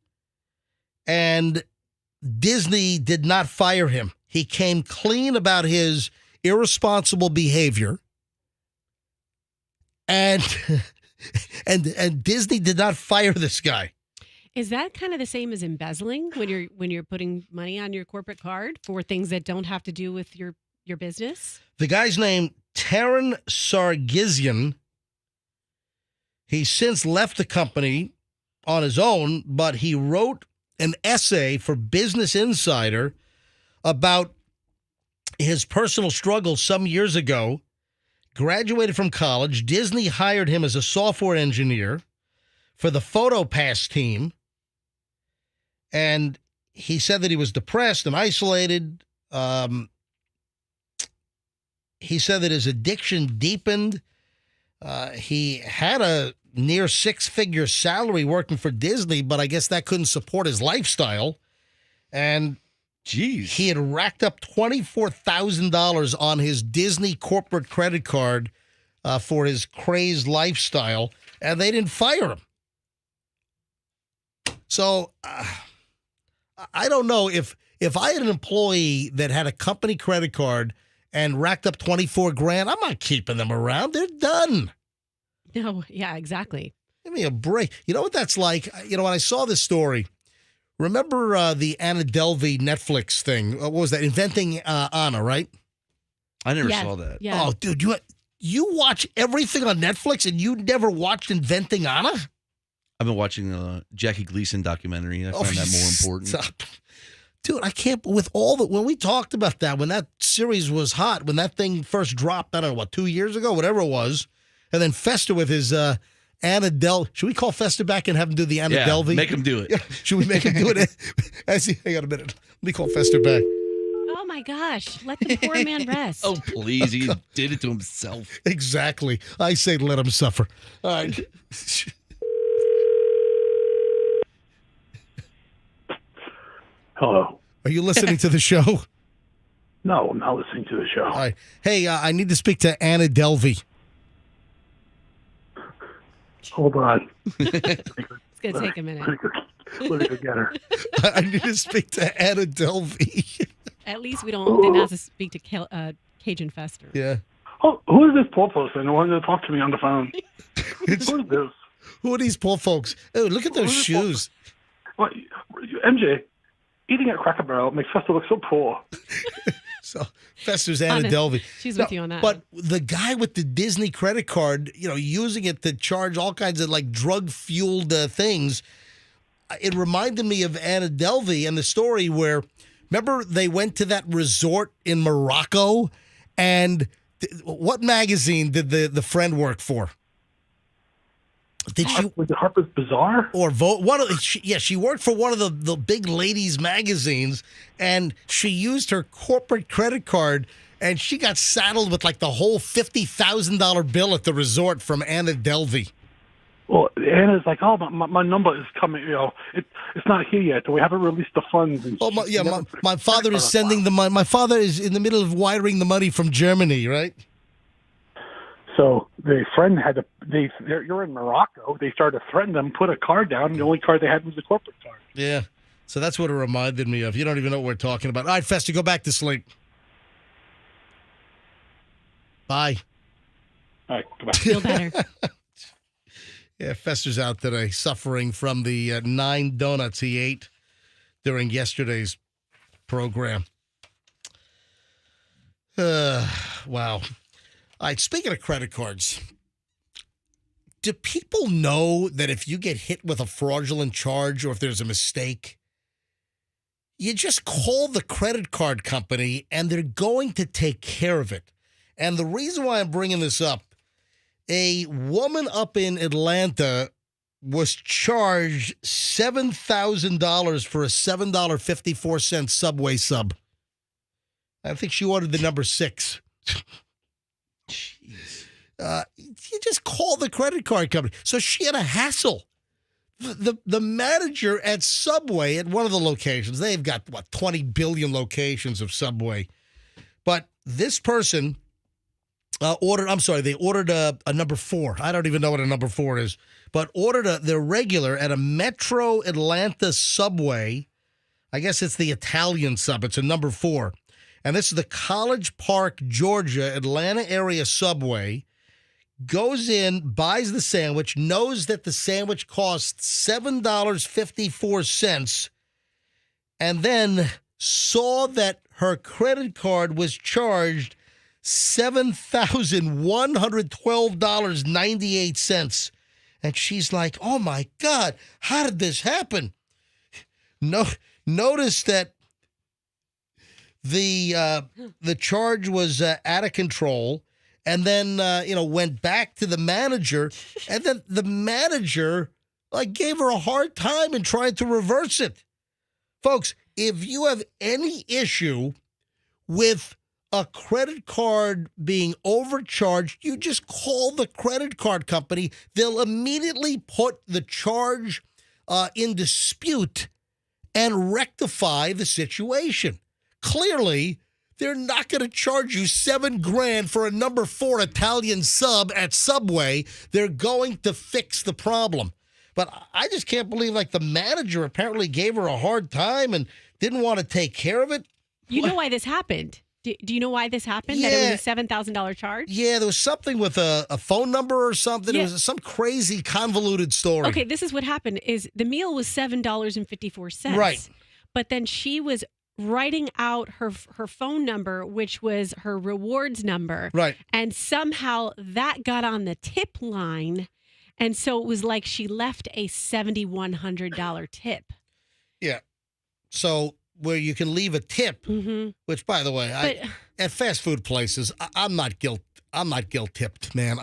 and Disney did not fire him. He came clean about his irresponsible behavior, and Disney did not fire this guy. Is that kind of the same as embezzling when you're putting money on your corporate card for things that don't have to do with your business? The guy's name, Taran Sargisian. He's since left the company on his own, but he wrote an essay for Business Insider about his personal struggles some years ago. Graduated from college. Disney hired him as a software engineer for the PhotoPass team. And he said that he was depressed and isolated. He said that his addiction deepened. He had a near six-figure salary working for Disney, but I guess that couldn't support his lifestyle. And he had racked up $24,000 on his Disney corporate credit card for his crazed lifestyle, and they didn't fire him. So I don't know if I had an employee that had a company credit card and racked up $24,000, I'm not keeping them around. They're done. No, yeah, exactly. Give me a break. You know what that's like? When I saw this story, remember the Anna Delvey Netflix thing? What was that? Inventing Anna, right? I never saw that. Yeah. Oh, dude, you watch everything on Netflix and you never watched Inventing Anna? I've been watching the Jackie Gleason documentary. I find that more important. Stop. Dude, I can't, when we talked about that, when that series was hot, when that thing first dropped, I don't know, 2 years ago, whatever it was, and then Fester with his Anna Delvey. Should we call Fester back and have him do the Anna Delvey? Make him do it. Yeah. Should we make him do it? Hang on a minute. Let me call Fester back. Oh my gosh, let the poor man rest. Oh, please. He did it to himself. Exactly. I say let him suffer. All right. Hello. Are you listening to the show? No, I'm not listening to the show. All right. Hey, I need to speak to Anna Delvey. Hold on. It's going to take a minute. Let me go get her. I need to speak to Anna Delvey. At least we didn't have to speak to Cajun Fester. Yeah. Oh, who is this poor person who wanted to talk to me on the phone? Who is this? Who are these poor folks? Oh, look at those shoes. What, MJ, eating at Cracker Barrel makes Fester look so poor. So Fester's Anna Delvey. She's with you on that. But the guy with the Disney credit card, using it to charge all kinds of drug-fueled things, it reminded me of Anna Delvey and the story where, remember they went to that resort in Morocco, and what magazine did the friend work for? Did she? Was it Harper's Bazaar? Or Vogue? She worked for one of the big ladies magazines, and she used her corporate credit card, and she got saddled with the whole $50,000 bill at the resort from Anna Delvey. Well, Anna's like, oh, my number is coming. It's not here yet. We haven't released the funds. And my father is sending the money. My father is in the middle of wiring the money from Germany, right? So the friend you're in Morocco. They started to threaten them, put a card down, and the only card they had was the corporate card. Yeah. So that's what it reminded me of. You don't even know what we're talking about. All right, Fester, go back to sleep. Bye. All right, goodbye. Feel better. Yeah, Fester's out today, suffering from the 9 donuts he ate during yesterday's program. Wow. All right, speaking of credit cards, do people know that if you get hit with a fraudulent charge or if there's a mistake, you just call the credit card company and they're going to take care of it? And the reason why I'm bringing this up, a woman up in Atlanta was charged $7,000 for a $7.54 Subway sub. I think she ordered the number 6. Jeez. You just call the credit card company. So she had a hassle. The manager at Subway at one of the locations, they've got, 20 billion locations of Subway. But this person they ordered a number 4. I don't even know what a number 4 is, but ordered their regular at a Metro Atlanta Subway. I guess it's the Italian sub. It's a number 4. And this is the College Park, Georgia, Atlanta area Subway. Goes in, buys the sandwich, knows that the sandwich costs $7.54, and then saw that her credit card was charged $7,112.98. And she's like, oh my God, how did this happen? Notice that the charge was out of control, and then went back to the manager, and then the manager gave her a hard time and tried to reverse it. Folks, if you have any issue with a credit card being overcharged, you just call the credit card company. They'll immediately put the charge in dispute and rectify the situation. Clearly, they're not going to charge you $7,000 for a number 4 Italian sub at Subway. They're going to fix the problem. But I just can't believe, like, the manager apparently gave her a hard time and didn't want to take care of it. You know why this happened? Do you know why this happened? Yeah. That it was a $7,000 charge? Yeah, there was something with a phone number or something. Yeah. It was some crazy convoluted story. Okay, this is what happened. Is the meal was $7.54. Right. But then she was writing out her phone number, which was her rewards number. Right. And somehow that got on the tip line. And so it was like she left a $7,100 tip. Yeah. So where you can leave a tip, which, by the way, at fast food places, I'm not guilt tipped, man.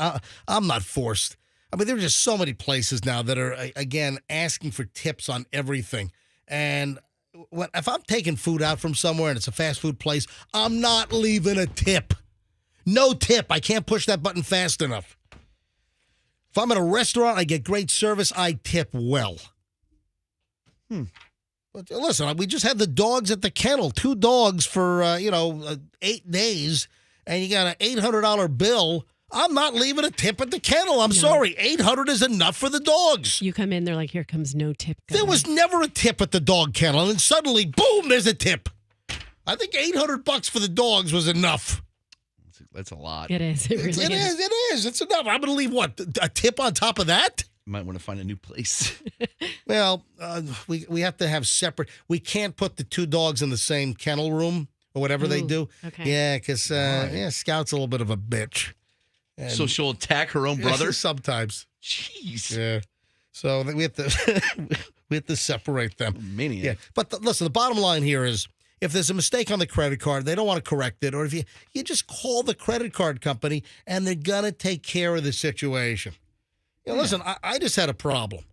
I'm not forced. I mean, there are just so many places now that are, again, asking for tips on everything. And if I'm taking food out from somewhere and it's a fast food place, I'm not leaving a tip. No tip. I can't push that button fast enough. If I'm at a restaurant, I get great service, I tip well. But listen, we just had the dogs at the kennel. 2 dogs for, 8 days, and you got an $800 bill. I'm not leaving a tip at the kennel. I'm sorry. $800 is enough for the dogs. You come in, they're like, here comes no tip guy. There was never a tip at the dog kennel, and then suddenly, boom, there's a tip. I think $800 for the dogs was enough. That's a lot. It is. It really is. It is. It's enough. I'm going to leave, what, a tip on top of that? You might want to find a new place. Well, we have to have separate. We can't put the 2 dogs in the same kennel room or whatever they do. Okay. Yeah, because Scout's a little bit of a bitch. And So she'll attack her own brother? Sometimes. Jeez. Yeah. So we have to separate them. Maniac. Yeah. But listen, the bottom line here is, if there's a mistake on the credit card, they don't want to correct it, or if you just call the credit card company and they're gonna take care of the situation. Listen, I just had a problem.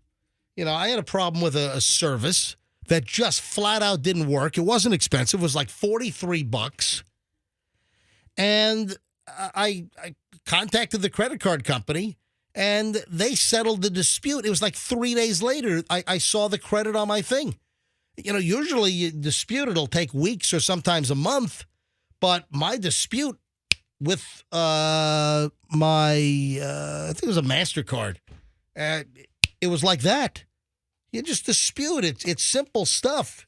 I had a problem with a service that just flat out didn't work. It wasn't expensive. It was like $43. And I contacted the credit card company, and they settled the dispute. It was like 3 days later, I saw the credit on my thing. Usually you dispute, it'll take weeks or sometimes a month. But my dispute with I think it was a MasterCard. It was like that. You just dispute it. It's simple stuff.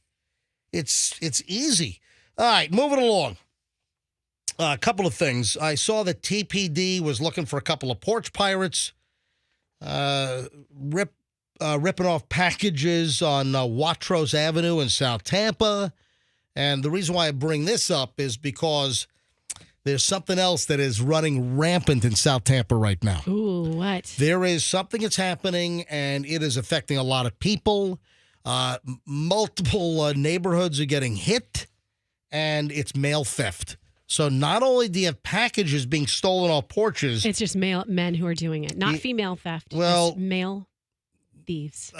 It's easy. All right, moving along. A couple of things. I saw that TPD was looking for a couple of porch pirates, ripping off packages on Watros Avenue in South Tampa. And the reason why I bring this up is because there's something else that is running rampant in South Tampa right now. Ooh, what? There is something that's happening, and it is affecting a lot of people. Multiple neighborhoods are getting hit, and it's mail theft. So not only do you have packages being stolen off porches. It's just men who are doing it, not female theft. Well, just male thieves.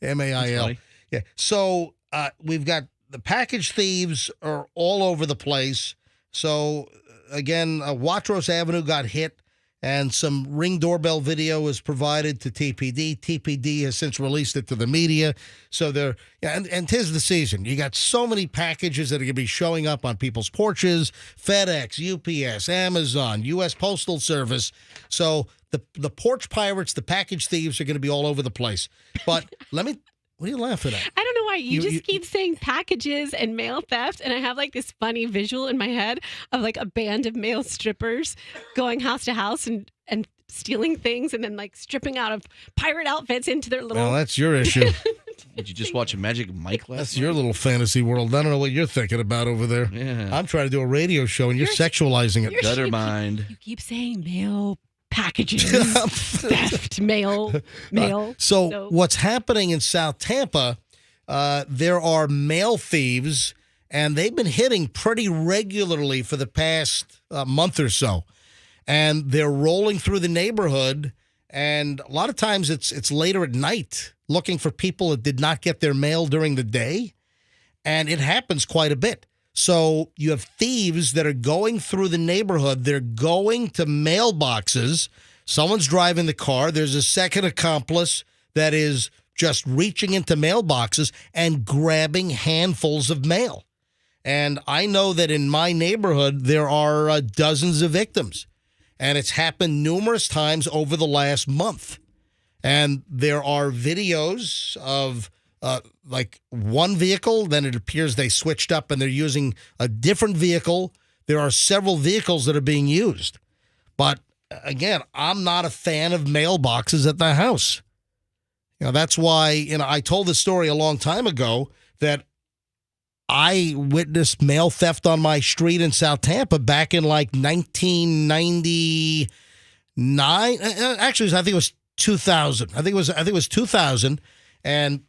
MAIL. Yeah. So we've got the package thieves are all over the place. So again, Watros Avenue got hit, and some Ring doorbell video was provided to TPD. TPD has since released it to the media. So and 'tis the season. You got so many packages that are going to be showing up on people's porches: FedEx, UPS, Amazon, U.S. Postal Service. So the porch pirates, the package thieves are going to be all over the place. But what are you laughing at? I don't know why. You just keep saying packages and mail theft, and I have like this funny visual in my head of like a band of male strippers going house to house and stealing things and then like stripping out of pirate outfits into their little... Well, that's your issue. Did you just watch a Magic Mike last That's night? your little fantasy world. I don't know what you're thinking about over there. Yeah. I'm trying to do a radio show, and you're sexualizing it. Gutter mind. You keep saying mail packages, theft, mail. So what's happening in South Tampa, there are mail thieves, and they've been hitting pretty regularly for the past month or so. And they're rolling through the neighborhood, and a lot of times it's later at night, looking for people that did not get their mail during the day. And it happens quite a bit. So you have thieves that are going through the neighborhood. They're going to mailboxes. Someone's driving the car. There's a second accomplice that is just reaching into mailboxes and grabbing handfuls of mail. And I know that in my neighborhood, there are dozens of victims. And it's happened numerous times over the last month. And there are videos of like one vehicle, then it appears they switched up and they're using a different vehicle. There are several vehicles that are being used. But again, I'm not a fan of mailboxes at the house. That's why, I told this story a long time ago that I witnessed mail theft on my street in South Tampa back in like 1999. Actually, I think it was 2000. I think it was 2000. And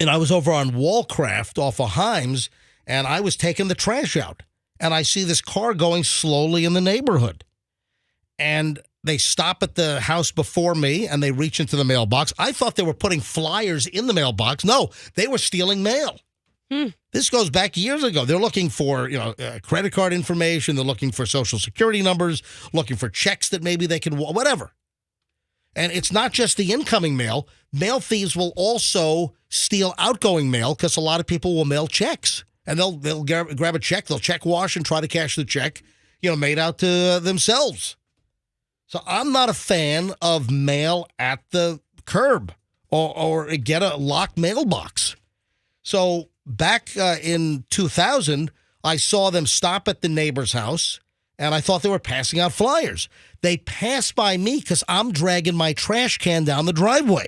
I was over on Wallcraft off of Himes, and I was taking the trash out. And I see this car going slowly in the neighborhood. And they stop at the house before me, and they reach into the mailbox. I thought they were putting flyers in the mailbox. No, they were stealing mail. This goes back years ago. They're looking for, credit card information. They're looking for Social Security numbers, looking for checks that maybe they can, whatever. And it's not just the incoming mail. Mail thieves will also steal outgoing mail because a lot of people will mail checks. And they'll grab a check, they'll check wash and try to cash the check, made out to themselves. So I'm not a fan of mail at the curb or get a locked mailbox. So back in 2000, I saw them stop at the neighbor's house, and I thought they were passing out flyers. They passed by me because I'm dragging my trash can down the driveway.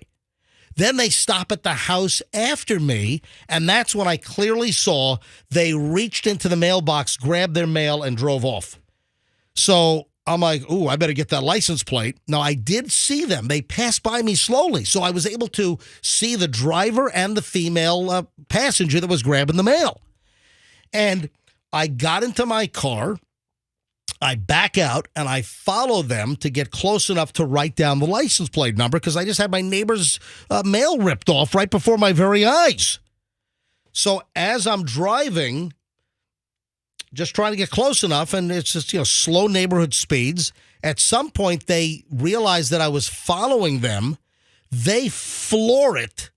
Then they stop at the house after me, and that's when I clearly saw they reached into the mailbox, grabbed their mail, and drove off. So I'm like, ooh, I better get that license plate. Now, I did see them. They passed by me slowly, so I was able to see the driver and the female passenger that was grabbing the mail. And I got into my car. I back out, and I follow them to get close enough to write down the license plate number because I just had my neighbor's mail ripped off right before my very eyes. So as I'm driving, just trying to get close enough, and it's just, slow neighborhood speeds. At some point, they realized that I was following them. They floor it,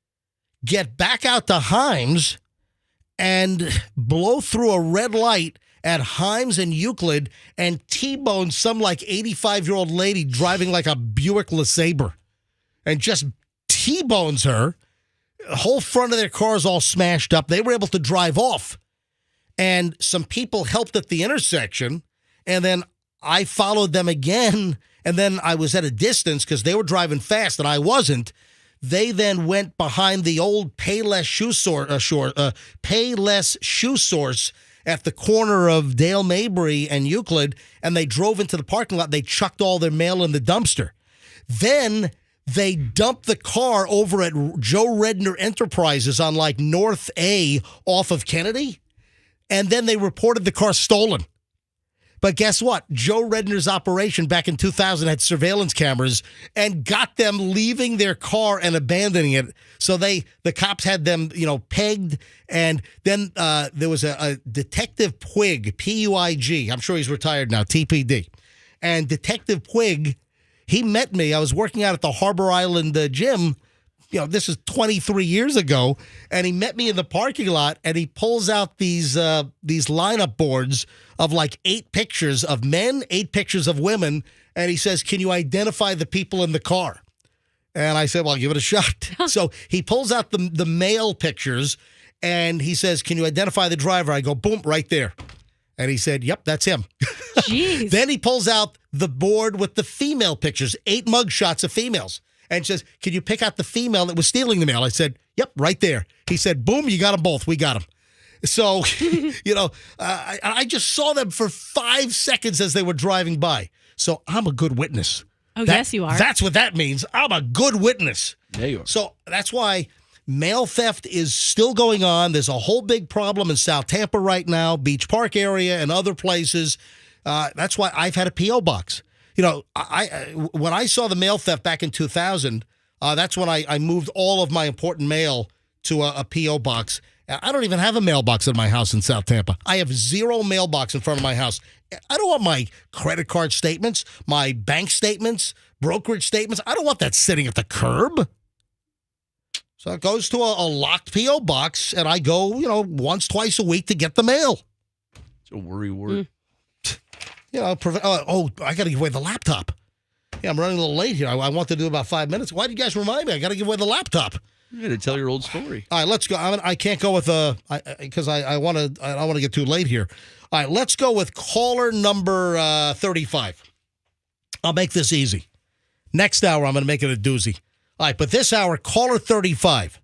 get back out to Himes, and blow through a red light at Himes and Euclid and T-bone some like 85-year-old lady driving like a Buick LeSabre and just T-bones her. The whole front of their car is all smashed up. They were able to drive off. And some people helped at the intersection, and then I followed them again, and then I was at a distance because they were driving fast and I wasn't. They then went behind the old Payless Shoe Source at the corner of Dale Mabry and Euclid, and they drove into the parking lot. They chucked all their mail in the dumpster. Then they dumped the car over at Joe Redner Enterprises on like North A off of Kennedy, and then they reported the car stolen. But guess what? Joe Redner's operation back in 2000 had surveillance cameras and got them leaving their car and abandoning it. So the cops had them, pegged. And then there was a Detective Puig, P-U-I-G. I'm sure he's retired now, TPD. And Detective Puig, he met me. I was working out at the Harbor Island gym. This is 23 years ago, and he met me in the parking lot, and he pulls out these lineup boards of like 8 pictures of men, 8 pictures of women, and he says, "Can you identify the people in the car?" And I said, "Well, I'll give it a shot." So he pulls out the male pictures, and he says, "Can you identify the driver?" I go, "Boom, right there." And he said, "Yep, that's him." Jeez. Then he pulls out the board with the female pictures, 8 mug shots of females. And says, "Can you pick out the female that was stealing the mail?" I said, "Yep, right there." He said, "Boom, you got them both. We got them." So, I just saw them for 5 seconds as they were driving by. So I'm a good witness. Oh, yes, you are. That's what that means. I'm a good witness. There you are. So that's why mail theft is still going on. There's a whole big problem in South Tampa right now, Beach Park area and other places. That's why I've had a P.O. box. When I saw the mail theft back in 2000, that's when I moved all of my important mail to a P.O. box. I don't even have a mailbox in my house in South Tampa. I have zero mailbox in front of my house. I don't want my credit card statements, my bank statements, brokerage statements. I don't want that sitting at the curb. So it goes to a locked P.O. box, and I go, once, twice a week to get the mail. It's a worry word. I got to give away the laptop. Yeah, I'm running a little late here. I want to do about 5 minutes. Why did you guys remind me? I got to give away the laptop. You got to tell your old story. All right, let's go. I can't go with because I don't want to get too late here. All right, let's go with caller number 35. I'll make this easy. Next hour, I'm going to make it a doozy. All right, but this hour, caller 35.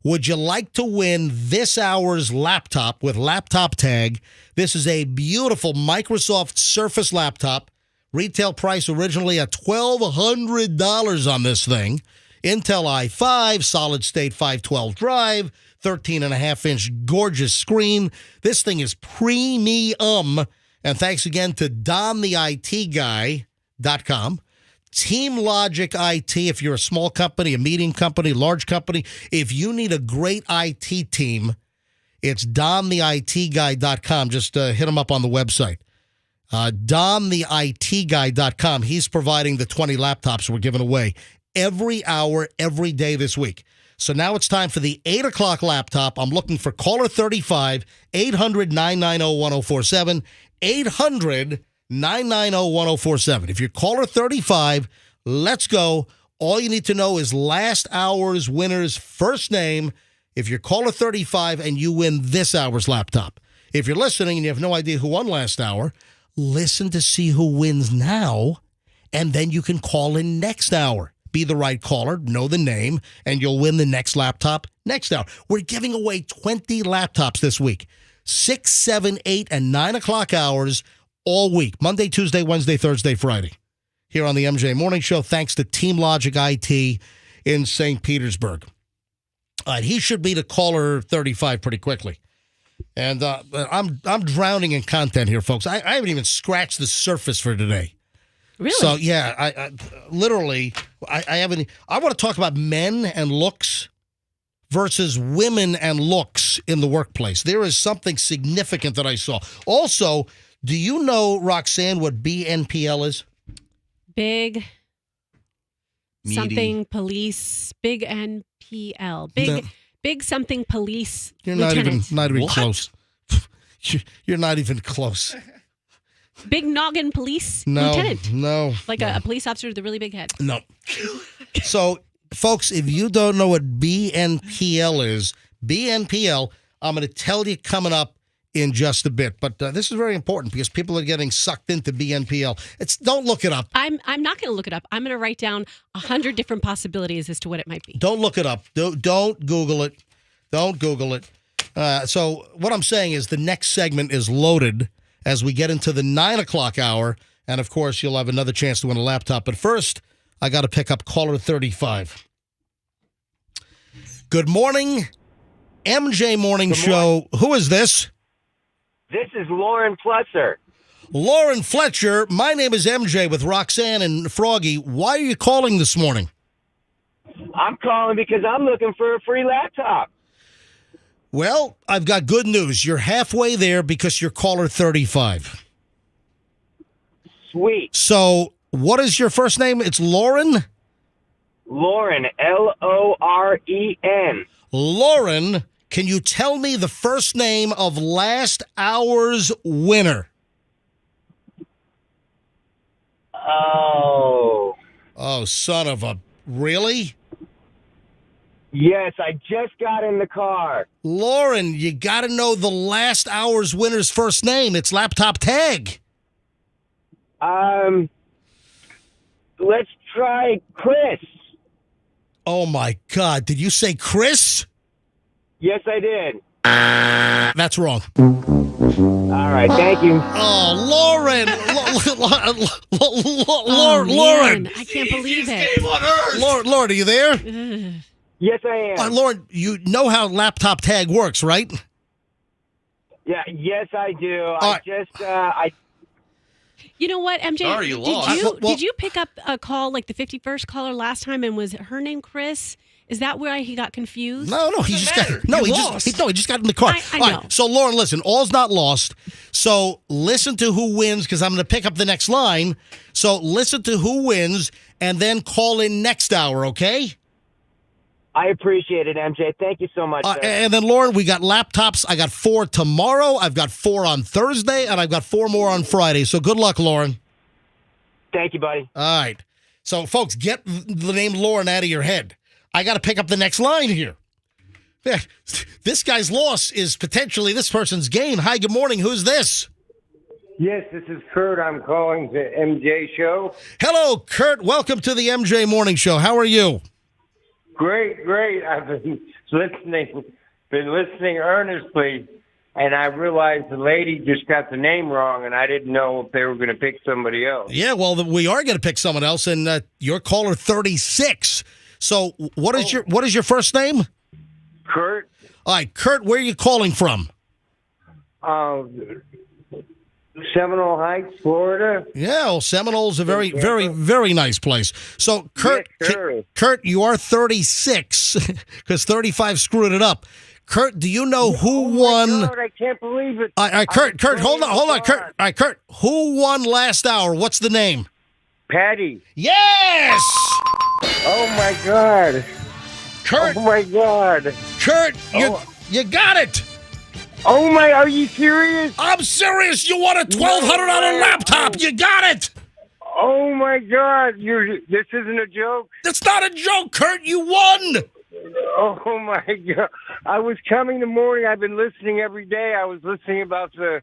Would you like to win this hour's laptop with laptop tag? This is a beautiful Microsoft Surface laptop. Retail price originally at $1,200 on this thing. Intel i5, solid state 512 drive, 13.5-inch gorgeous screen. This thing is premium. And thanks again to DonTheITGuy.com. Team Logic IT, if you're a small company, a medium company, large company, if you need a great IT team, it's DonTheITGuy.com. Just hit him up on the website. DonTheITGuy.com. He's providing the 20 laptops we're giving away every hour, every day this week. So now it's time for the 8 o'clock laptop. I'm looking for caller 35, 800-990-1047, 800-990-1047. If you're caller 35, let's go. All you need to know is last hour's winner's first name. If you're caller 35 and you win this hour's laptop. If you're listening and you have no idea who won last hour, listen to see who wins now, and then you can call in next hour. Be the right caller, know the name, and you'll win the next laptop next hour. We're giving away 20 laptops this week. 6, 7, 8, and 9 o'clock hours all week. Monday, Tuesday, Wednesday, Thursday, Friday. Here on the MJ Morning Show, thanks to Team Logic IT in St. Petersburg. All right, he should be the caller 35 pretty quickly. And I'm drowning in content here, folks. I haven't even scratched the surface for today. Really? So, yeah, I literally, I haven't. I want to talk about men and looks versus women and looks in the workplace. There is something significant that I saw. Also, do you know, Roxanne, what BNPL is? Big Meaty. something police. Big NPL. Big something police. You're lieutenant. not even What? close. You're not even close. Big noggin police No, lieutenant. no. Like a police officer with a really big head. No. So, folks, if you don't know what BNPL is, BNPL, I'm going to tell you coming up in just a bit. But this is very important because people are getting sucked into BNPL. Don't look it up. I'm not going to look it up. I'm going to write down 100 different possibilities as to what it might be. Don't look it up. Don't Google it. Don't Google it. So what I'm saying is the next segment is loaded as we get into the 9 o'clock hour. And, of course, you'll have another chance to win a laptop. But first, I got to pick up caller 35. Good morning, MJ Morning Show. Who is this? This is Lauren Fletcher. Lauren Fletcher. My name is MJ with Roxanne and Froggy. Why are you calling this morning? I'm calling because I'm looking for a free laptop. Well, I've got good news. You're halfway there because you're caller 35. Sweet. So, what is your first name? It's Lauren? Lauren, Loren. Lauren, can you tell me the first name of last hour's winner? Oh. Oh, son of a... Really? Yes, I just got in the car. Lauren, you got to know the last hour's winner's first name. It's laptop tag. Let's try Chris. Oh, my God. Did you say Chris? Yes, I did. That's wrong. All right, thank you. Oh, Lauren. Lauren. Man, I can't believe it. Lauren, are you there? Ugh. Yes, I am. Lauren, you know how laptop tag works, right? Yeah, yes, I do. right. You know what, MJ? Sorry, you lost. Did you pick up a call like the 51st caller last time, and was her name Chris? Is that where he got confused? No, he Doesn't just matter. got You he lost. just got in the car. I All know. right, so Lauren, listen, all's not lost. So listen to who wins because I'm going to pick up the next line. So listen to who wins and then call in next hour, okay? I appreciate it, MJ. Thank you so much. Sir. And then Lauren, we got laptops. I got 4 tomorrow. I've got 4 on Thursday, and I've got 4 more on Friday. So good luck, Lauren. Thank you, buddy. All right. So folks, get the name Lauren out of your head. I got to pick up the next line here. Yeah, this guy's loss is potentially this person's gain. Hi, good morning. Who's this? Yes, this is Kurt. I'm calling the MJ show. Hello, Kurt. Welcome to the MJ Morning Show. How are you? Great. I've been listening earnestly, and I realized the lady just got the name wrong, and I didn't know if they were going to pick somebody else. Yeah, well, we are going to pick someone else, and you're caller 36. So what is your first name? Kurt. All right, Kurt, where are you calling from? Seminole Heights, Florida. Yeah, well, Seminole's a very, very, very nice place. So, Kurt, Yes, sure. Kurt, you are 36 because 35 screwed it up. Kurt, do you know who won? God, I can't believe it. All right, Kurt, hold on, Kurt. All right, Kurt, who won last hour? What's the name? Patty. Yes! Oh, my God. Kurt, Oh, my God. Kurt, you got it. Oh, my, are you serious? I'm serious. You won a $1,200 laptop. You got it. Oh, my God. This isn't a joke. It's not a joke, Kurt. You won. Oh, my God. I was coming the morning. I've been listening every day. I was listening about the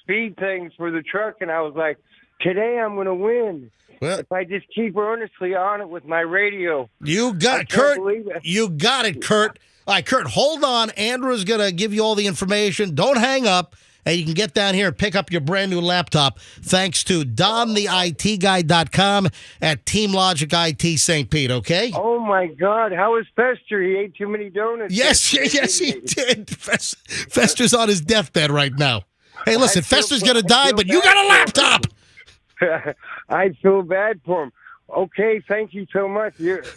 speed things for the truck, and I was like, today I'm going to win. Well, if I just keep earnestly on it with my radio. You got it, Kurt. You got it, Kurt. All right, Kurt, hold on. Andrew's going to give you all the information. Don't hang up, and you can get down here and pick up your brand new laptop thanks to DonTheITGuy.com at Team Logic IT St. Pete, okay? Oh, my God. How is Fester? He ate too many donuts. Yes, he did. Fester's on his deathbed right now. Hey, listen, Fester's going to die, but you got a laptop. I feel bad for him. Okay, thank you so much.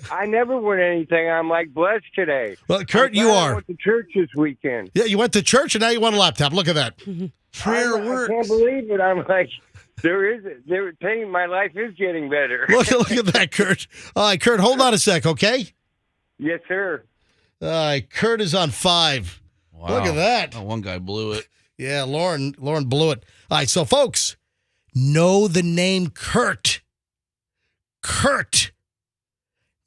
I never win anything. I'm like blessed today. Well, Kurt, you I are. went to church this weekend. Yeah, you went to church and now you want a laptop. Look at that. Prayer I works. can't believe it. I'm like, my life is getting better. Look at that, Kurt. All right, Kurt, hold on a sec, okay? Yes, sir. All right, Kurt is on 5. Wow. Look at that. Oh, one guy blew it. Yeah, Lauren blew it. All right, so folks, know the name Kurt. Kurt.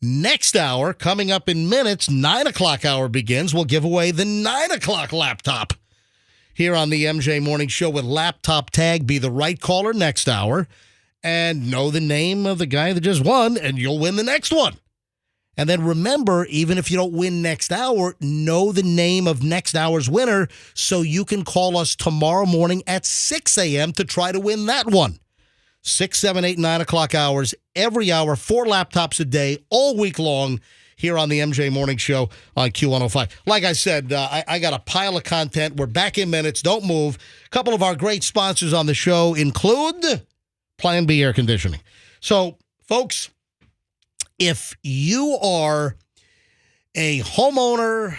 Next hour, coming up in minutes, 9 o'clock hour begins. We'll give away the 9 o'clock laptop here on the MJ Morning Show with Laptop Tag. Be the right caller next hour and know the name of the guy that just won, and you'll win the next one. And then remember, even if you don't win next hour, know the name of next hour's winner so you can call us tomorrow morning at 6 a.m. to try to win that one. 6, 7, 8, 9 o'clock hours, every hour, 4 laptops a day, all week long here on the MJ Morning Show on Q105. Like I said, I got a pile of content. We're back in minutes. Don't move. A couple of our great sponsors on the show include Plan B Air Conditioning. So, folks, if you are a homeowner,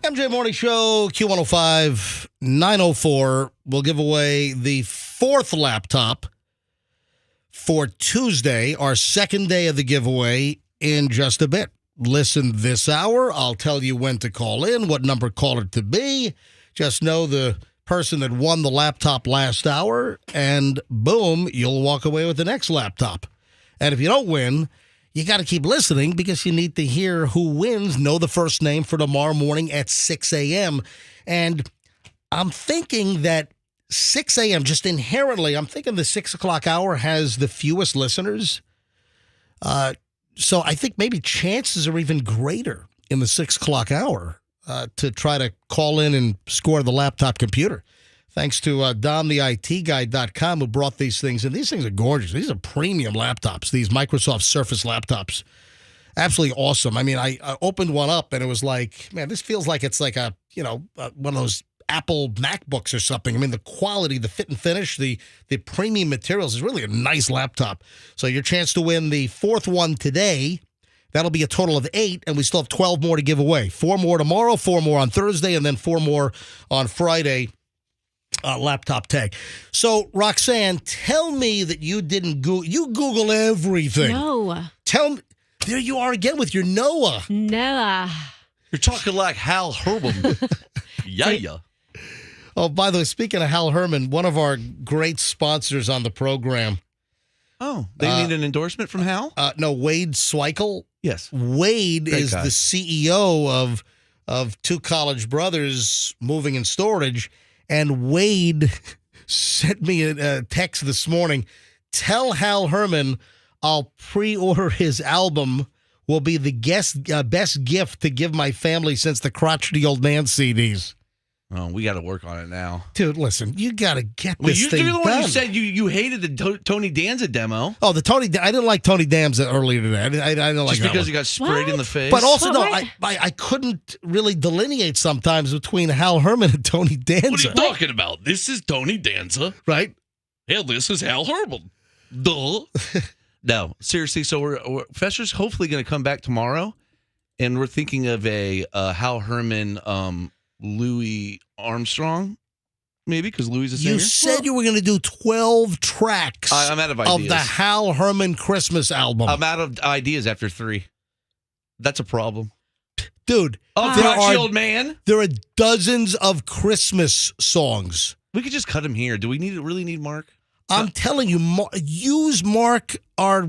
MJ Morning Show, Q105 904. We'll give away the 4th laptop for Tuesday, our second day of the giveaway, in just a bit. Listen this hour. I'll tell you when to call in, what number caller to be. Just know the person that won the laptop last hour, and boom, you'll walk away with the next laptop. And if you don't win, you got to keep listening because you need to hear who wins. Know the first name for tomorrow morning at 6 a.m. And I'm thinking that 6 a.m., just inherently, I'm thinking the 6 o'clock hour has the fewest listeners. So I think maybe chances are even greater in the 6 o'clock hour to try to call in and score the laptop computer. Thanks to DomTheITGuy.com who brought these things in. These things are gorgeous. These are premium laptops, these Microsoft Surface laptops. Absolutely awesome. I mean, I opened one up and it was like, man, this feels like it's like a, one of those Apple MacBooks or something. I mean, the quality, the fit and finish, the premium materials is really a nice laptop. So your chance to win the 4th one today, that'll be a total of 8, and we still have 12 more to give away. 4 more tomorrow, 4 more on Thursday, and then 4 more on Friday. Laptop tag. So, Roxanne, tell me that you didn't Google. You Google everything. No. Tell me. There you are again with your Noah. Noah. You're talking like Hal Herman. Yeah. Oh, by the way, speaking of Hal Herman, one of our great sponsors on the program. Oh, they need an endorsement from Hal? No, Wade Sweikel. Yes. Wade Great is guy. the CEO of Two College Brothers Moving and Storage. And Wade sent me a text this morning. Tell Hal Herman I'll pre-order his album. Will be the best gift to give my family since the Crotchety Old Man CDs. Oh, we got to work on it now. Dude, listen, you got to get Well, this thing you're the one done. who said you hated the Tony Danza demo. Oh, I didn't like Tony Danza earlier today. I didn't like Just that because one. he got sprayed in the face. But also, Well, no, I couldn't really delineate sometimes between Hal Herman and Tony Danza. What are you talking about? This is Tony Danza. Right? Hell, this is Hal Herman. Duh. No, seriously. So we're Fester's hopefully going to come back tomorrow, and we're thinking of a Hal Herman, Louis Armstrong, maybe because Louis is a singer. You said you were going to do 12 tracks I'm out of ideas. the Hal Herman Christmas album. I'm out of ideas after 3. That's a problem. Dude, Old man. There are dozens of Christmas songs. We could just cut him here. Do we really need Mark? I'm telling you, use Mark, our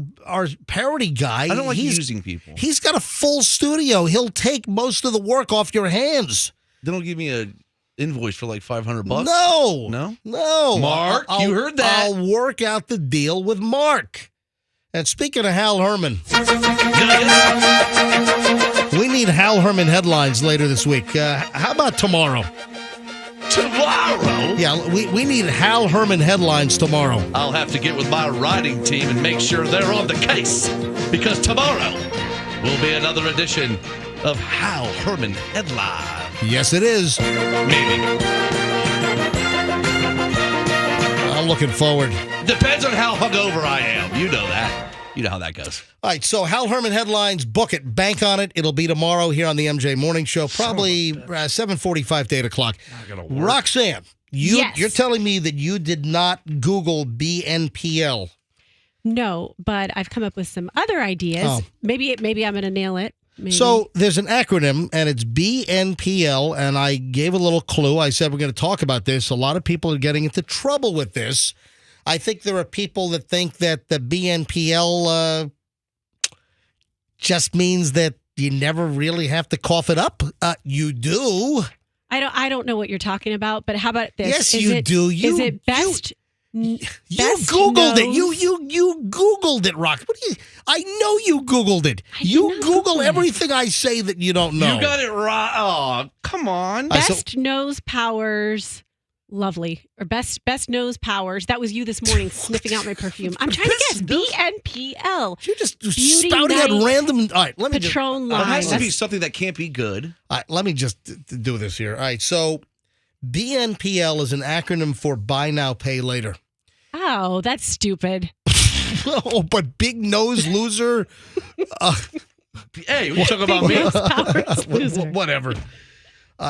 parody guy. I don't like using people. He's got a full studio. He'll take most of the work off your hands. They don't give me a invoice for like $500. No. Mark, you heard that. I'll work out the deal with Mark. And speaking of Hal Herman, we need Hal Herman headlines later this week. How about tomorrow? Tomorrow? Yeah, we need Hal Herman headlines tomorrow. I'll have to get with my writing team and make sure they're on the case, because tomorrow will be another edition of Hal Herman Headline. Yes, it is. Maybe. I'm looking forward. Depends on how hungover I am. You know that. You know how that goes. All right, so Hal Herman headlines, book it, bank on it. It'll be tomorrow here on the MJ Morning Show, probably 7:45 to 8 o'clock. Roxanne, you're telling me that you did not Google BNPL. No, but I've come up with some other ideas. Oh. Maybe I'm going to nail it. Maybe. So there's an acronym, and it's BNPL, and I gave a little clue. I said we're going to talk about this. A lot of people are getting into trouble with this. I think there are people that think that the BNPL just means that you never really have to cough it up. You do. I don't know what you're talking about, but how about this? Yes, you do. Is it best? You best Googled it. knows- You Googled it, Rox. What do you? I know you Googled it. You Google everything I say that you don't know. You got it right. Oh, come on. Best nose powers. Lovely. Or best nose powers. That was you this morning sniffing out my perfume. I'm trying to guess. BNPL. You're just Beauty spouting out Night random. All right, let me Patron It line. has to be something that can't be good. All right, let me just do this here. All right, so BNPL is an acronym for Buy Now, Pay Later. Oh, that's stupid. Oh, but big nose loser. Hey, we talk about me. Nose powers loser. Whatever.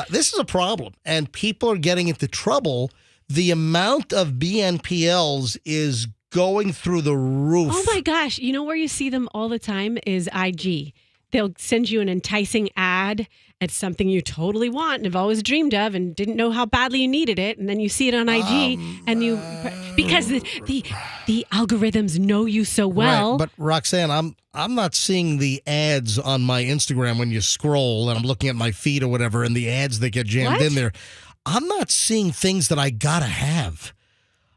this is a problem, and people are getting into trouble. The amount of BNPLs is going through the roof. Oh my gosh. You know where you see them all the time is IG. They'll send you an enticing ad at something you totally want and have always dreamed of and didn't know how badly you needed it. And then you see it on IG and because the algorithms know you so well. Right, but Roxanne, I'm not seeing the ads on my Instagram when you scroll and I'm looking at my feed or whatever and the ads that get jammed in there. I'm not seeing things that I gotta have.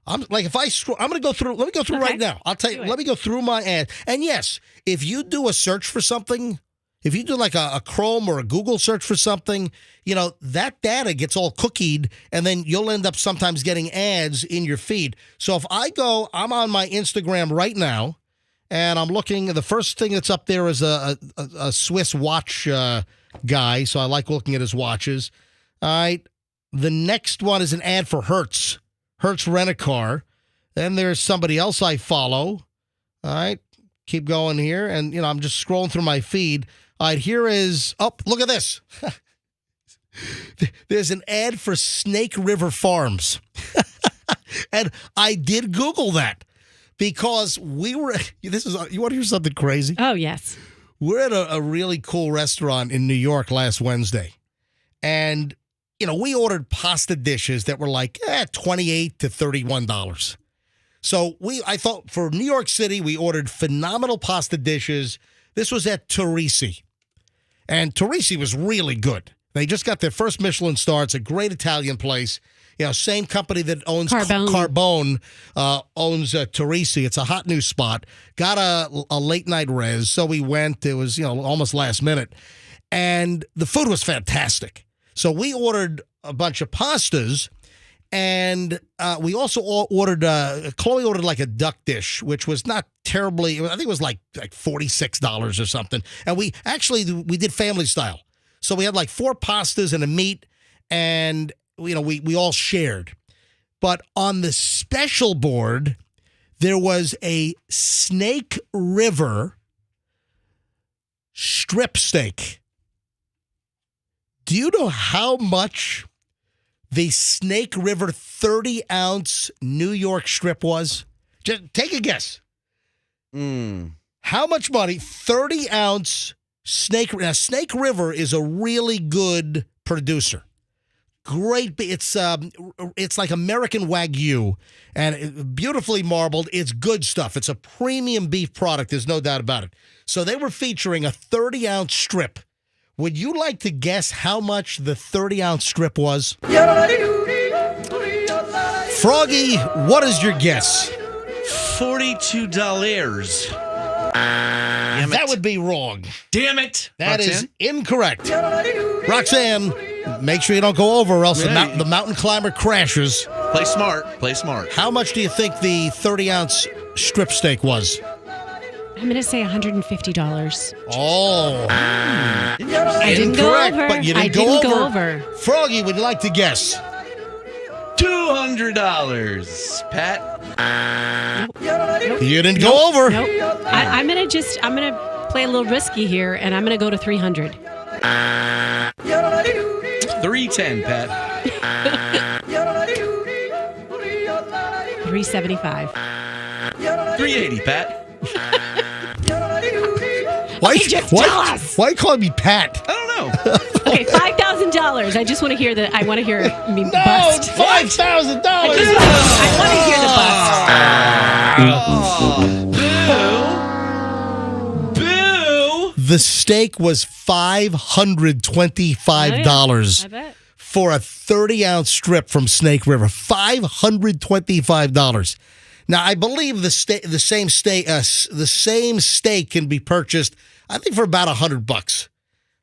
I'm like, if I scroll, I'm going to go through. Let me go through right now. I'll tell you. Let me go through my ad. And yes, if you do a search for something, if you do like a Chrome or a Google search for something, that data gets all cookied, and then you'll end up sometimes getting ads in your feed. So if I'm on my Instagram right now, and I'm looking. The first thing that's up there is a Swiss watch guy. So I like looking at his watches. All right. The next one is an ad for Hertz Rent-A-Car. Then there's somebody else I follow. All right. Keep going here. And, I'm just scrolling through my feed. All right. Here is, look at this. There's an ad for Snake River Farms. And I did Google that because you want to hear something crazy? Oh, yes. We're at a really cool restaurant in New York last Wednesday. And we ordered pasta dishes that were like $28 to $31. So I thought for New York City, we ordered phenomenal pasta dishes. This was at Torrisi. And Torrisi was really good. They just got their first Michelin star. It's a great Italian place. Same company that owns Carbone owns Torrisi. It's a hot new spot. Got a late night res. So we went. It was, almost last minute. And the food was fantastic. So we ordered a bunch of pastas, and we also ordered, Chloe ordered like a duck dish, which was not terribly, I think it was like $46 or something. And we did family style. So we had like 4 pastas and a meat, and, we all shared. But on the special board, there was a Snake River strip steak. Do you know how much the Snake River 30-ounce New York strip was? Just take a guess. How much money? 30-ounce Snake. Now, Snake River is a really good producer. Great. It's like American Wagyu, and beautifully marbled. It's good stuff. It's a premium beef product. There's no doubt about it. So they were featuring a 30-ounce strip. Would you like to guess how much the 30-ounce strip was? Froggy, what is your guess? $42. That would be wrong. Damn it. That is incorrect. Roxanne, make sure you don't go over or else the mountain climber crashes. Play smart. Play smart. How much do you think the 30-ounce strip steak was? I'm going to say $150. Oh. I didn't go over. But you didn't go over. Froggy, would you like to guess? $200. Pat? Nope. You didn't go over. Nope. I'm going to play a little risky here, and I'm going to go to $300. $310, Pat. $375. $380, Pat. Why tell us. Why you calling me Pat? I don't know. Okay, $5,000. I just want to hear that. I want to hear me bust. $5,000. I want to hear the bust. Boo. The steak was $525 I bet. for a 30-ounce strip from Snake River. $525. Now, I believe the same steak can be purchased, I think, for about $100.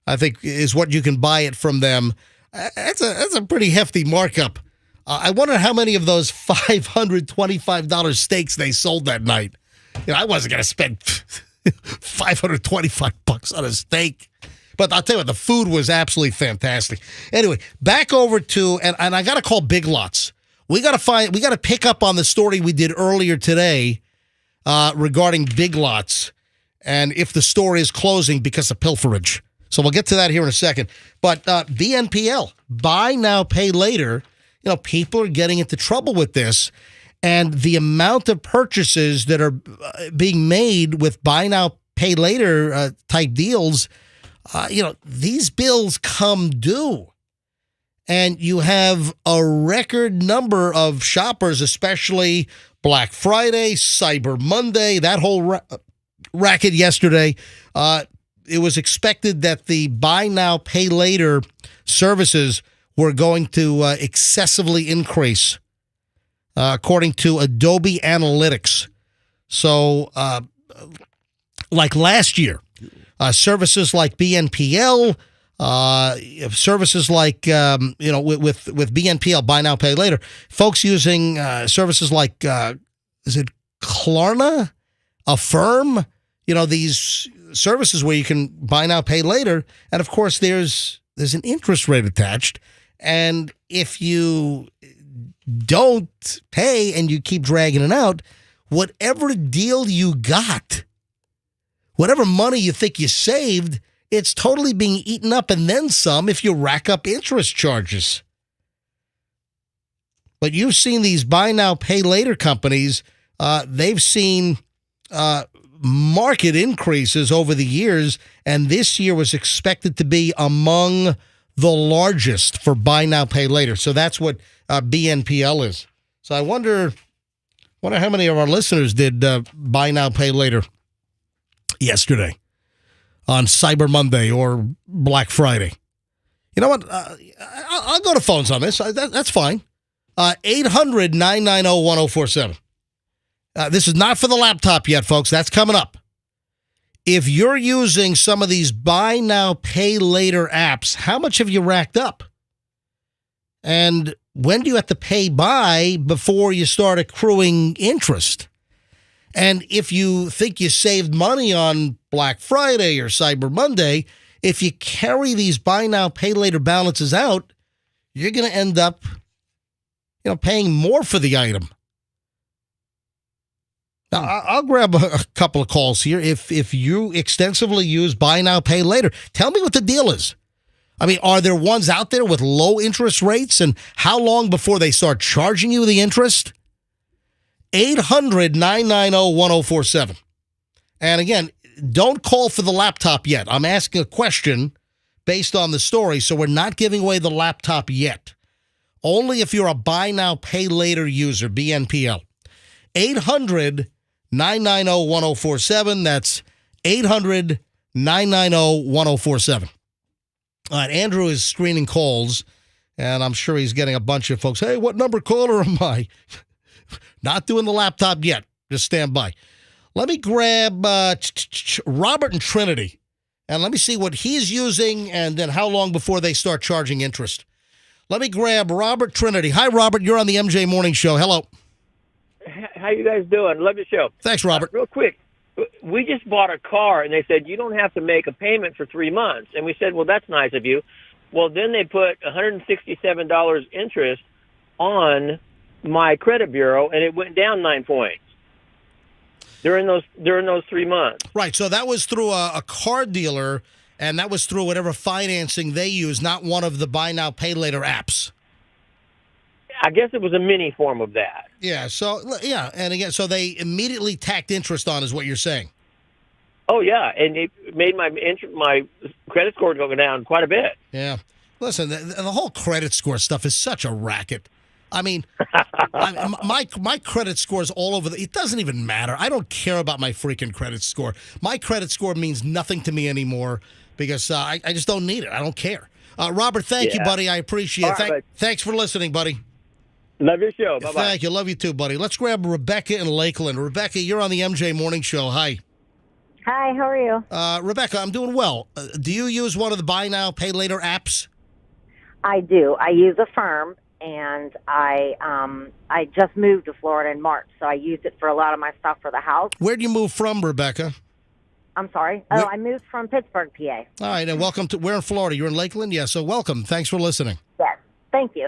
I think is what you can buy it from them. That's a pretty hefty markup. I wonder how many of those $525 steaks they sold that night. I wasn't going to spend $525 on a steak. But I'll tell you what, the food was absolutely fantastic. Anyway, back over to, and I got to call Big Lots. We got to pick up on the story we did earlier today regarding Big Lots and if the store is closing because of pilferage. So we'll get to that here in a second. But BNPL, buy now, pay later. People are getting into trouble with this. And the amount of purchases that are being made with buy now, pay later type deals, these bills come due. And you have a record number of shoppers, especially Black Friday, Cyber Monday, that whole racket yesterday. It was expected that the buy now, pay later services were going to excessively increase, according to Adobe Analytics. So, like last year, services like BNPL, services like, with BNPL, buy now, pay later, folks using services like, is it Klarna, Affirm, these services where you can buy now, pay later. And of course, there's an interest rate attached. And if you don't pay and you keep dragging it out, whatever deal you got, whatever money you think you saved, it's totally being eaten up and then some if you rack up interest charges. But you've seen these buy now, pay later companies, they've seen market increases over the years, and this year was expected to be among the largest for buy now, pay later. So that's what BNPL is. So I wonder how many of our listeners did buy now, pay later yesterday on Cyber Monday or Black Friday. You know what? I'll go to phones on this. That's fine. 800-990-1047. This is not for the laptop yet, folks. That's coming up. If you're using some of these buy now, pay later apps, how much have you racked up? And when do you have to pay by before you start accruing interest? And if you think you saved money on Black Friday or Cyber Monday, if you carry these buy now, pay later balances out, you're going to end up, paying more for the item. Now, I'll grab a couple of calls here. If you extensively use buy now, pay later, tell me what the deal is. I mean, are there ones out there with low interest rates, and how long before they start charging you the interest? 800-990-1047. And again, don't call for the laptop yet. I'm asking a question based on the story, so we're not giving away the laptop yet. Only if you're a buy now, pay later user, BNPL. 800-990-1047. That's 800-990-1047. All right, Andrew is screening calls, and I'm sure he's getting a bunch of folks. Hey, what number caller am I? Not doing the laptop yet. Just stand by. Let me grab Robert and Trinity, and let me see what he's using and then how long before they start charging interest. Let me grab Robert Trinity. Hi, Robert. You're on the MJ Morning Show. Hello. How you guys doing? Love the show. Thanks, Robert. Real quick, we just bought a car, and they said, you don't have to make a payment for 3 months. And we said, well, that's nice of you. Well, then they put $167 interest on my credit bureau, and it went down 9 points during those 3 months. Right, so that was through a car dealer, and that was through whatever financing they use, not one of the buy now, pay later apps. I guess it was a mini form of that. Yeah, and again, so they immediately tacked interest on, is what you're saying. Oh, yeah, and it made my credit score go down quite a bit. Yeah. Listen, the whole credit score stuff is such a racket. I mean, my credit score is all over. It doesn't even matter. I don't care about my freaking credit score. My credit score means nothing to me anymore because I just don't need it. I don't care. Robert, thank you, buddy. I appreciate it. Right, thanks for listening, buddy. Love your show. Bye-bye. Thank you. Love you too, buddy. Let's grab Rebecca in Lakeland. Rebecca, you're on the MJ Morning Show. Hi. Hi, how are you? Rebecca, I'm doing well. Do you use one of the buy now, pay later apps? I do. I use Affirm, and I just moved to Florida in March, so I used it for a lot of my stuff for the house. Where'd you move from, Rebecca? I'm sorry? I moved from Pittsburgh, PA. All right, and welcome to, we're in Florida. You're in Lakeland? Yeah, so welcome. Thanks for listening. Yes, thank you.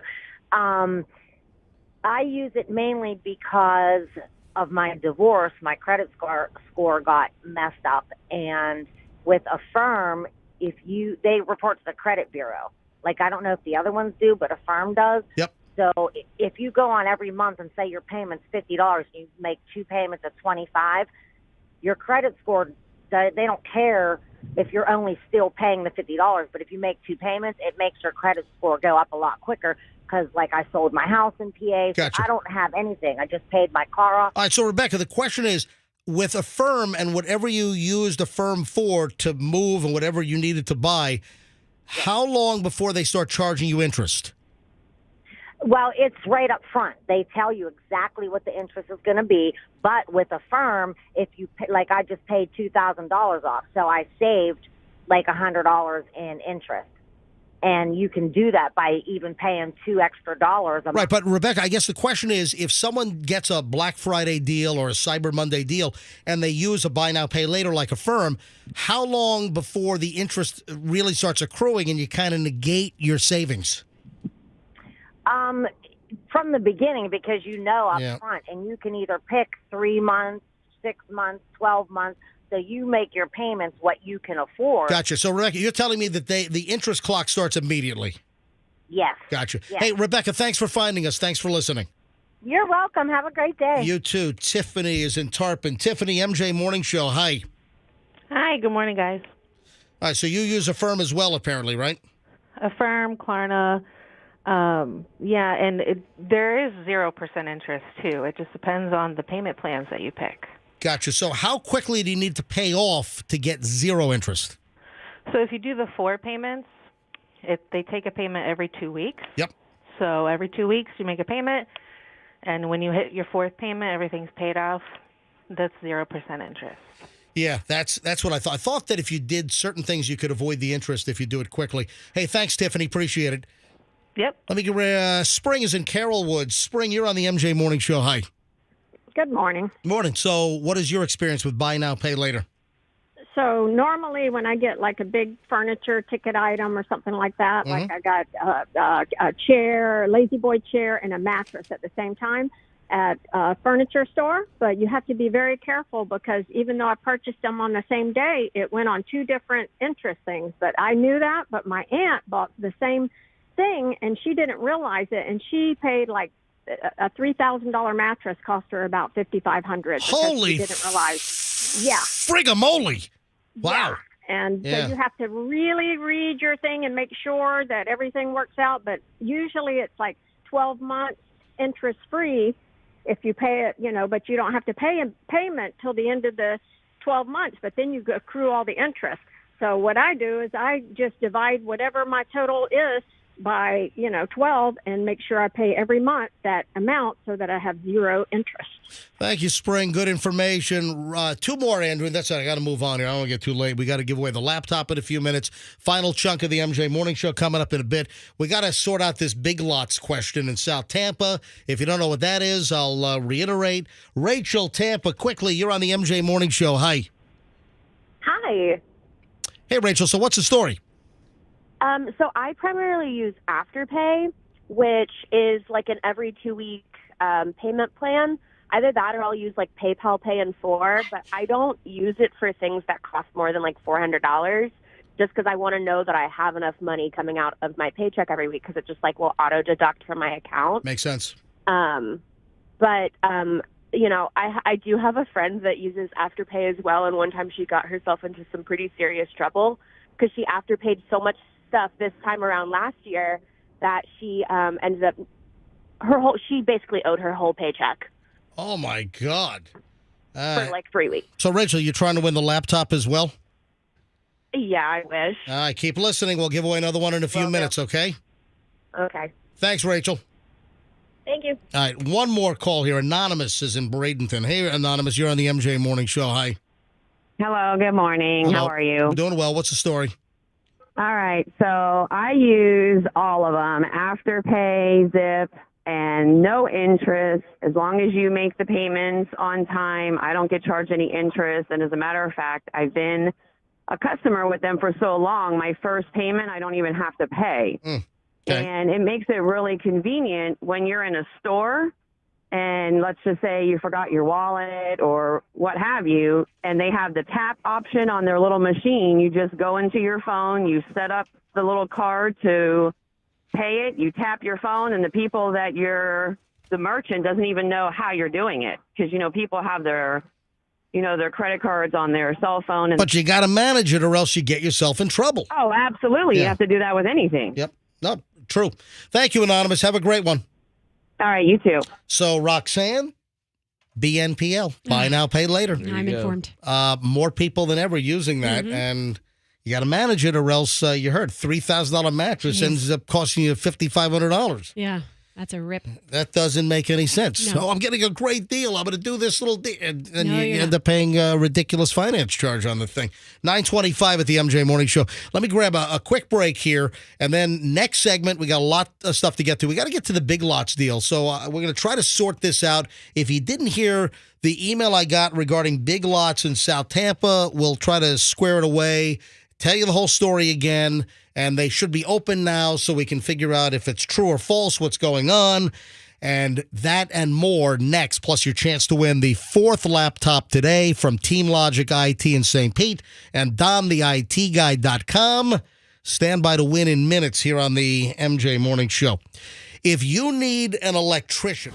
I use it mainly because of my divorce. My credit score got messed up, and with Affirm, they report to the credit bureau. Like, I don't know if the other ones do, but Affirm does. Yep. So if you go on every month and say your payment's $50 and you make 2 payments of $25, your credit score, they don't care if you're only still paying the $50. But if you make 2 payments, it makes your credit score go up a lot quicker because, like, I sold my house in PA, so Gotcha. I don't have anything. I just paid my car off. All right, so Rebecca, the question is, with Affirm and whatever you used Affirm for to move and whatever you needed to buy, how long before they start charging you interest? Well, it's right up front. They tell you exactly what the interest is going to be. But with Affirm, if you pay, like, I just paid $2,000 off, so I saved like $100 in interest. And you can do that by even paying $2 extra a month. Right, but Rebecca, I guess the question is, if someone gets a Black Friday deal or a Cyber Monday deal and they use a buy now, pay later like Affirm, how long before the interest really starts accruing and you kind of negate your savings? From the beginning, because you know up front, and you can either pick 3 months, 6 months, 12 months, so you make your payments what you can afford. Gotcha. So, Rebecca, you're telling me that the interest clock starts immediately. Yes. Gotcha. Yes. Hey, Rebecca, thanks for finding us. Thanks for listening. You're welcome. Have a great day. You too. Tiffany is in Tarpon. Tiffany, MJ Morning Show. Hi. Hi, good morning, guys. All right, so you use Affirm as well, apparently, right? Affirm, Klarna. Yeah, and there is 0% interest, too. It just depends on the payment plans that you pick. Gotcha. So how quickly do you need to pay off to get 0 interest? So if you do the 4 payments, they take a payment every 2 weeks. Yep. So every 2 weeks you make a payment, and when you hit your 4th payment, everything's paid off. That's 0% interest. Yeah, that's what I thought. I thought that if you did certain things, you could avoid the interest if you do it quickly. Hey, thanks, Tiffany. Appreciate it. Yep. Let me get Spring is in Carrollwood. Spring, you're on the MJ Morning Show. Hi. Good morning. Morning. So what is your experience with buy now, pay later? So normally when I get like a big furniture ticket item or something like that, like I got a chair, a lazy boy chair, and a mattress at the same time at a furniture store. But you have to be very careful because even though I purchased them on the same day, it went on 2 different interest things. But I knew that, but my aunt bought the same thing and she didn't realize it, and she paid like a $3,000 mattress cost her about $5,500. Holy! She didn't realize. Yeah. Frigamoly! Wow. Yeah. And so you have to really read your thing and make sure that everything works out. But usually it's like 12 months interest free if you pay it, but you don't have to pay a payment till the end of the 12 months. But then you accrue all the interest. So what I do is I just divide whatever my total is by 12 and make sure I pay every month that amount so that I have 0 interest. Thank you, Spring. Good information. 2 more, Andrew. That's it. I got to move on here. I don't want to get too late. We got to give away the laptop in a few minutes. Final chunk of the MJ Morning Show coming up in a bit. We got to sort out this Big Lots question in South Tampa. If you don't know what that is, I'll reiterate. Rachel, Tampa, quickly. You're on the MJ Morning Show. Hi. Hi. Hey, Rachel. So what's the story? So I primarily use Afterpay, which is like an every 2-week payment plan. Either that or I'll use like PayPal Pay in 4, but I don't use it for things that cost more than like $400 just because I want to know that I have enough money coming out of my paycheck every week because it just like will auto deduct from my account. Makes sense. But I do have a friend that uses Afterpay as well, and one time she got herself into some pretty serious trouble because she Afterpaid so much stuff this time around last year that she ended up she basically owed her whole paycheck. Oh my God. For like 3 weeks. So Rachel, you're trying to win the laptop as well? Yeah, I wish. All right, keep listening. We'll give away another one in a few minutes, okay? Okay. Thanks, Rachel. Thank you. All right, one more call here. Anonymous is in Bradenton. Hey, Anonymous, you're on the MJ Morning Show. Hi. Hello, good morning. Hello. How are you? I'm doing well. What's the story? All right, so I use all of them, Afterpay, Zip, and no interest. As long as you make the payments on time, I don't get charged any interest. And as a matter of fact, I've been a customer with them for so long, my first payment, I don't even have to pay. Okay. And it makes it really convenient when you're in a store and let's just say you forgot your wallet or what have you, and they have the tap option on their little machine. You just go into your phone, you set up the little card to pay it, you tap your phone, and the people that the merchant doesn't even know how you're doing it, because, people have their credit cards on their cell phone. But you got to manage it or else you get yourself in trouble. Oh, absolutely. Yeah. You have to do that with anything. Yep. No, true. Thank you, Anonymous. Have a great one. All right, you too. So, Roxanne, BNPL, buy now, pay later. I'm informed. More people than ever using that, and you got to manage it, or else you heard $3,000 mattress ends up costing you $5,500. Yeah, that's a rip. That doesn't make any sense. No. So I'm getting a great deal. I'm going to do this little deal, and then No, you you're end not. up paying a ridiculous finance charge on the thing. 9:25 at the MJ Morning Show. Let me grab a quick break here, and then next segment we got a lot of stuff to get to. We got to get to the Big Lots deal, so we're going to try to sort this out. If you didn't hear the email I got regarding Big Lots in South Tampa, we'll try to square it away. Tell you the whole story again, and they should be open now so we can figure out if it's true or false, what's going on, and that and more next, plus your chance to win the 4th laptop today from Team Logic IT in St. Pete and DomTheITGuy.com. Stand by to win in minutes here on the MJ Morning Show. If you need an electrician,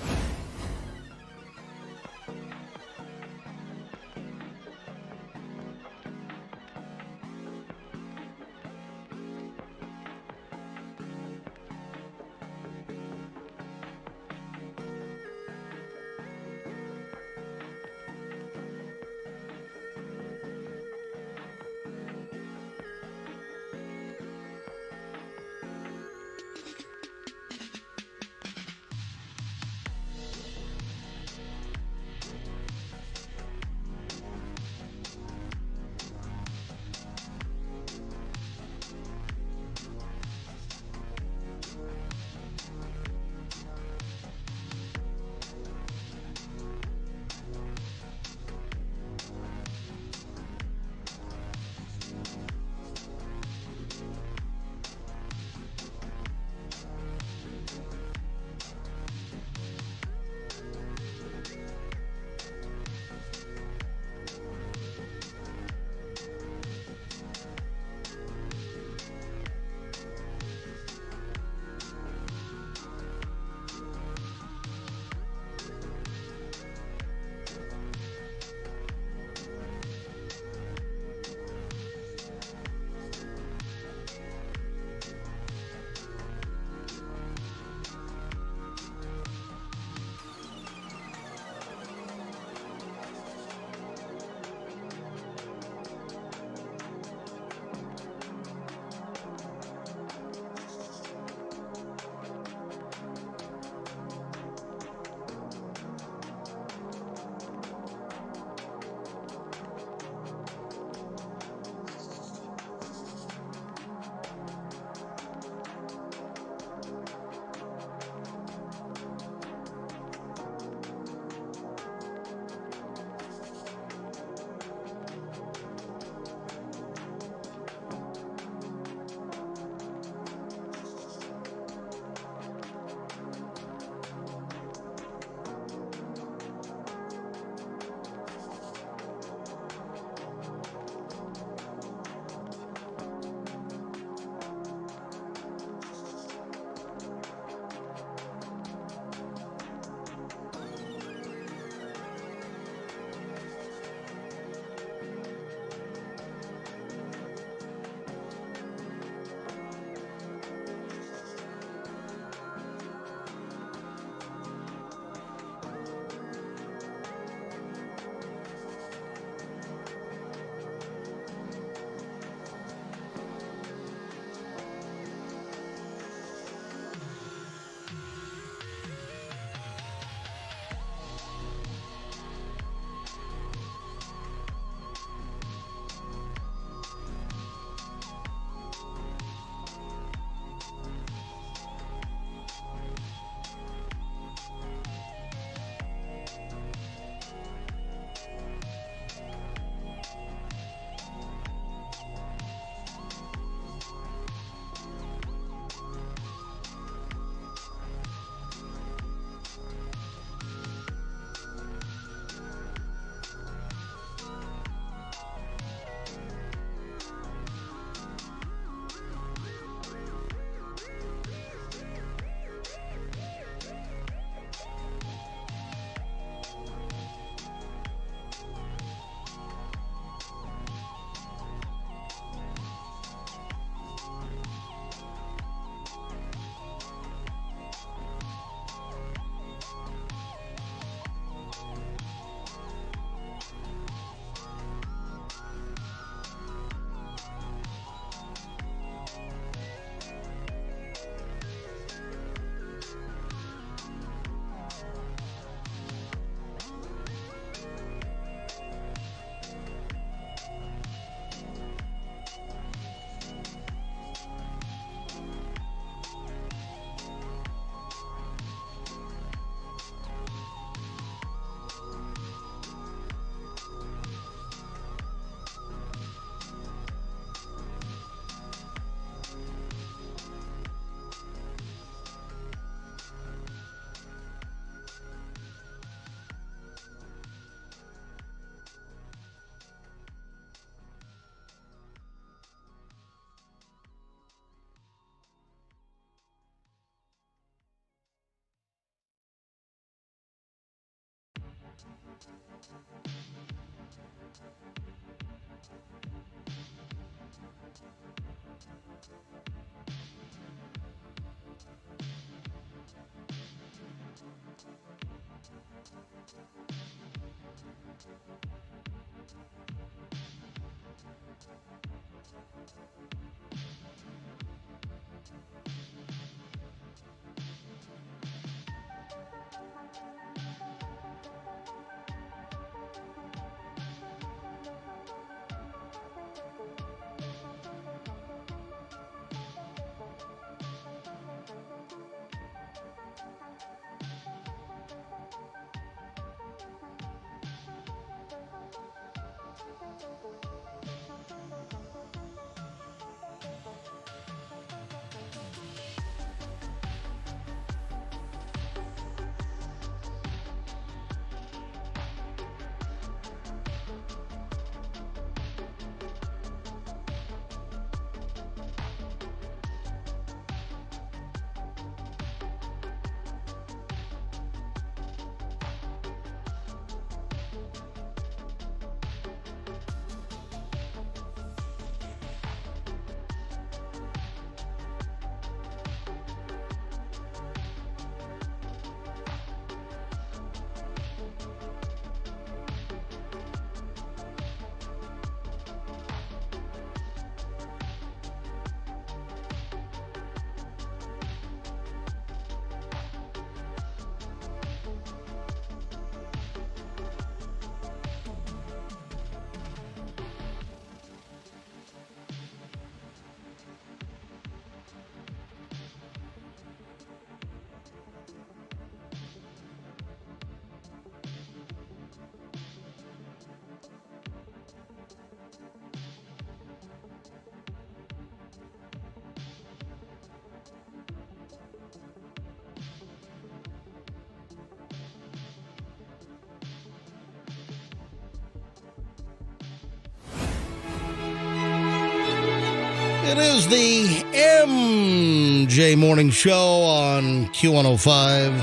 It is the MJ Morning Show on Q105.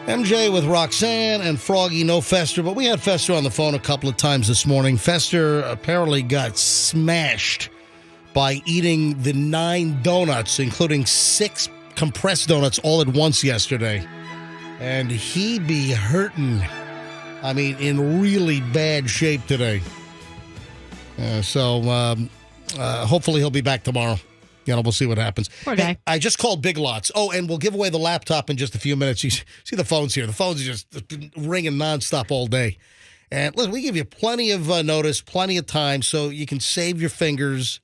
MJ with Roxanne and Froggy, no Fester, but we had Fester on the phone a couple of times this morning. Fester apparently got smashed by eating the 9 donuts, including 6 compressed donuts all at once yesterday. And he be hurting, I mean, in really bad shape today. Hopefully he'll be back tomorrow. We'll see what happens. Poor guy. Hey, I just called Big Lots. Oh, and we'll give away the laptop in just a few minutes. You see the phones here. The phones are just ringing nonstop all day. And listen, we give you plenty of notice, plenty of time, so you can save your fingers.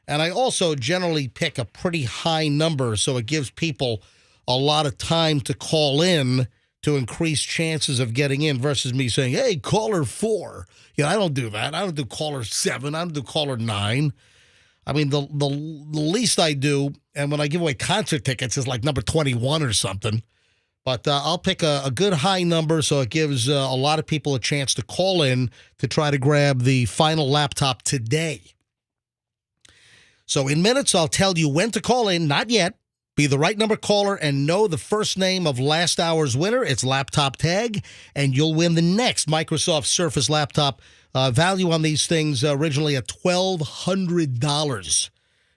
And I also generally pick a pretty high number, so it gives people a lot of time to call in to increase chances of getting in versus me saying, hey, caller 4. I don't do that. I don't do caller 7. I don't do caller 9. I mean, the least I do, and when I give away concert tickets, is like number 21 or something. But I'll pick a good high number so it gives a lot of people a chance to call in to try to grab the final laptop today. So in minutes, I'll tell you when to call in. Not yet. Be the right number caller and know the first name of last hour's winner. It's Laptop Tag, and you'll win the next Microsoft Surface laptop. Value on these things originally at $1,200.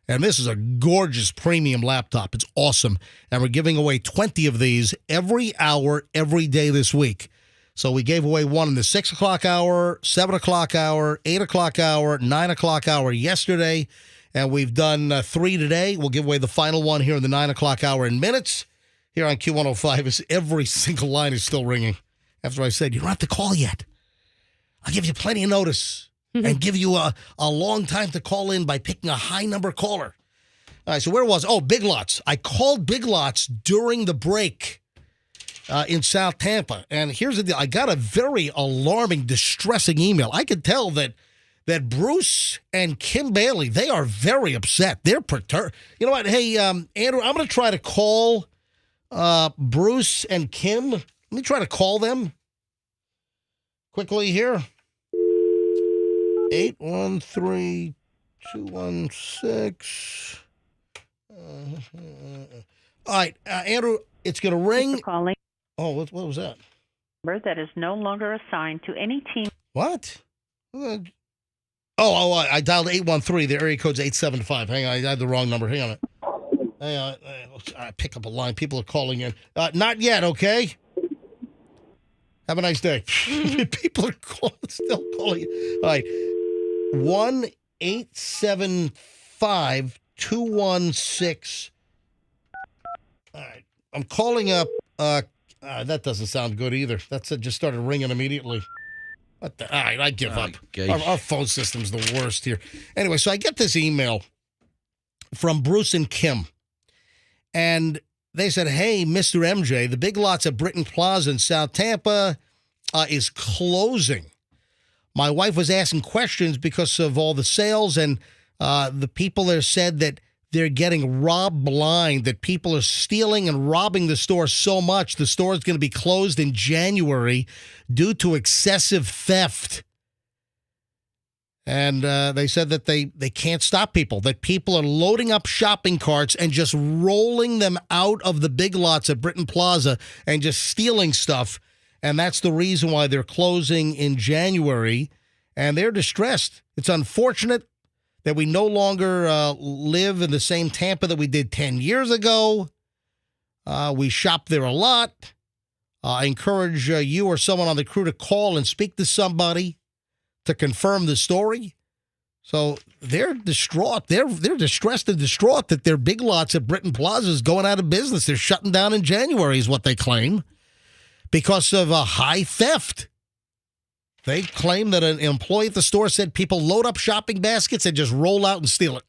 And this is a gorgeous premium laptop. It's awesome. And we're giving away 20 of these every hour, every day this week. So we gave away one in the 6 o'clock hour, 7 o'clock hour, 8 o'clock hour, 9 o'clock hour yesterday. And we've done 3 today. We'll give away the final one here in the 9 o'clock hour in minutes. Here on Q105, every single line is still ringing. After I said, you don't have to call yet. I'll give you plenty of notice and give you a long time to call in by picking a high number caller. All right, so where was? Oh, Big Lots. I called Big Lots during the break in South Tampa. And here's the deal. I got a very alarming, distressing email. I could tell that Bruce and Kim Bailey, they are very upset. They're perturbed. You know what? Hey, Andrew, I'm going to try to call Bruce and Kim. Let me try to call them quickly here. 813-216. All right, Andrew, it's going to ring. Calling. Oh, what was that? Number that is no longer assigned to any team. What? I dialed 813. The area code's 875. Hang on, I had the wrong number. Hang on. I pick up a line. People are calling in. Not yet, okay? Have a nice day. People are still calling. All right. 875-216. All right. I'm calling up. That doesn't sound good either. That's just started ringing immediately. All right, I give up. Okay. Our phone system's the worst here. Anyway, so I get this email from Bruce and Kim. And they said, hey, Mr. MJ, the Big Lots at Britton Plaza in South Tampa is closing. My wife was asking questions because of all the sales, and the people there said that they're getting robbed blind, that people are stealing and robbing the store so much, the store is going to be closed in January due to excessive theft. And they said that they can't stop people, that people are loading up shopping carts and just rolling them out of the Big Lots at Britton Plaza and just stealing stuff. And that's the reason why they're closing in January. And they're distressed. It's unfortunate that we no longer live in the same Tampa that we did 10 years ago. We shop there a lot. I encourage you or someone on the crew to call and speak to somebody to confirm the story. So they're distraught. They're distressed and distraught that their Big Lots at Britton Plaza is going out of business. They're shutting down in January is what they claim because of a high theft. They claim that an employee at the store said people load up shopping baskets and just roll out and steal it.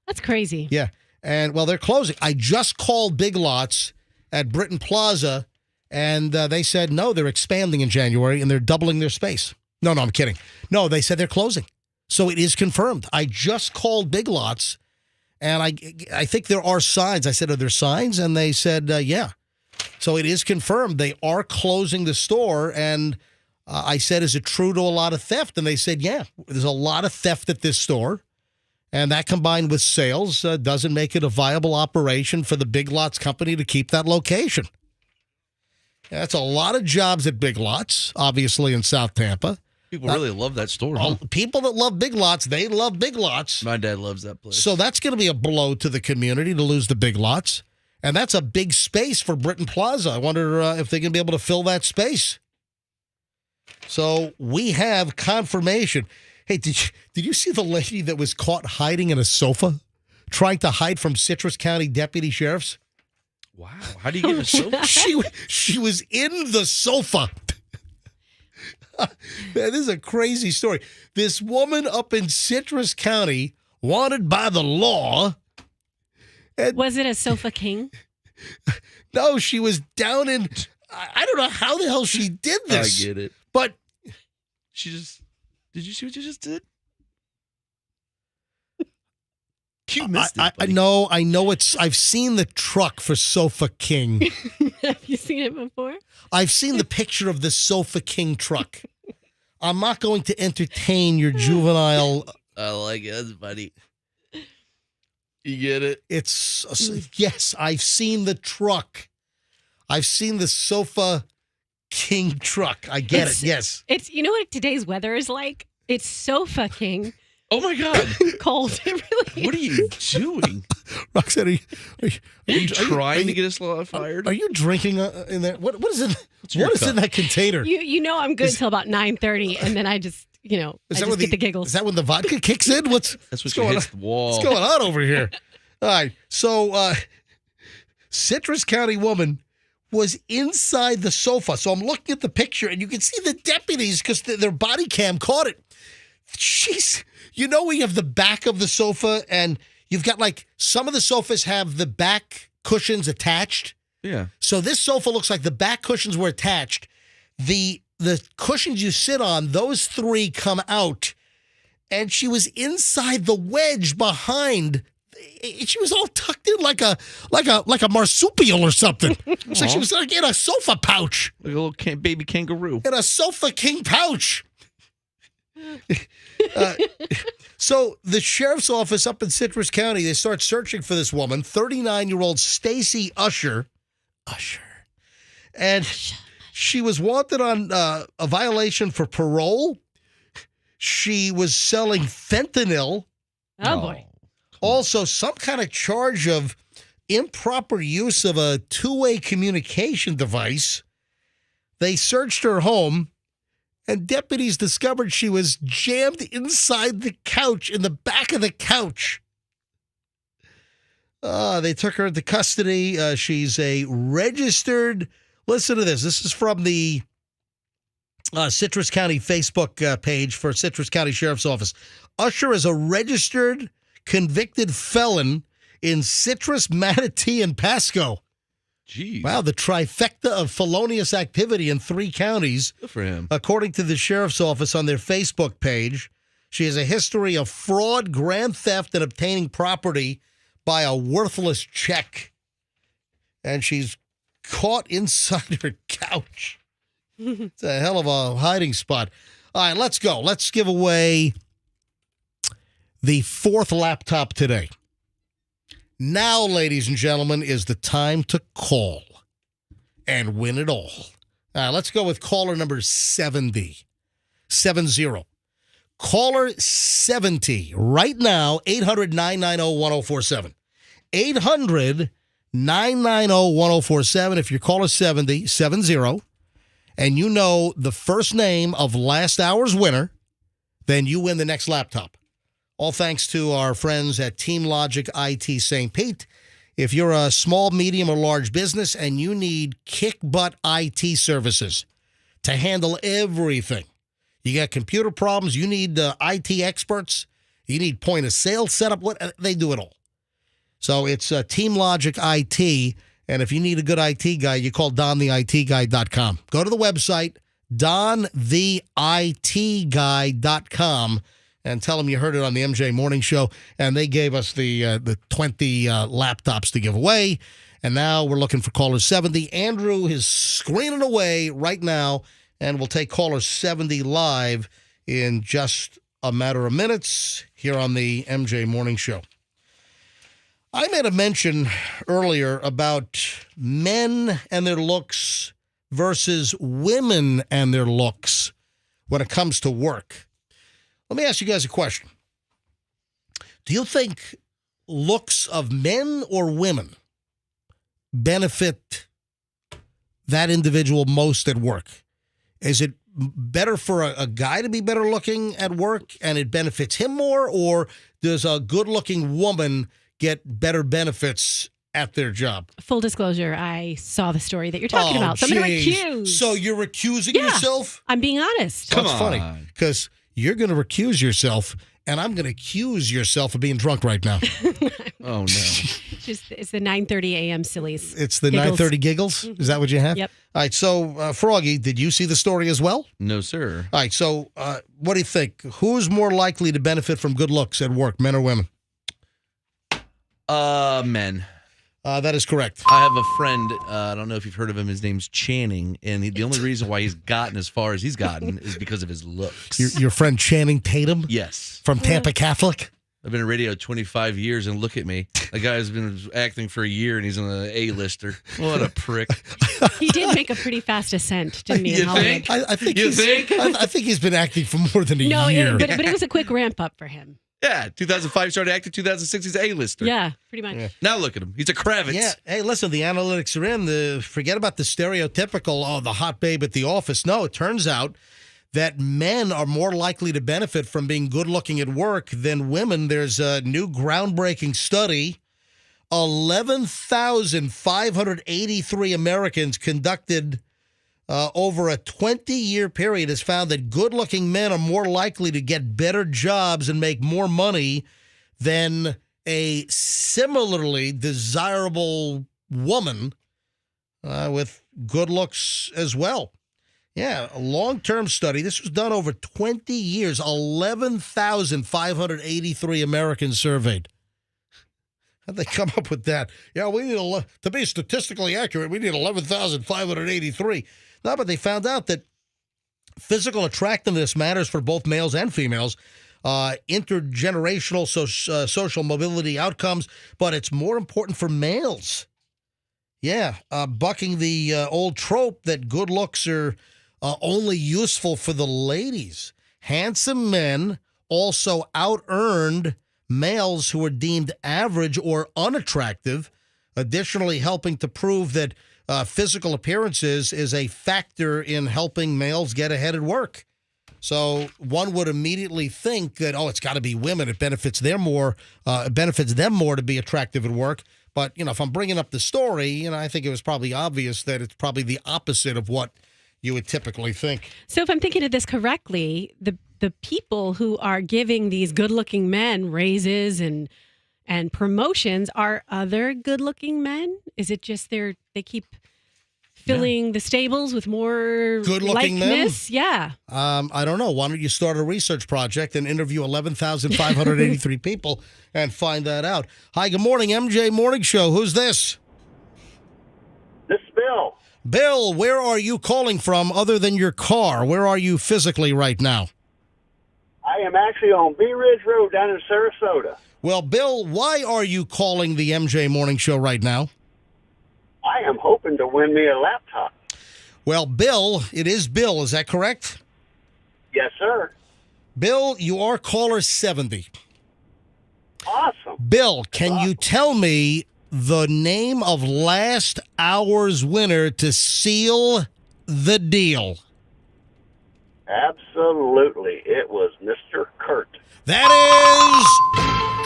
That's crazy. Yeah. And, well, they're closing. I just called Big Lots at Britton Plaza, and they said, no, they're expanding in January, and they're doubling their space. No, I'm kidding. No, they said they're closing. So it is confirmed. I just called Big Lots, and I think there are signs. I said, are there signs? And they said, yeah. So it is confirmed. They are closing the store, and I said, is it true to a lot of theft? And they said, yeah, there's a lot of theft at this store. And that combined with sales doesn't make it a viable operation for the Big Lots company to keep that location. That's a lot of jobs at Big Lots, obviously in South Tampa. People really love that store. Huh? People that love Big Lots, they love Big Lots. My dad loves that place. So that's going to be a blow to the community to lose the Big Lots. And that's a big space for Britton Plaza. I wonder if they're going to be able to fill that space. So we have confirmation. Hey, did you see the lady that was caught hiding in a sofa, trying to hide from Citrus County deputy sheriffs? Wow. How do you get in a sofa? She was in the sofa. Man, this is a crazy story. This woman up in Citrus County, wanted by the law. Was it a sofa king? No, she was down in, I don't know how the hell she did this. I get it. But did you see what you just did? You missed it. I know I've seen the truck for Sofa King. Have you seen it before? I've seen the picture of the Sofa King truck. I'm not going to entertain your juvenile. I like it. That's funny. You get it? Yes, I've seen the truck. I've seen the Sofa King truck. I get it. Yes. It's, you know what today's weather is like? It's Sofa King. Oh my God. Cold. It really What are you doing? Roxanne, are you trying to get us fired? Are you drinking in there? What is it? What is in that container? You know I'm good till about 9:30, and then I just, I just get the giggles. Is that when the vodka kicks in? That's what hits the wall. What's going on over here? All right. So, Citrus County woman was inside the sofa. So I'm looking at the picture, and you can see the deputies because their body cam caught it. We have the back of the sofa, and you've got some of the sofas have the back cushions attached. Yeah. So this sofa looks like the back cushions were attached. The cushions you sit on, those three come out, and she was inside the wedge behind. She was all tucked in like a marsupial or something. It's like she was in a sofa pouch. Like a little baby kangaroo. In a Sofa King pouch. So the sheriff's office up in Citrus County, they start searching for this woman, 39-year-old Stacy Usher. And she was wanted on a violation for parole. She was selling fentanyl. Oh, boy. Also, some kind of charge of improper use of a two-way communication device. They searched her home, and deputies discovered she was jammed inside the couch, in the back of the couch. They took her into custody. She's a registered, listen to this. This is from the Citrus County Facebook page for Citrus County Sheriff's Office. Usher is a registered convicted felon in Citrus, Manatee, and Pasco. Jeez. Wow, the trifecta of felonious activity in 3 counties. Good for him. According to the Sheriff's Office on their Facebook page, she has a history of fraud, grand theft, and obtaining property by a worthless check. And she's caught inside her couch. It's a hell of a hiding spot. All right, let's go. Let's give away the 4th laptop today. Now, ladies and gentlemen, is the time to call and win it all. Let's go with caller number 70. 70. Caller 70 right now, 800-990-1047. 800-990-1047. If you're caller 70, 70, and you know the first name of last hour's winner, then you win the next laptop. All thanks to our friends at Team Logic IT St. Pete. If you're a small, medium, or large business and you need kick-butt IT services to handle everything, you got computer problems, you need IT experts, you need point-of-sale setup, they do it all. So it's Team Logic IT, and if you need a good IT guy, you call DonTheITGuy.com. Go to the website, DonTheITGuy.com, and tell them you heard it on the MJ Morning Show, and they gave us the 20 laptops to give away, and now we're looking for caller 70. Andrew is screening away right now, and we'll take caller 70 live in just a matter of minutes here on the MJ Morning Show. I made a mention earlier about men and their looks versus women and their looks when it comes to work. Let me ask you guys a question. Do you think looks of men or women benefit that individual most at work? Is it better for a guy to be better looking at work and it benefits him more, or does a good-looking woman get better benefits at their job? Full disclosure, I saw the story that you're talking about. So I'm going to recuse. So you're recusing yourself? I'm being honest. That's funny, because you're going to recuse yourself, and I'm going to accuse yourself of being drunk right now. Oh, no. It's the 9:30 a.m. sillies. It's the 9:30 giggles? Is that what you have? Yep. All right, so, Froggy, did you see the story as well? No, sir. All right, so what do you think? Who's more likely to benefit from good looks at work, men or women? Men. That is correct. I have a friend, I don't know if you've heard of him, his name's Channing, and the only reason why he's gotten as far as he's gotten is because of his looks. Your friend Channing Tatum? Yes. From Tampa Catholic? I've been in radio 25 years, and look at me. The guy's been acting for a year, and he's on an A-lister. What a prick. He did make a pretty fast ascent, didn't he? You think? I think You think? I think he's been acting for more than a No, year. but it was a quick ramp up for him. Yeah, 2005 started acting, 2006 he's an A-lister. Yeah, pretty much. Yeah. Now look at him. He's a Kravitz. Yeah. Hey, listen, the analytics are in. Forget about the stereotypical, the hot babe at the office. No, it turns out that men are more likely to benefit from being good-looking at work than women. There's a new groundbreaking study. 11,583 Americans conducted over a 20-year period has found that good-looking men are more likely to get better jobs and make more money than a similarly desirable woman with good looks as well. Yeah, a long-term study. This was done over 20 years. 11,583 Americans surveyed. How'd they come up with that? Yeah, we need to be statistically accurate, we need 11,583. No, but they found out that physical attractiveness matters for both males and females, intergenerational social mobility outcomes, but it's more important for males. Yeah, bucking the old trope that good looks are only useful for the ladies. Handsome men also out-earned males who are deemed average or unattractive, additionally helping to prove that physical appearances is a factor in helping males get ahead at work. So one would immediately think that, it's got to be women. It benefits them more to be attractive at work. But, if I'm bringing up the story, I think it was probably obvious that it's probably the opposite of what you would typically think. So if I'm thinking of this correctly, the people who are giving these good-looking men raises and promotions are other good-looking men? Is it just they keep filling the stables with more good-looking likeness? men? Yeah. I don't know. Why don't you start a research project and interview 11,583 people and find that out? Hi, good morning, MJ Morning Show. Who's this? This is Bill. Bill, where are you calling from other than your car? Where are you physically right now? I am actually on Bee Ridge Road down in Sarasota. Well, Bill, why are you calling the MJ Morning Show right now? I am hoping to win me a laptop. Well, Bill, it is Bill. Is that correct? Yes, sir. Bill, you are caller 70. Awesome. Bill, can you tell me the name of last hour's winner to seal the deal? Absolutely. It was Mr. Kurt. That is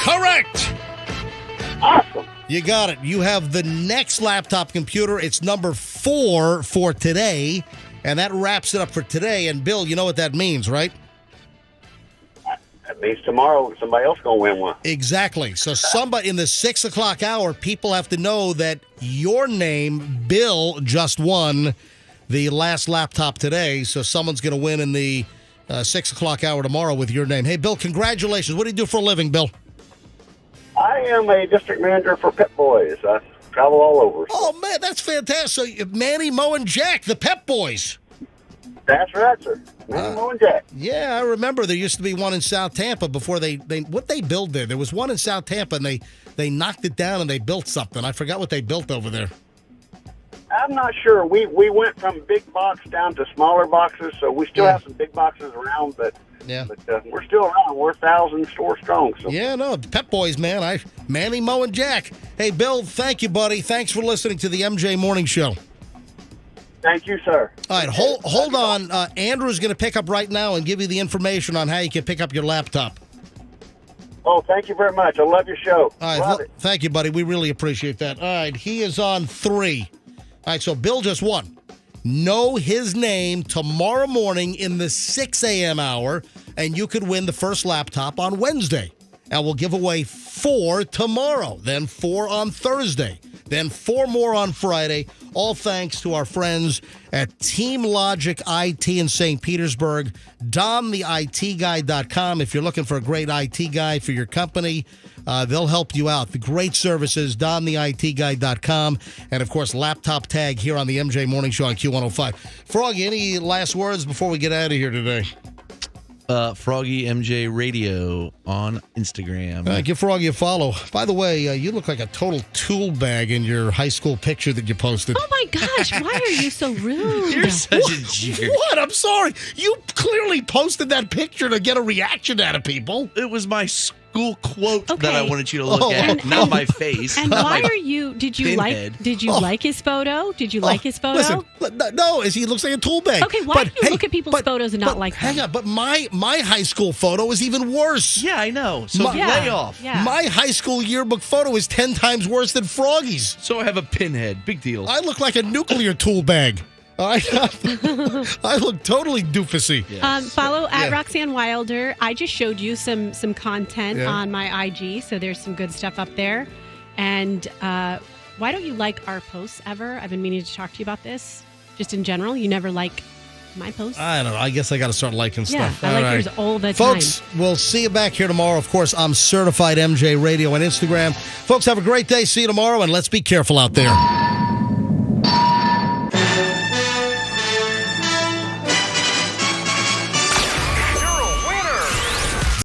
correct. Awesome. You got it. You have the next laptop computer. It's number 4 for today, and that wraps it up for today. And, Bill, you know what that means, right? That means tomorrow somebody else going to win one. Exactly. So somebody in the 6 o'clock hour, people have to know that your name, Bill, just won the last laptop today. So someone's going to win in the 6 o'clock hour tomorrow with your name. Hey, Bill, congratulations. What do you do for a living, Bill? I am a district manager for Pep Boys. I travel all over. Oh, man, that's fantastic. So Manny, Mo, and Jack, the Pep Boys. That's right, sir. Manny, Mo, and Jack. Yeah, I remember there used to be one in South Tampa before they what they built there. There was one in South Tampa, and they knocked it down and they built something. I forgot what they built over there. I'm not sure. We went from big box down to smaller boxes, so we still have some big boxes around, but we're still around. We're 1,000 stores strong. So. Yeah, no, Pep Boys, man. Manny, Mo, and Jack. Hey, Bill, thank you, buddy. Thanks for listening to the MJ Morning Show. Thank you, sir. All right, hold on. Andrew's going to pick up right now and give you the information on how you can pick up your laptop. Oh, thank you very much. I love your show. All right, love it. Thank you, buddy. We really appreciate that. All right, he is on 3. All right, so Bill just won. Know his name tomorrow morning in the 6 a.m. hour, and you could win the first laptop on Wednesday. And we'll give away 4 tomorrow, then 4 on Thursday, then 4 more on Friday, all thanks to our friends at Team Logic IT in St. Petersburg, DonTheITGuy.com. If you're looking for a great IT guy for your company, they'll help you out. The great services, DonTheITGuy.com, and, of course, Laptop Tag here on the MJ Morning Show on Q105. Froggy, any last words before we get out of here today? Froggy MJ Radio on Instagram. Give Froggy a follow. By the way, you look like a total tool bag in your high school picture that you posted. Oh, my gosh. Why are you so rude? You're such a jerk. What? I'm sorry. You clearly posted that picture to get a reaction out of people. It was my school quote that Okay. I wanted you to look at, not my face. And why are you? Did you like his photo? Did you like his photo? Listen, no, he looks like a tool bag. Okay, why do you look at people's photos and not like them? Hang on, but my high school photo is even worse. Yeah, I know. So lay off. Yeah. My high school yearbook photo is 10 times worse than Froggy's. So I have a pinhead. Big deal. I look like a nuclear tool bag. I look totally doofusy. Follow at Roxanne Wilder. I just showed you some content Yeah. on my IG, so there's some good stuff up there. And why don't you like our posts ever? I've been meaning to talk to you about this. Just in general, you never like my posts. I don't know. I guess I got to start liking stuff. I like yours all the time. Folks, we'll see you back here tomorrow. Of course, I'm Certified MJ Radio on Instagram. Folks, have a great day. See you tomorrow, and let's be careful out there.